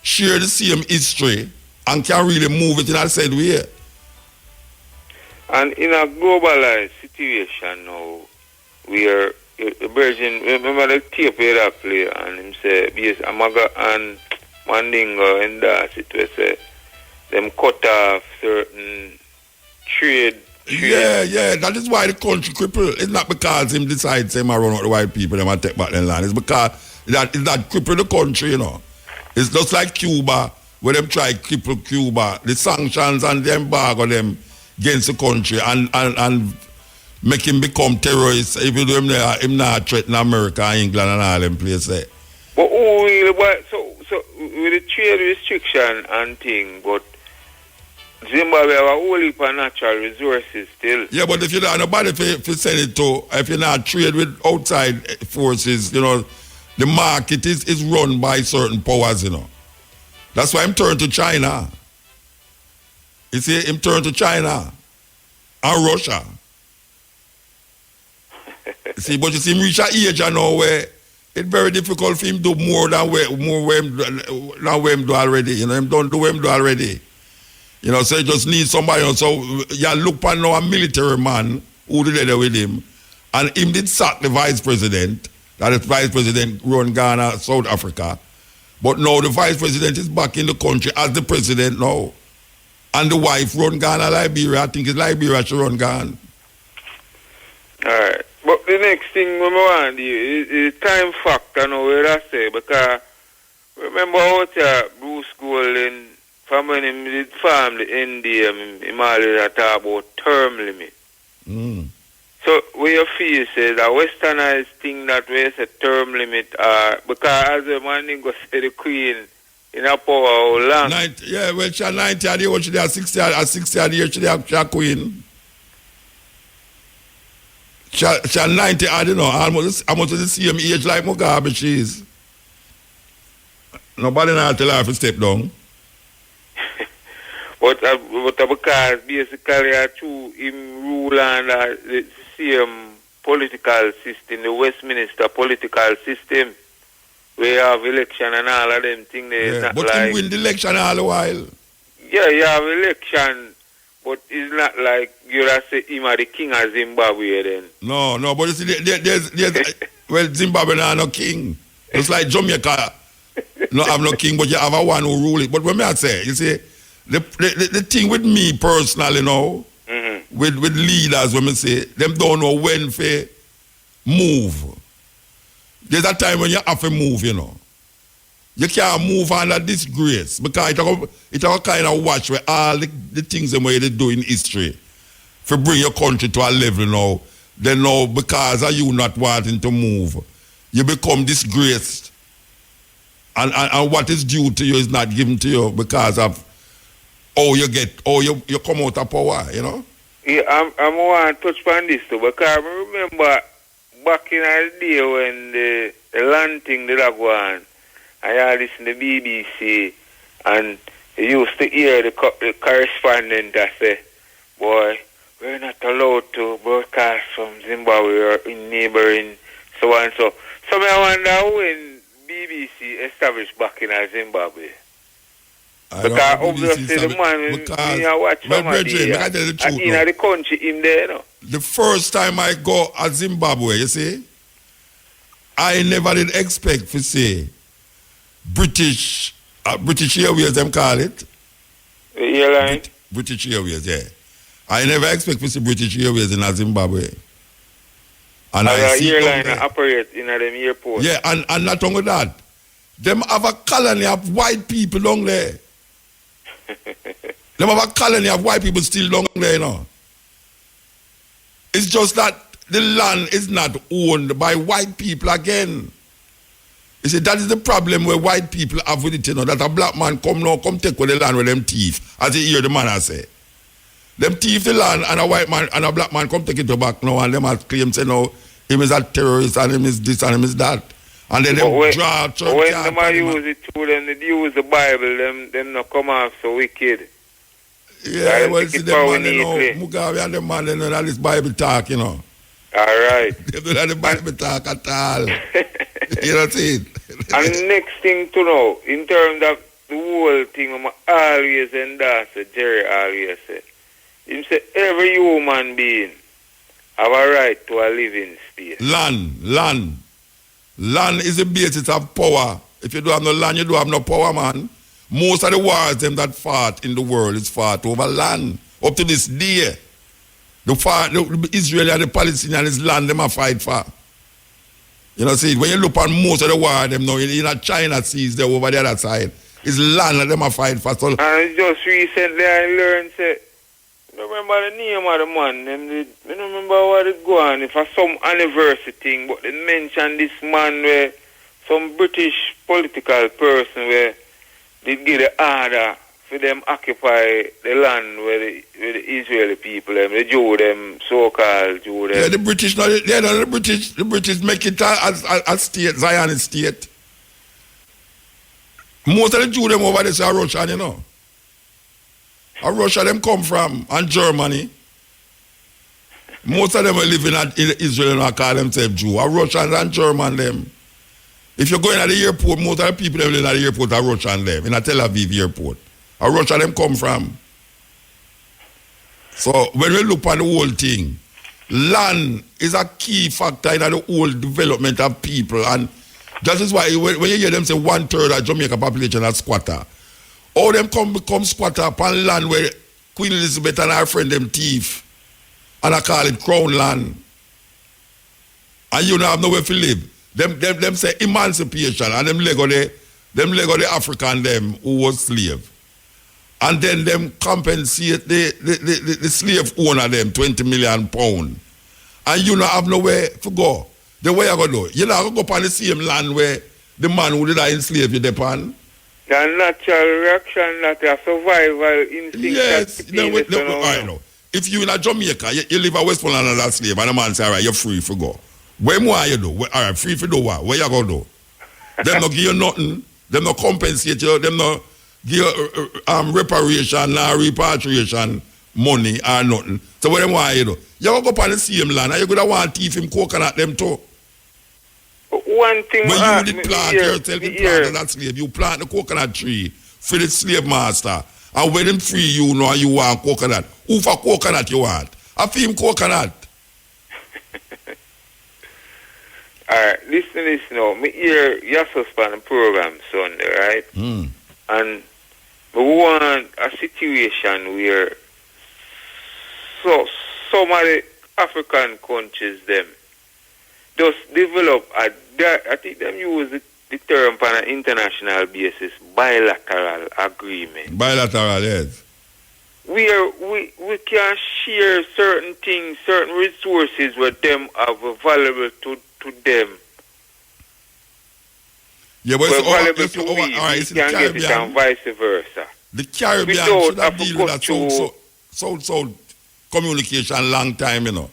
share the same history and can really move it in a said way. And in a globalized situation now, where the Virgin, remember the tape that play, and him say, yes, Amaga and Mandingo and that, it was them cut off certain trade. Yeah, that is why the country crippled. It's not because him decides him run out the white people and take back their land. It's because that crippled the country, It's just like Cuba, where them try to cripple Cuba. The sanctions and the embargo them against the country and make him become terrorists, even though him not threaten America, England and all them places. But so with the trade restriction and thing, but Zimbabwe have a whole heap of natural resources still. Yeah, but if you don't have nobody to send it to, if you not trade with outside forces, the market is run by certain powers, That's why I'm turned to China. You see, him turn to China and Russia. See, but you see him reach an age now where it's very difficult for him to do more than where him do already. Him don't do what him do already. So you just need somebody else. So you look at now a military man who did it with him, and him did sack the vice president. That is vice president run Ghana, South Africa. But now the vice president is back in the country as the president now. And the wife run Ghana, Liberia. I think it's Liberia she run Ghana. Alright. But the next thing we want to do is time factor now, where I say, because remember out here, Bruce Golding, from when he did farm the NDM, he always talk about term limit. So what you feel say that westernized thing that we say term limit because as the man go say the queen in a power how long? 90, yeah, well she 90 a year, what she have 60 a year, she have queen. She 90, I don't know, almost the same age like Mugabe she is. Nobody now tell her to step down. But because basically through him rule and the same political system, the Westminster political system. we have election and all of them things. But like, he win the election all the while. Yeah, you have election, but it's not like you say him are the king of Zimbabwe then. No, but you see, there's well, Zimbabwe are no king. It's like Jamaica no have no king, but you have a one who rule it. But when I say, you see, the thing with me personally, with leaders, when I say, them don't know when to move. There's a time when you have to move, You can't move under disgrace because it's a kind of watch where all the things that they do in history to bring your country to a level now. Then now, because of you not wanting to move, you become disgraced. And what is due to you is not given to you because of how you come out of power, Yeah, I'm want to touch on this too, because I remember back in the day when the land thing did go on, I listened to the BBC and you used to hear the correspondent that say, boy, we're not allowed to broadcast from Zimbabwe or in neighboring so on and so. So I wonder when BBC established back in Zimbabwe. Because obviously the man when I watch somebody in the country in there, The first time I go to Zimbabwe, you see, I never did expect to say British Airways, them call it. Airline? British Airways, yeah. I never expect to see British Airways in Zimbabwe. And I see airline operate in them airport. Yeah, and not only that, them have a colony of white people down there. Them have a colony of white people still down there, It's just that the land is not owned by white people again. You see, that is the problem where white people have with it, that a black man come take with the land with them thief, as you hear the man I say. Them thief the land and a white man and a black man come take it back now and them has claim say no, him is a terrorist and him is this and him is that. And then them draw church. When them use it too, them they use the Bible, them not come off so wicked. Yeah, well, see them man, Mugabe and them man, that is Bible talk, All right. They don't have the Bible talk at all. You know what I mean? And next thing to know, in terms of the whole thing, I'm always and that's Jerry always say. He say every human being have a right to a living space. Land is the basis of power. If you don't have no land, you don't have no power, man. Most of the wars them that fought in the world is fought over land. Up to this day. The Israel and the Palestinians land them a fight for. You know, see, when you look at most of the war, them now in China seas there over the other side. It's land that them a fight for. So, and just recently I learned, say, I don't remember the name of the man. I don't remember what it go on. For some anniversary thing, but they mentioned this man where some British political person where they give the order for them occupy the land where the Israeli people, the Jew, them so-called Jew. Yeah, the British, the British make it a state, Zionist state. Most of the Jews them over there are Russian, And Russia them come from, and Germany. Most of them are living in Israel and call themselves Jew. Are Russians and German them. If you're going at the airport, most of the people that live at the airport are Russian them, in a Tel Aviv airport. Are Russia them come from. So when we look at the whole thing, land is a key factor in the whole development of people. And that is why when you hear them say 1/3 of Jamaica population are squatter, all them become squatter upon land where Queen Elizabeth and her friend them thief. And I call it crown land. And you don't have nowhere to live. Them say emancipation and them Lego the African them who was slave. And then them compensate the slave owner them £20 million. And you don't have nowhere to go. The way you go do, you not go up on the same land where the man who did enslave you depend. The natural reaction, that a survival instinct. Yes, I know. If you in a Jamaica, you live a Westmoreland and a slave, and the man say, all right, you're free to go. Where more you do? All right, free to do what? Where you go do? Them not give you nothing. Them not compensate you. Them not give you reparation or repatriation money or nothing. So what them want you do? You go up on the same land and you could want to thief him coconut them too. Who one thing... When you did plant yourself, you planted that slave. You plant the coconut tree for the slave master. And when him free you know you want coconut. Who for coconut you want? I feel him coconut. Alright, listen now. Me hear you suspend the program Sunday, right? And we want a situation where some of the African countries them just develop I think them use the term on an international basis, bilateral agreement. Bilateral, yes. Where we can share certain things, certain resources where them are valuable to them. Yeah, but it's valuable to we can get it and vice versa. The Caribbean should have deal with that south communication long time, you know.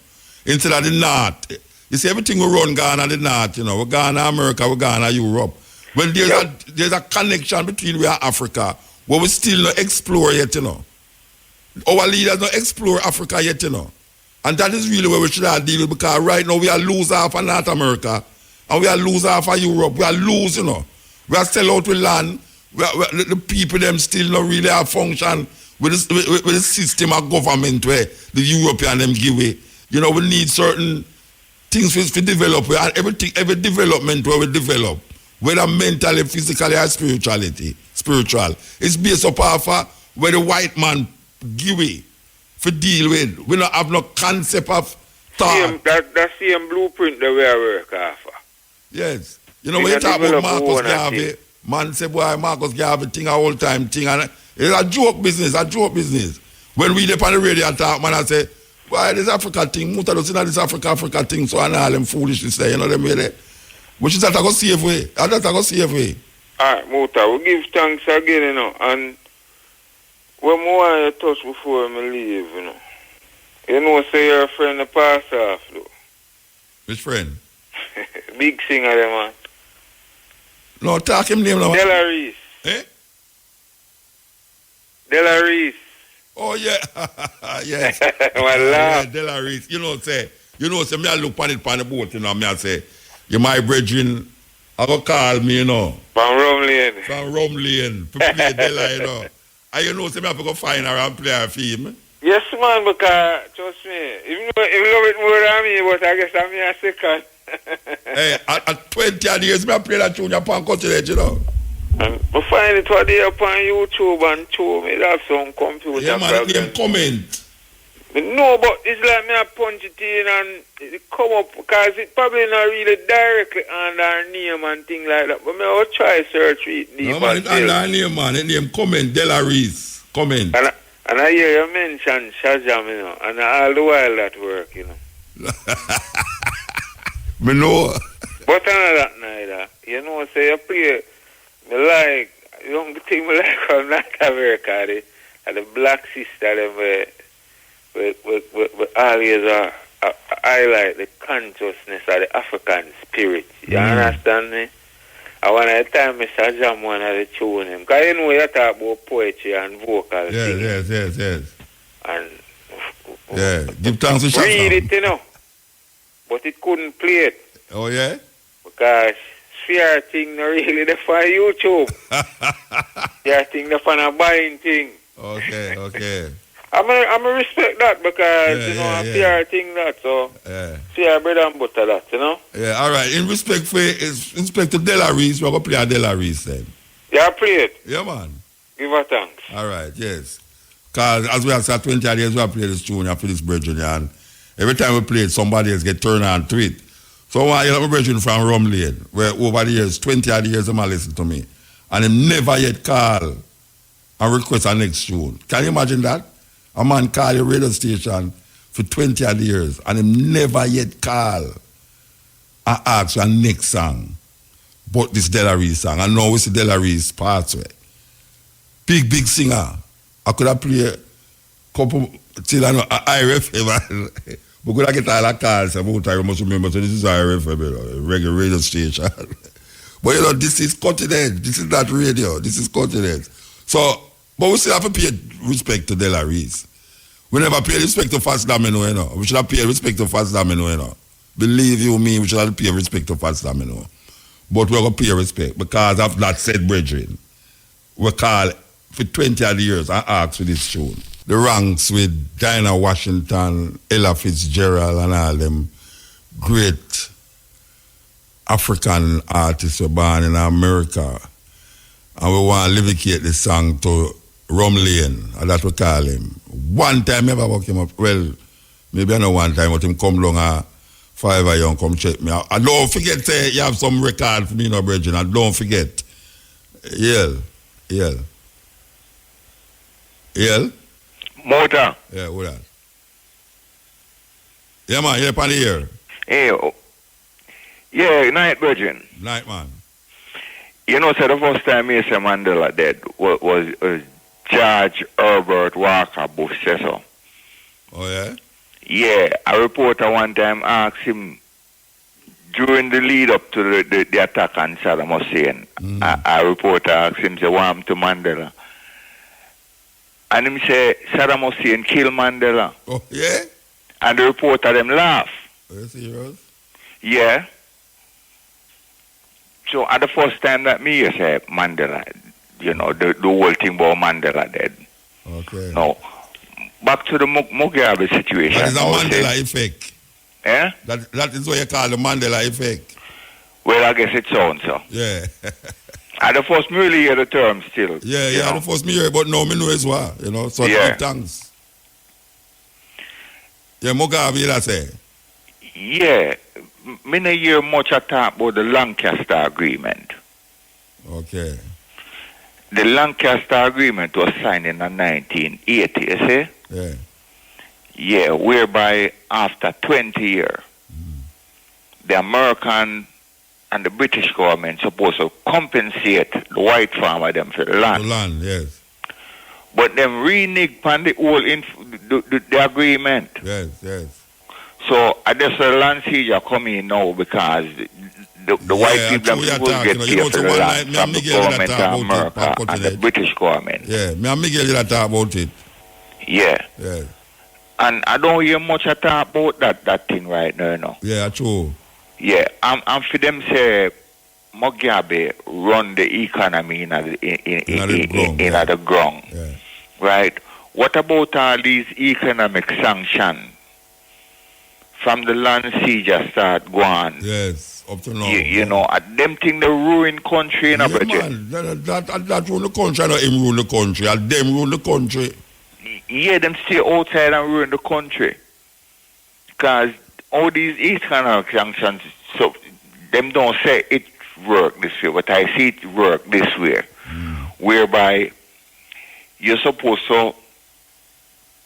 Instead of the north. You see, everything we run Ghana the north, you know. We're Ghana America, we're Ghana Europe. Well, there's a connection between we and Africa where we still not explore yet, you know. Our leaders don't explore Africa yet, you know. And that is really where we should have deal with, because right now we are lose half of North America and we are lose half of Europe. We are lose, you know. We are sell out with land. The people them still not really have function with the system of government where the European them give away. You know, we need certain things to develop, and every development where we develop, whether mentally, physically, or spiritual, it's based upon where the white man give away for deal with. We don't have no concept of thought. That same blueprint that we are working off. Yes. You know, when you talk about Marcus Garvey, man say, boy, Marcus Garvey thing a whole time thing, and it's a joke business. When we up on the radio and talk, man, I say, why this Africa thing, Muta does not this Africa thing, so and all them foolishness there, you know them way there. Which is that I go save way. Alright, Muta, we give thanks again, you know, and one more I touch before I leave, you know. You know, say your friend the pass off, though. Which friend? Big singer, there, man. No, talk him name now. Delaris. Eh? Delaris. Oh, yeah. Yes. Yeah, Delaris. You know, say, me I look on it on the boat, you know, me I say, you my brethren, I go call me, you know. From Rumlane. To play Dela, you know. And you know, say, me I have to go find her and play her film. Yes, man, because, trust me, even though you love it more than me, but I guess I'm a second. Hey, at 20 years, me I play that tune upon continent, you know. And I find it one day upon YouTube and show me that some computer. Yeah, man, name comment. No, but it's like me I punch it in and it come up, because it probably not really directly under our name and things like that. But me I will try search it deep. No, man, it's under our name, man. It name comment, Delaris. Comment. And I hear you mention Shazam, you know, and all the while that work, you know. Me know. But another night, you know, say you play, me like, you don't think me like from North America, and the black sister, them we always highlight the consciousness of the African spirit. You understand me? I want to time Mr. Jam one of the tune him. Because you know you talk about poetry and vocal singing. Yes. And give thanks to Shazam. Read it, you know. But it couldn't play it. Oh, yeah? Because sphere thing not really the for YouTube. Sphere thing the for a buying thing. Okay. I'm a respect that because, you know, a PR thing that, so PR bread and butter that, you know? Yeah, all right. In respect to Delaris, we're going to play a Delaris then. Yeah, play it. Yeah, man. Give her thanks. All right, yes. Because as we have said, 20 years we have played this tune for this brethren, and every time we play it, somebody else get turned on to it. So I have a brethren from Rumlane, where over the years, 20 years, they listen to me. And they never yet call and request a next tune. Can you imagine that? A man call a radio station for 20 years and him never yet call and ask for a next song but this Delaris song. And now we see Delaris pathway. Big singer. I could have played a couple till I know IRFM. We could have get all the calls about I must remember, so this is IRFM, Reggae radio station. But you know, this is continent. This is not radio. This is continent. So, but we still have to pay respect to Delaris. We never pay respect to Fast Domino, you know. We should have paid respect to Fast Domino, you know. Believe you me, we should have paid respect to Fast Domino. But we're going to pay respect because of that said brethren. We call for 20 odd years I asked for this tune. The ranks with Dinah Washington, Ella Fitzgerald and all them great African artists were born in America. And we want to livicate the song to Rum Lane, and that's what we call him. One time ever woke him up, well, maybe I know one time, but him come along and forever young come check me. I don't forget say you have some record for me, no brethren. I don't forget. Yeah. Motor. Yeah, what that? Yeah, man, you're up on the air. Hey, yeah, night, virgin. Night, man. You know, so the first time Mr. Mandela dead was George Herbert Walker Bush said so. Oh, yeah? Yeah, a reporter one time asked him during the lead up to the attack on Saddam Hussein. A reporter asked him, say, what happened to Mandela? And him say, Saddam Hussein killed Mandela. Oh, yeah? And the reporter them laugh. Are you serious? Yeah. So at the first time that me say Mandela, you know, the whole thing about Mandela dead. Okay. No. Back to the Mugabe situation. That is a Mandela effect. Eh? That is what you call the Mandela effect. Well, I guess it sounds so. Yeah. At the first me really hear the term still. Yeah, the first me hear, but now me know as well, you know, so yeah. Thanks. Yeah, Mugabe, that say. Yeah. Me no hear much talk about the Lancaster Agreement. Okay. The Lancaster Agreement was signed in 1980, you see? Yeah. Yeah, whereby after 20 years, the American and the British government supposed to compensate the white farmer them for the land. The land, yes. But them reneged on the whole the agreement. Yes. So I guess the land siege are coming now because the white people will get paid for the land from the government of America and the British government. Yeah, me and Miguel that talk about it. Yeah. Yeah. And I don't hear much talk about that thing right now, you know. Yeah, true. Yeah, and for them say Mugabe run the economy in the ground. Yeah. Right? What about all these economic sanctions from the land siege start going? Yes, up to now. You know, them thing the ruin country in man, that rule the country, not him rule the country, and them rule the country. Yeah, them stay outside and ruin the country. Because all these economic sanctions, so them don't say it work this way, but I see it work this way, whereby you're supposed to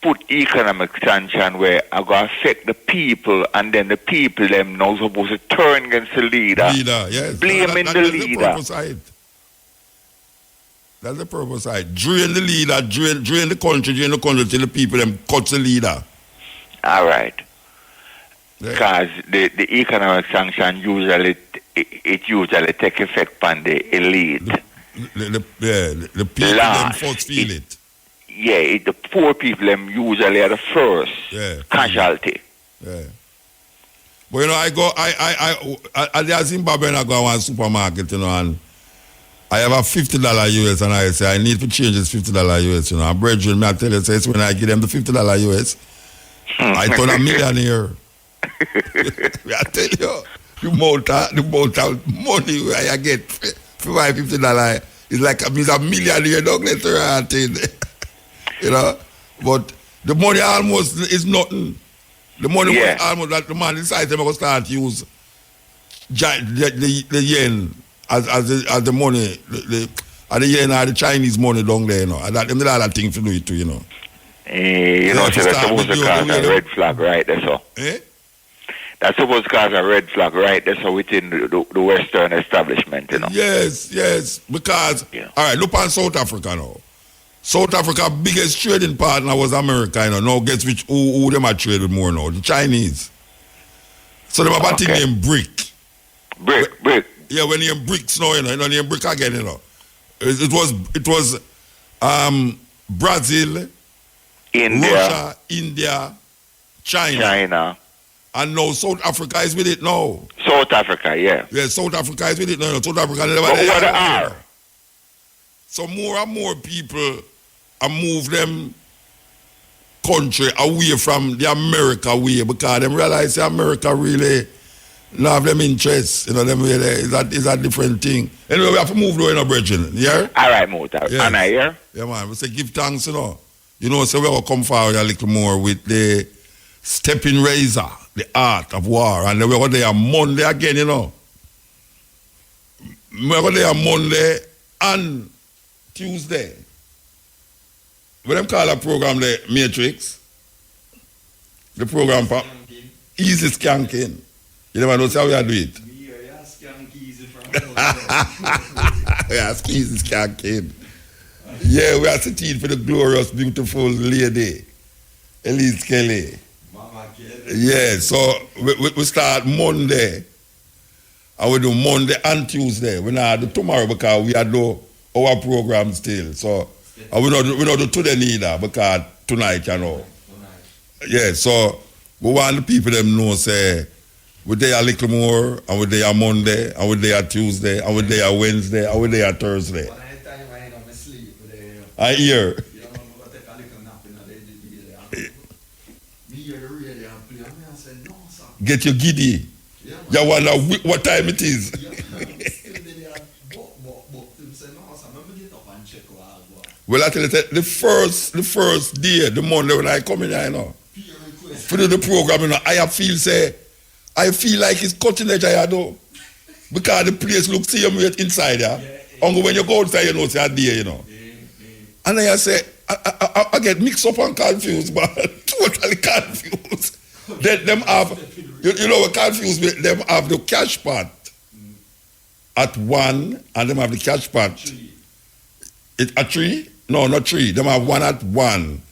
put economic sanction where I go affect the people, and then the people them now supposed to turn against the leader. Yes. Blaming the leader. That's the purpose side. Drain the leader, drain the country till the people them cut the leader. All right. Because the economic sanction usually take effect on the elite. The people them first feel it. Yeah, the poor people them usually are the first casualty. Yeah. But you know, I the Zimbabwean I go to one supermarket, you know, and I have a $50 US, and I say I need to change this $50 US, you know. And brethren, I tell you, so it's when I give them the $50 US, I turn a millionaire. I tell you, the amount of money where I get for my $50 is like a millionaire, don't let her thing. You know, but the money almost is nothing. The money was almost like the man decides they're going to start use the yen as the money, the yen or the Chinese money down there, you know. And that them the other thing to do it too, you know. You know, so that's supposed to cause a red flag right there, so. That's supposed to cause a red flag right there, so within the Western establishment, you know. Yes, because, all right, look on South Africa now. South Africa's biggest trading partner was America, you know. Now guess which who them are trading more now? The Chinese. So them have a thing named BRIC. BRIC. Yeah, when you BRICS now, you know name BRIC again, you know. It was Brazil, Russia, India, China. And now South Africa is with it now. So South Africa, yeah. Yeah, South Africa is with it. No, South Africa never. But what are? So more and more people are move them country away from the America way because them realize the America really not have them interests. You know, them really is a different thing. Anyway, we have to move though in a bridging. Yeah? All right, Muta. Yes. Am I here? Yeah, man. We say give thanks, you know. You know, so we will come forward a little more with the stepping razor, the art of war. And then we're going there on Monday again, you know. We're going there on Monday and Tuesday. What them call a program the Matrix? The program for easy skanking. You never know how we are doing it. Yeah, easy skanking. Yeah, we are sitting for the glorious, beautiful lady, Elise Kelly. Yeah, so we start Monday. And we do Monday and Tuesday. We not do tomorrow because we are do our program still. So we not do today neither because tonight, you know. Yeah, so we want the people them know say we're there a little more, and we're there Monday, and we're there Tuesday, and we're there Wednesday, and we're there Thursday. I hear. Get your giddy. You wonder what time it is. Well, I tell you, the first day, the Monday when I come in here, you know, for the program, you know, I feel like it's cutting edge, I do. Because the place looks same way inside, yeah. Only when you go outside, you know, it's a day, you know. And then I say, I get mixed up and confused, but totally confused. Them have, you know what confused me? Them have the cash pot at 1, and them have the cash pot at 3? No, not 3. Them have 1 at 1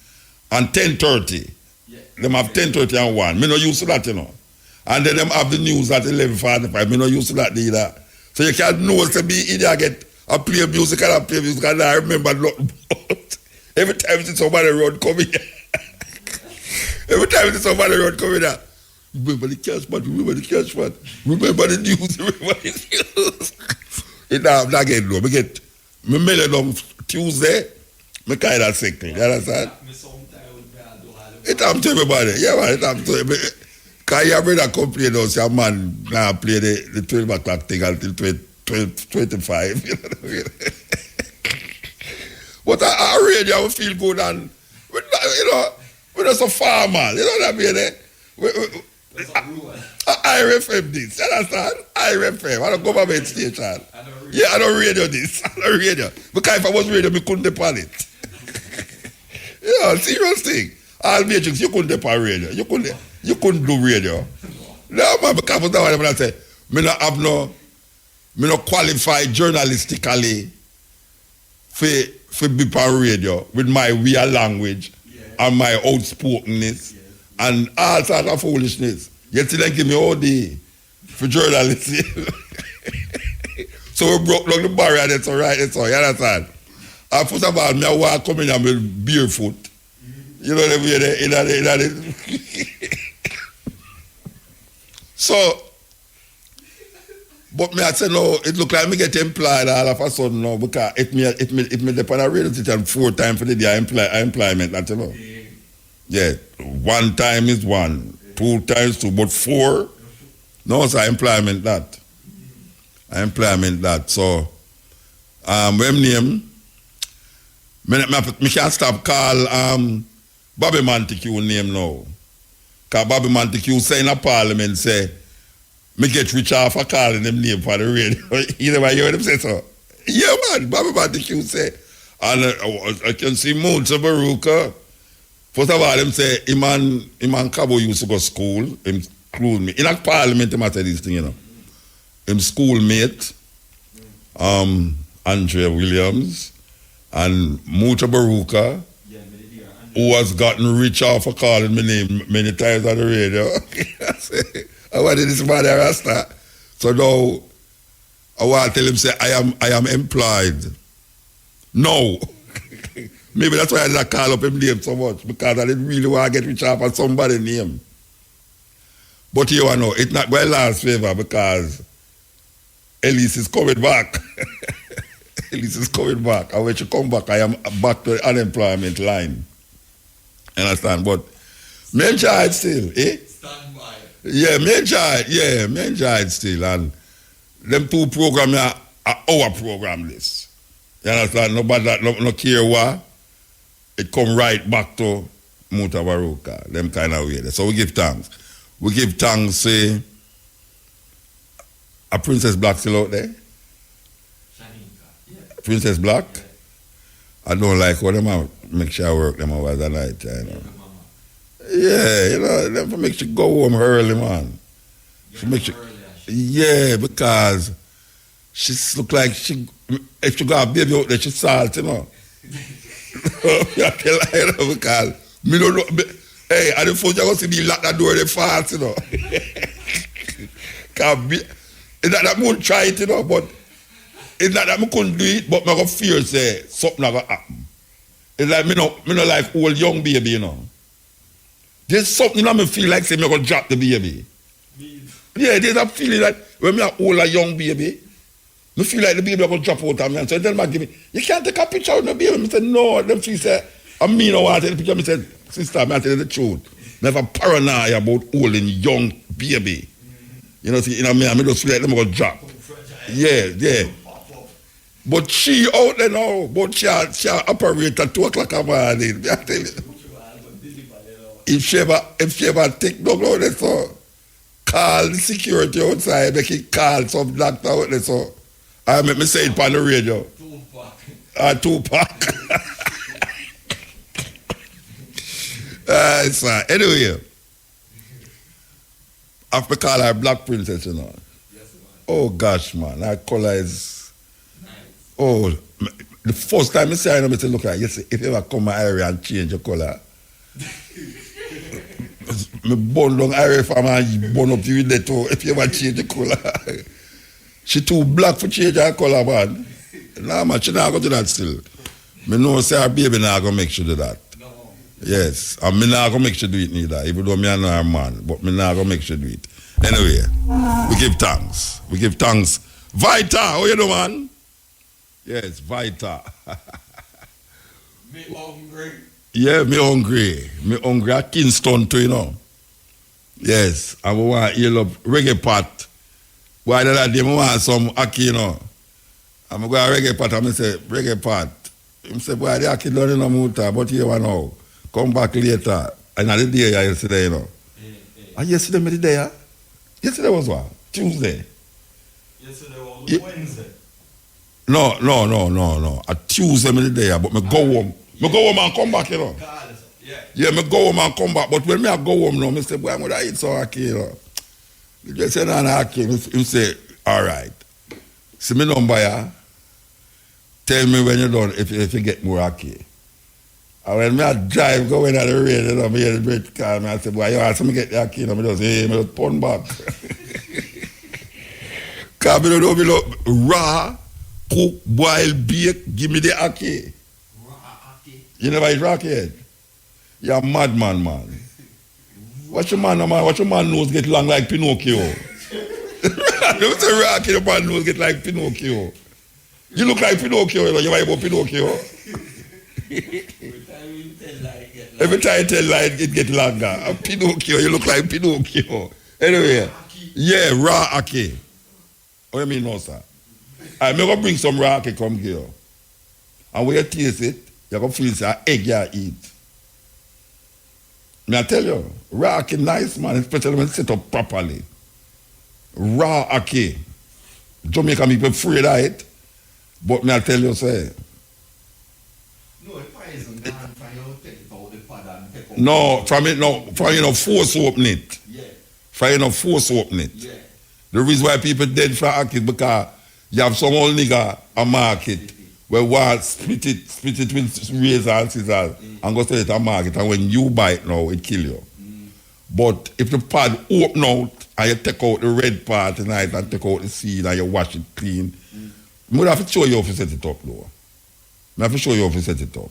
and 10:30. Them have 10:30 and 1. Me not used to that, you know. And then them have the news at 11:45. Me not used to that either. So you can't know to be either I get a play music and I play music and I remember nothing about. Every time see somebody road coming here. Every time see somebody road coming here. Remember the cash pot, remember the cash pot. Remember the news, remember the news. It now not get no. Me mail it on Tuesday, me kind of sick. You understand? It happens to everybody. Yeah, man, it happens to everybody. Because your brother complain now, say a man now play the 12 o'clock thing until 25. You know what I mean? But I really I feel good and, you know, we're just a farmer. You know what I mean? IRFM this, you understand? IRFM, I don't government station. Yeah, I don't radio this. I don't radio. Because if I was radio, we couldn't depend it. Yeah, serious thing. All Matrix, you couldn't depend radio. You couldn't do radio. No, man, because of that, I say, me not qualified journalistically for be on radio with my weird language and my outspokenness and all sorts of foolishness. Yet they give me all day for journalism. So we broke down the barrier, that's all right, that's all, you understand? And first of all, I walk coming in with barefoot. You know what I mean? So, but me I say no, it look like me get employed all of a sudden now because it me depend on radio station 4 times for the day employment, that you know. Yeah, 1 time is 1, 2 times 2, but 4, no, so I employment that. So, when name, me can't stop call Bobby Montague name now. Because Bobby Montague say in a parliament, say, me get rich off of calling them name for the radio. You never hear them say so? Yeah, man, Bobby Montague say, and I can see Mutabaruka. First of all, them say, Iman Cabo used to go to school, include me. In a parliament, him say this thing, you know. Him schoolmate, Andrea Williams, and Mutabaruka, who has gotten rich off of calling my name many times on the radio. I say, I wanted this man there, Rasta. So now, I want to tell him, say, I am employed. No. Maybe that's why I didn't call up him name so much, because I didn't really want to get rich off of somebody's name. But you know, it's not going to last forever because Elise is coming back. Elise is coming back. And when she come back, I am back to the unemployment line. Understand? But me enjoy it still, eh? Stand by. Yeah, me enjoy it still. And them two programs are our program list. You understand? Nobody no care what. It come right back to Mutabaruka, them kind of way. So we give thanks. We give thanks, say, a Princess Black still out there? Princess Black? I don't like how them out. Make sure I work them hours a night, you know. Yeah, you know, them make sure go home early, man. She make sure, yeah, because she look like she, if she got a baby out there, she's salt, you know. I tell her, you know, because me don't know. Hey, I the first you go see me lock that door, they fast, you know. Can't be, it's not that I won't try it, you know, but it's not that I couldn't do it, but I go fear say something not gonna happen. It's like me no like old young baby, you know. There's something you know me feel like say me gonna drop the baby. Yeah, there's a feeling like when me a old a young baby, me feel like the baby gonna drop out of me. And so then man give me, you can't take a picture of the baby. Me say no, them she say, I mean I want to take the picture. Me say, sister, me I tell you the truth. Never paranoid about old and young baby. You know, see, you know me just feel like them gonna drop. Yeah. But she out there now, but she operate at 2 o'clock in the morning. I tell you. If she ever take no out there, so call the security outside, make it call some doctor out there, so I make me say it on the radio. Tupac. Anyway, I have to call her Black Princess, you know. Oh gosh, man, that color is. Oh, the first time I see her, I say, look, you see, if you ever come my area and change your color, me burn down area for me, burn up you there too, if you ever change the color. She too black for change her color, man. Nah, man, she not going to do that still. Me know say her baby not going to make sure do that. No. Yes, and me not going to make sure do it neither, even though me I know her man, but me not going to make sure do it. Anyway, we give thanks. We give thanks. Vita, how you know, man? Yes, Vita. Me hungry. Yeah, me hungry. Me hungry at Kingston too, you know. Yes, I want to hear up reggae pot. Why did I do? I want some aki, you know. I'm going to reggae pot, and I say, reggae pot. I say, boy, the aki don't know muta, but here one now. Come back later. And I did there yesterday, you know. And yesterday, me did there. Yesterday was what? Tuesday. Yesterday was Wednesday. No. A Tuesday me there, but me go home. Me go home and come back, you know. Yeah, me go home and come back. But when me I go home now, me say, boy, I'm gonna eat some aki, you know. He just say, no, aki. He say, all right. See me number, yeah. Tell me when you're done if you get more aki. And when me I drive going at the rain, you know, me hear the bridge car, me I say, boy, you want me get the aki, you know, me just say, hey, me just pun back. Because me don't know, raw, cook, boil, bake, give me the aki. You never eat rock yet? You're a madman, man. Watch your man, man. Watch your man nose get long like Pinocchio. Don't say rocky, the man nose get like Pinocchio. You look like Pinocchio, you know. You might about Pinocchio. Every time you tell lie, it get longer. A Pinocchio, you look like Pinocchio. Anyway, yeah, raw aki. What do you mean, no, sir? I'm going to bring some raw aki come here. And when you taste it, you're going to feel it's an egg you eat. May I tell you, raw aki nice, man, especially when it's set up properly. Raw aki. Jamaican people afraid of it, but may I tell you, say. No, it isn't done from you take it out the pod and take out. No, from you know, force open it. Yeah. From you know, force open it. Yeah. The reason why people dead for aki is because you have some old nigga a market where one split it with razor and scissors and go sell it at market, and when you buy it now, it kill you. But if the pod open out and you take out the red part tonight and take out the seed and you wash it clean, I would have to show you how to set it up, though. I have to show you how to set it up.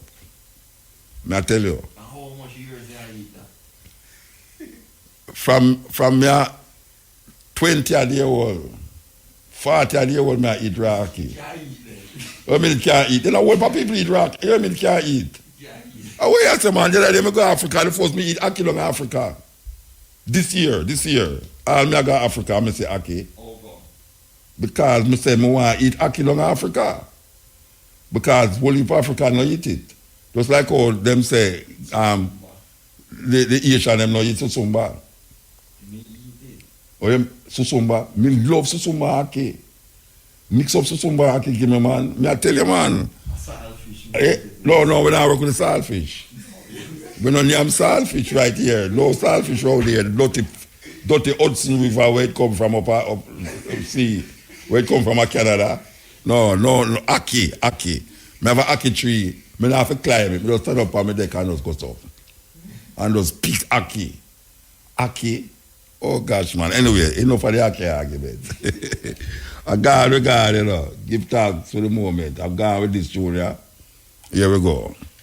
May I tell you? And how much years did I eat from me 20 year old, 40 year old, me eat raki. I mean, can't eat. You know what people eat raki? I mean, can't eat. How you say, man? They go to Africa. They force me eat aki long Africa. This year. All me go to Africa, I say aki. Because me say me want to eat aki long Africa. Because whole heap of Africa no eat it. Just like how them say, the Asian them no eat susumba. Oh, susumba. Me love susumba aki. Mix up susumba aki, give me man. Me I tell you man. No, we don't work with the saltfish. We don't have saltfish right here. No saltfish out here. Dirty Hudson River where it come from up sea. Where it come from Canada. No, aki. I have an aki tree. I don't have to climb it. I just stand up on my deck and just go up. And just pick aki. Aki. Oh gosh, man. Anyway, enough of the aki argument. I got regard, you know. Give thanks for the moment. I've gone with this, Julia. Here we go.